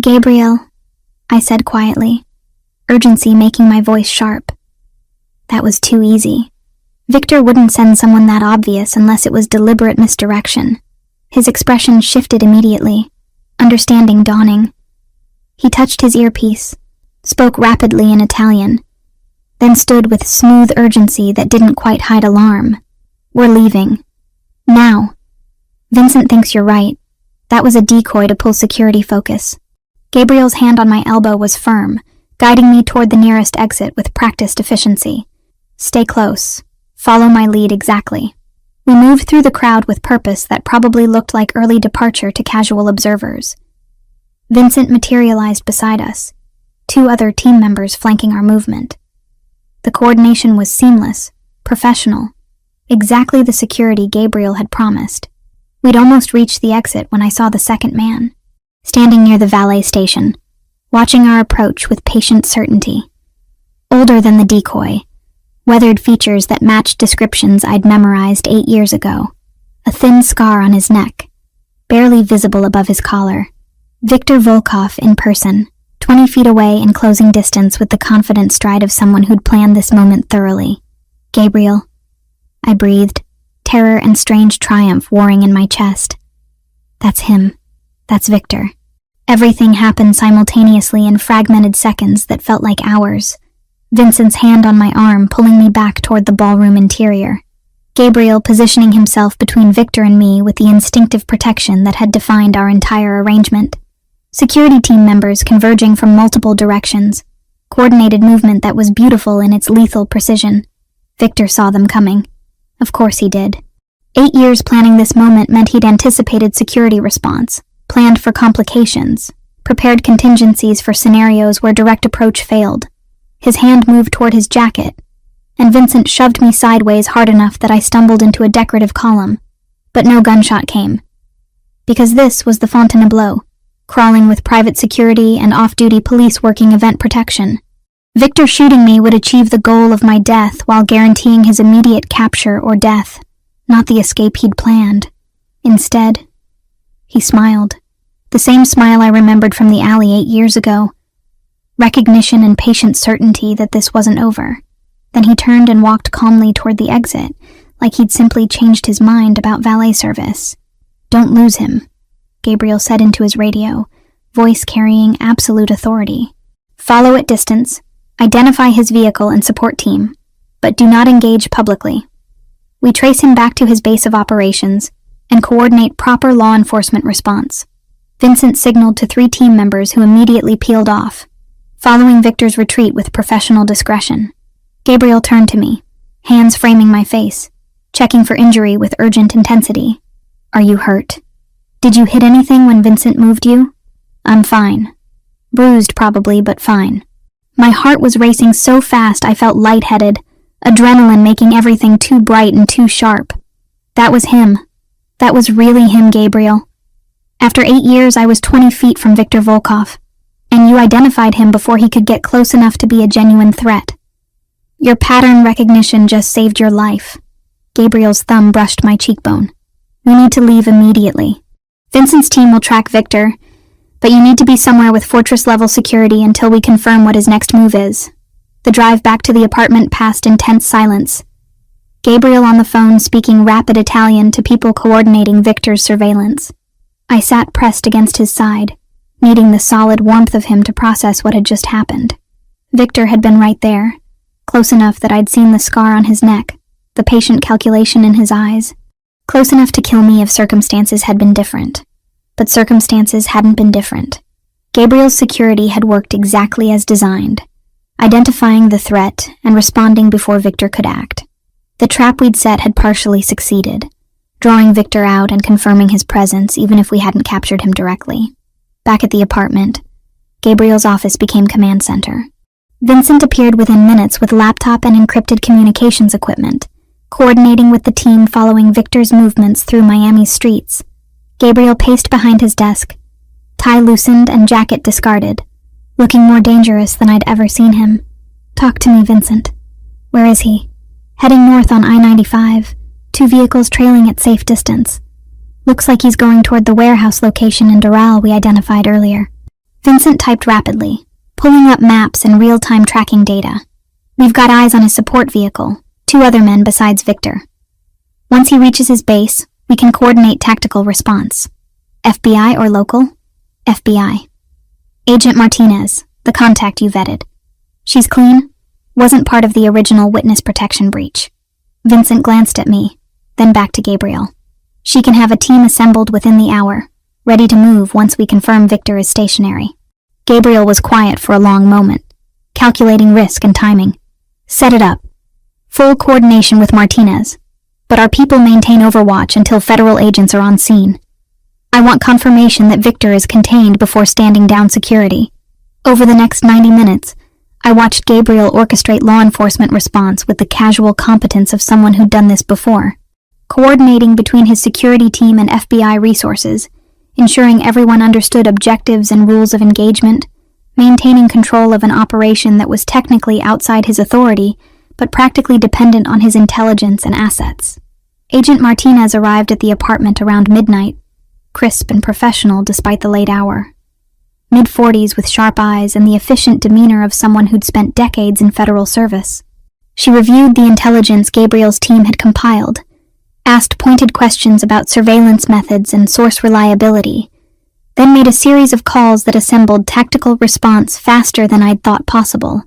[SPEAKER 1] "Gabriel," I said quietly, urgency making my voice sharp. That was too easy. Victor wouldn't send someone that obvious unless it was deliberate misdirection. His expression shifted immediately, understanding dawning. He touched his earpiece, spoke rapidly in Italian, then stood with smooth urgency that didn't quite hide alarm. "We're leaving. Now." "Vincent thinks you're right. That was a decoy to pull security focus." Gabriel's hand on my elbow was firm, guiding me toward the nearest exit with practiced efficiency. "Stay close. Follow my lead exactly." We moved through the crowd with purpose that probably looked like early departure to casual observers. Vincent materialized beside us, 2 other team members flanking our movement. The coordination was seamless, professional, exactly the security Gabriel had promised. We'd almost reached the exit when I saw the second man, standing near the valet station, watching our approach with patient certainty. Older than the decoy, weathered features that matched descriptions I'd memorized 8 years ago, a thin scar on his neck, barely visible above his collar. Viktor Volkov in person, 20 feet away in closing distance with the confident stride of someone who'd planned this moment thoroughly. Gabriel, I breathed, terror and strange triumph warring in my chest. That's him. That's Viktor. Everything happened simultaneously in fragmented seconds that felt like hours. Vincent's hand on my arm pulling me back toward the ballroom interior. Gabriel positioning himself between Viktor and me with the instinctive protection that had defined our entire arrangement. Security team members converging from multiple directions. Coordinated movement that was beautiful in its lethal precision. Viktor saw them coming. Of course he did. 8 years planning this moment meant he'd anticipated security response, planned for complications, prepared contingencies for scenarios where direct approach failed. His hand moved toward his jacket, and Vincent shoved me sideways hard enough that I stumbled into a decorative column, but no gunshot came. Because this was the Fontainebleau, crawling with private security and off-duty police working event protection. Viktor shooting me would achieve the goal of my death while guaranteeing his immediate capture or death, not the escape he'd planned. Instead, he smiled, the same smile I remembered from the alley 8 years ago. Recognition and patient certainty that this wasn't over. Then he turned and walked calmly toward the exit, like he'd simply changed his mind about valet service. "Don't lose him," Gabriel said into his radio, voice carrying absolute authority. "Follow at distance, identify his vehicle and support team, but do not engage publicly. We trace him back to his base of operations and coordinate proper law enforcement response." Vincent signaled to 3 team members who immediately peeled off, following Viktor's retreat with professional discretion. Gabriel turned to me, hands framing my face, checking for injury with urgent intensity. "Are you hurt? Did you hit anything when Vincent moved you?" "I'm fine. Bruised probably, but fine." My heart was racing so fast I felt lightheaded, adrenaline making everything too bright and too sharp. That was him. That was really him, Gabriel. After 8 years, I was 20 feet from Viktor Volkov, and you identified him before he could get close enough to be a genuine threat. Your pattern recognition just saved your life. Gabriel's thumb brushed my cheekbone. "We need to leave immediately. Vincent's team will track Viktor, but you need to be somewhere with fortress-level security until we confirm what his next move is." The drive back to the apartment passed in tense silence. Gabriel on the phone speaking rapid Italian to people coordinating Viktor's surveillance. I sat pressed against his side, needing the solid warmth of him to process what had just happened. Viktor had been right there, close enough that I'd seen the scar on his neck, the patient calculation in his eyes. Close enough to kill me if circumstances had been different. But circumstances hadn't been different. Gabriel's security had worked exactly as designed, identifying the threat and responding before Viktor could act. The trap we'd set had partially succeeded, drawing Viktor out and confirming his presence even if we hadn't captured him directly. Back at the apartment, Gabriel's office became command center. Vincent appeared within minutes with laptop and encrypted communications equipment, coordinating with the team following Viktor's movements through Miami's streets. Gabriel paced behind his desk, tie loosened and jacket discarded, looking more dangerous than I'd ever seen him. "Talk to me, Vincent. Where is he?" "Heading north on I-95, 2 vehicles trailing at safe distance. Looks like he's going toward the warehouse location in Doral we identified earlier." Vincent typed rapidly, pulling up maps and real-time tracking data. "We've got eyes on his support vehicle, 2 other men besides Viktor. Once he reaches his base, we can coordinate tactical response. FBI or local?" "FBI. Agent Martinez, the contact you vetted. She's clean? Wasn't part of the original witness protection breach." Vincent glanced at me, then back to Gabriel. "She can have a team assembled within the hour, ready to move once we confirm Viktor is stationary." Gabriel was quiet for a long moment, calculating risk and timing. "Set it up. Full coordination with Martinez, but our people maintain overwatch until federal agents are on scene." I want confirmation that Victor is contained before standing down security. Over the next 90 minutes, I watched Gabriel orchestrate law enforcement response with the casual competence of someone who'd done this before, coordinating between his security team and FBI resources, ensuring everyone understood objectives and rules of engagement, maintaining control of an operation that was technically outside his authority, but practically dependent on his intelligence and assets. Agent Martinez arrived at the apartment around midnight, crisp and professional despite the late hour. Mid-40s with sharp eyes and the efficient demeanor of someone who'd spent decades in federal service. She reviewed the intelligence Gabriel's team had compiled, asked pointed questions about surveillance methods and source reliability, then made a series of calls that assembled tactical response faster than I'd thought possible.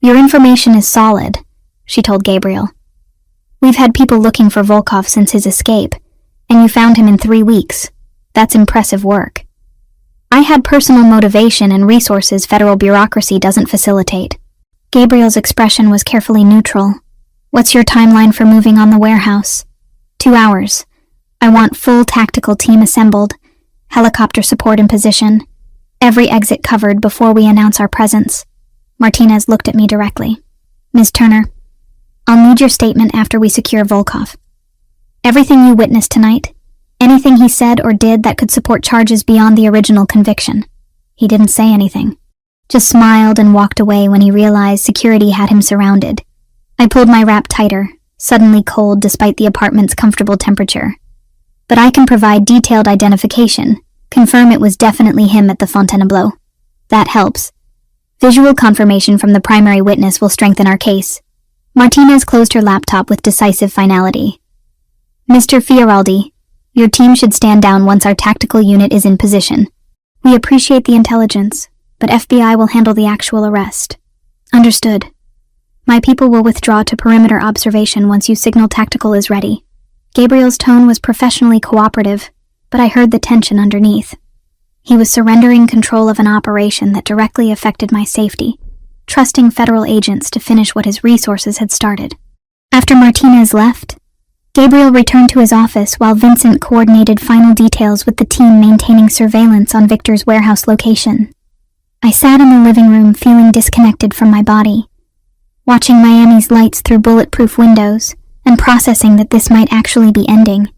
[SPEAKER 1] "Your information is solid," she told Gabriel. "We've had people looking for Volkov since his escape, and you found him in 3 weeks. That's impressive work. I had personal motivation and resources federal bureaucracy doesn't facilitate." Gabriel's expression was carefully neutral. "What's your timeline for moving on the warehouse?" 2 hours. I want full tactical team assembled, helicopter support in position, every exit covered before we announce our presence." Martinez looked at me directly. "Ms. Turner, I'll need your statement after we secure Volkov. Everything you witnessed tonight, anything he said or did that could support charges beyond the original conviction." He didn't say anything, just smiled and walked away when he realized security had him surrounded. I pulled my wrap tighter, suddenly cold despite the apartment's comfortable temperature. "But I can provide detailed identification, confirm it was definitely him at the Fontainebleau. That helps. Visual confirmation from the primary witness will strengthen our case." Martinez closed her laptop with decisive finality. "Mr. Fioraldi, your team should stand down once our tactical unit is in position. We appreciate the intelligence, but FBI will handle the actual arrest." "Understood. My people will withdraw to perimeter observation once you signal tactical is ready." Gabriel's tone was professionally cooperative, but I heard the tension underneath. He was surrendering control of an operation that directly affected my safety, trusting federal agents to finish what his resources had started. After Martinez left, Gabriel returned to his office while Vincent coordinated final details with the team maintaining surveillance on Victor's warehouse location. I sat in the living room feeling disconnected from my body, watching Miami's lights through bulletproof windows and processing that this might actually be ending.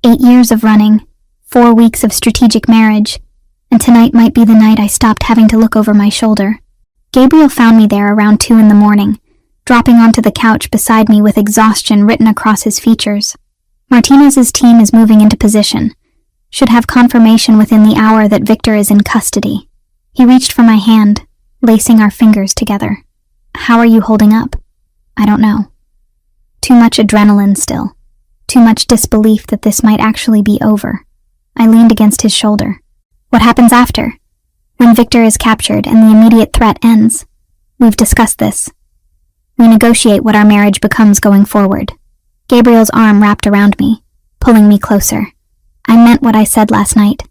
[SPEAKER 1] 8 years of running, 4 weeks of strategic marriage, and tonight might be the night I stopped having to look over my shoulder. Gabriel found me there around 2 in the morning, dropping onto the couch beside me with exhaustion written across his features. "Martinez's team is moving into position. Should have confirmation within the hour that Victor is in custody." He reached for my hand, lacing our fingers together. "How are you holding up?" "I don't know. Too much adrenaline still. Too much disbelief that this might actually be over." I leaned against his shoulder. "What happens after? When Victor is captured and the immediate threat ends? We've discussed this. We negotiate what our marriage becomes going forward." Gabriel's arm wrapped around me, pulling me closer. "I meant what I said last night.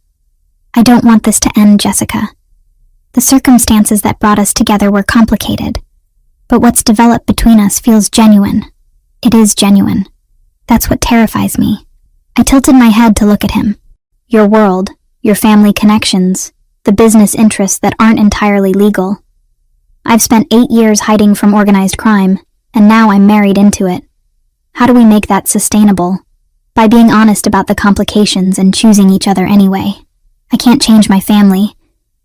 [SPEAKER 1] I don't want this to end, Jessica. The circumstances that brought us together were complicated, but what's developed between us feels genuine. It is genuine. That's what terrifies me." I tilted my head to look at him. "Your world, your family connections, the business interests that aren't entirely legal. I've spent 8 years hiding from organized crime, and now I'm married into it. How do we make that sustainable? By being honest about the complications and choosing each other anyway. I can't change my family,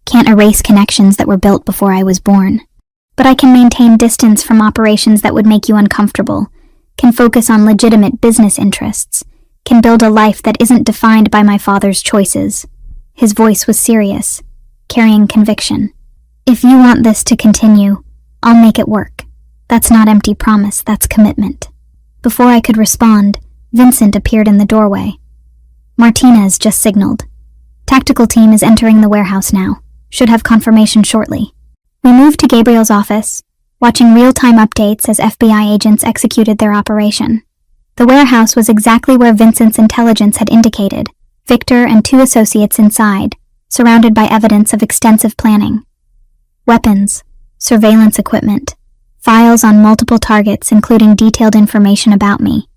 [SPEAKER 1] can't erase connections that were built before I was born. But I can maintain distance from operations that would make you uncomfortable, can focus on legitimate business interests, can build a life that isn't defined by my father's choices." His voice was serious, carrying conviction. "If you want this to continue, I'll make it work. That's not empty promise, that's commitment." Before I could respond, Vincent appeared in the doorway. "Martinez just signaled. Tactical team is entering the warehouse now. Should have confirmation shortly." We moved to Gabriel's office, watching real-time updates as FBI agents executed their operation. The warehouse was exactly where Vincent's intelligence had indicated, Victor and 2 associates inside, surrounded by evidence of extensive planning. Weapons, surveillance equipment, files on multiple targets including detailed information about me.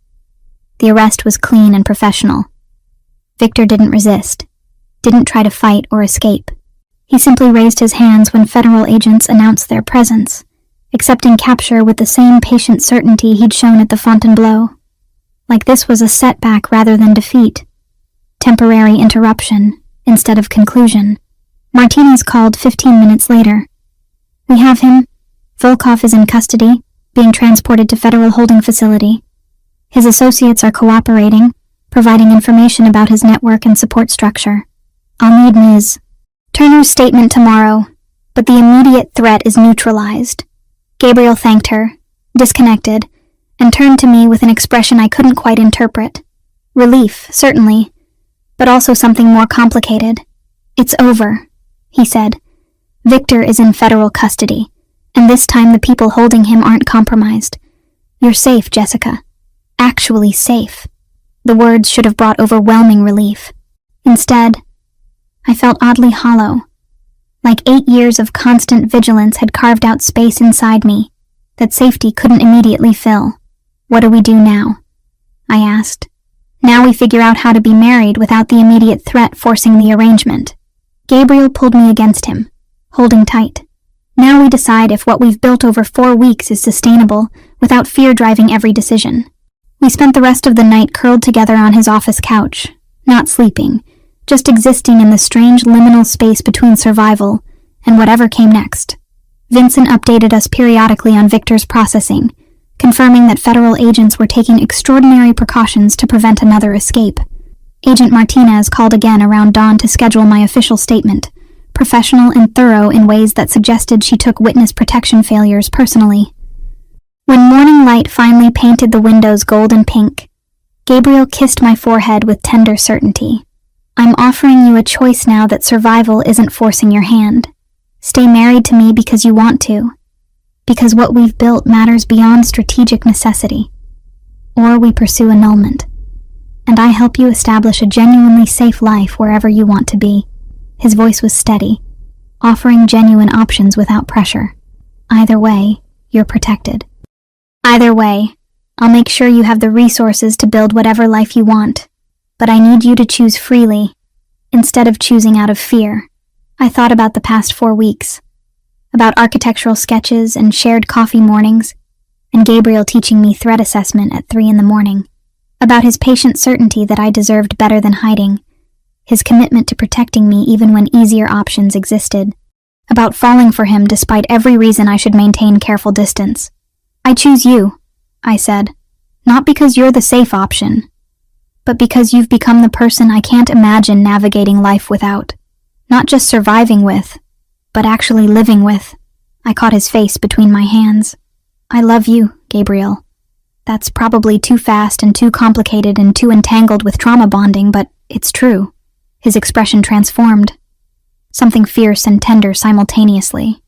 [SPEAKER 1] The arrest was clean and professional. Victor didn't resist, didn't try to fight or escape. He simply raised his hands when federal agents announced their presence, accepting capture with the same patient certainty he'd shown at the Fontainebleau. Like this was a setback rather than defeat. Temporary interruption instead of conclusion. Martinez called 15 minutes later. "We have him. Volkov is in custody, being transported to federal holding facility. His associates are cooperating, providing information about his network and support structure. I'll need Ms. Turner's statement tomorrow, but the immediate threat is neutralized." Gabriel thanked her, disconnected, and turned to me with an expression I couldn't quite interpret. Relief, certainly, but also something more complicated. "It's over," he said. "Victor is in federal custody, and this time the people holding him aren't compromised. You're safe, Jessica. Actually safe." The words should have brought overwhelming relief. Instead, I felt oddly hollow, like 8 years of constant vigilance had carved out space inside me that safety couldn't immediately fill. "What do we do now?" I asked. "Now we figure out how to be married without the immediate threat forcing the arrangement." Gabriel pulled me against him, holding tight. "Now we decide if what we've built over 4 weeks is sustainable without fear driving every decision." We spent the rest of the night curled together on his office couch, not sleeping, just existing in the strange liminal space between survival and whatever came next. Vincent updated us periodically on Victor's processing, confirming that federal agents were taking extraordinary precautions to prevent another escape. Agent Martinez called again around dawn to schedule my official statement, professional and thorough in ways that suggested she took witness protection failures personally. When morning light finally painted the windows gold and pink, Gabriel kissed my forehead with tender certainty. "I'm offering you a choice now that survival isn't forcing your hand. Stay married to me because you want to, because what we've built matters beyond strategic necessity. Or we pursue annulment, and I help you establish a genuinely safe life wherever you want to be." His voice was steady, offering genuine options without pressure. "Either way, you're protected. Either way, I'll make sure you have the resources to build whatever life you want, but I need you to choose freely, instead of choosing out of fear." I thought about the past 4 weeks, about architectural sketches and shared coffee mornings, and Gabriel teaching me threat assessment at 3 a.m, about his patient certainty that I deserved better than hiding, his commitment to protecting me even when easier options existed, about falling for him despite every reason I should maintain careful distance. "I choose you," I said, "not because you're the safe option, but because you've become the person I can't imagine navigating life without. Not just surviving with, but actually living with." I caught his face between my hands. "I love you, Gabriel. That's probably too fast and too complicated and too entangled with trauma bonding, but it's true." His expression transformed, something fierce and tender simultaneously.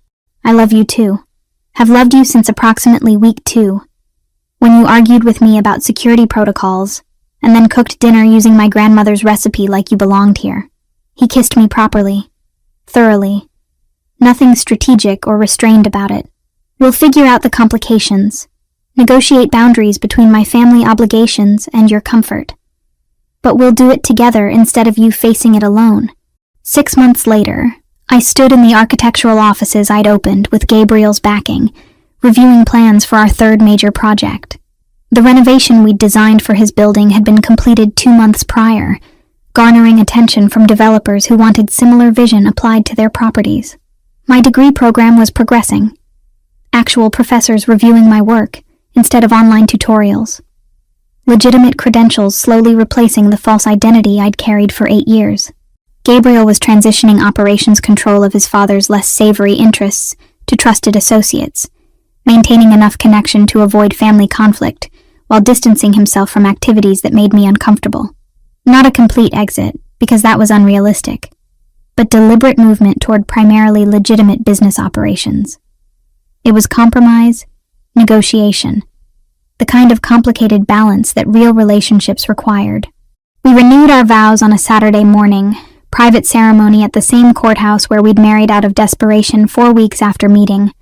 [SPEAKER 1] "I love you too. Have loved you since approximately week 2, when you argued with me about security protocols, and then cooked dinner using my grandmother's recipe like you belonged here." He kissed me properly, thoroughly. Nothing strategic or restrained about it. "We'll figure out the complications, negotiate boundaries between my family obligations and your comfort. But we'll do it together instead of you facing it alone." 6 months later, I stood in the architectural offices I'd opened with Gabriel's backing, reviewing plans for our 3rd major project. The renovation we'd designed for his building had been completed 2 months prior, garnering attention from developers who wanted similar vision applied to their properties. My degree program was progressing, actual professors reviewing my work instead of online tutorials. Legitimate credentials slowly replacing the false identity I'd carried for 8 years. Gabriel was transitioning operations control of his father's less savory interests to trusted associates, maintaining enough connection to avoid family conflict while distancing himself from activities that made me uncomfortable. Not a complete exit, because that was unrealistic, but deliberate movement toward primarily legitimate business operations. It was compromise, negotiation, the kind of complicated balance that real relationships required. We renewed our vows on a Saturday morning, private ceremony at the same courthouse where we'd married out of desperation 4 weeks after meeting,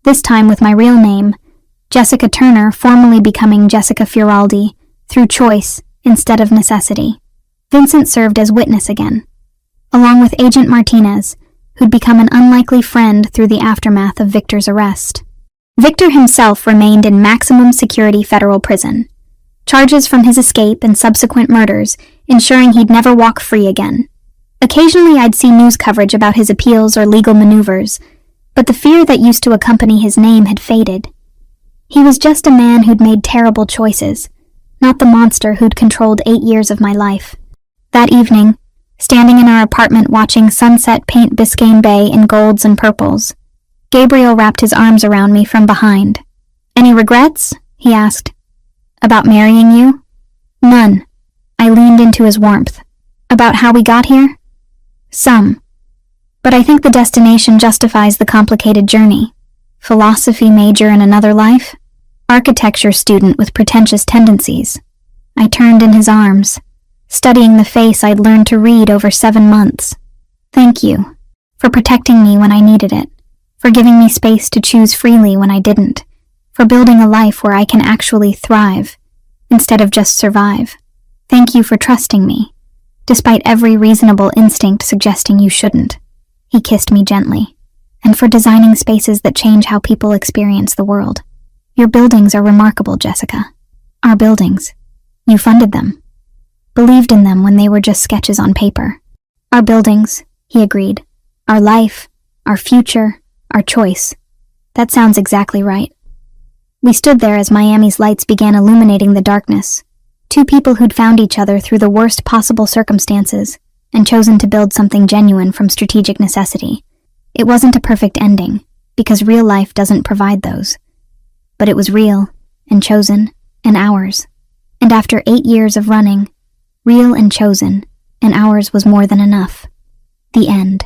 [SPEAKER 1] this time with my real name, Jessica Turner, formally becoming Jessica Fioraldi, through choice instead of necessity. Vincent served as witness again, along with Agent Martinez, who'd become an unlikely friend through the aftermath of Victor's arrest. Victor himself remained in maximum security federal prison, charges from his escape and subsequent murders ensuring he'd never walk free again. Occasionally I'd see news coverage about his appeals or legal maneuvers, but the fear that used to accompany his name had faded. He was just a man who'd made terrible choices, not the monster who'd controlled 8 years of my life. That evening, standing in our apartment watching sunset paint Biscayne Bay in golds and purples, Gabriel wrapped his arms around me from behind. "Any regrets?" he asked. "About marrying you?" "None." I leaned into his warmth. "About how we got here?" "Some. But I think the destination justifies the complicated journey. Philosophy major in another life? Architecture student with pretentious tendencies." I turned in his arms, studying the face I'd learned to read over 7 months. "Thank you, for protecting me when I needed it, for giving me space to choose freely when I didn't, for building a life where I can actually thrive, instead of just survive. Thank you for trusting me, despite every reasonable instinct suggesting you shouldn't." He kissed me gently. "And for designing spaces that change how people experience the world. Your buildings are remarkable, Jessica. Our buildings. You funded them. Believed in them when they were just sketches on paper. Our buildings," he agreed. "Our life, our future, our choice. That sounds exactly right." We stood there as Miami's lights began illuminating the darkness. Two people who'd found each other through the worst possible circumstances and chosen to build something genuine from strategic necessity. It wasn't a perfect ending, because real life doesn't provide those. But it was real, and chosen, and ours. And after 8 years of running, real and chosen, and ours was more than enough. The end.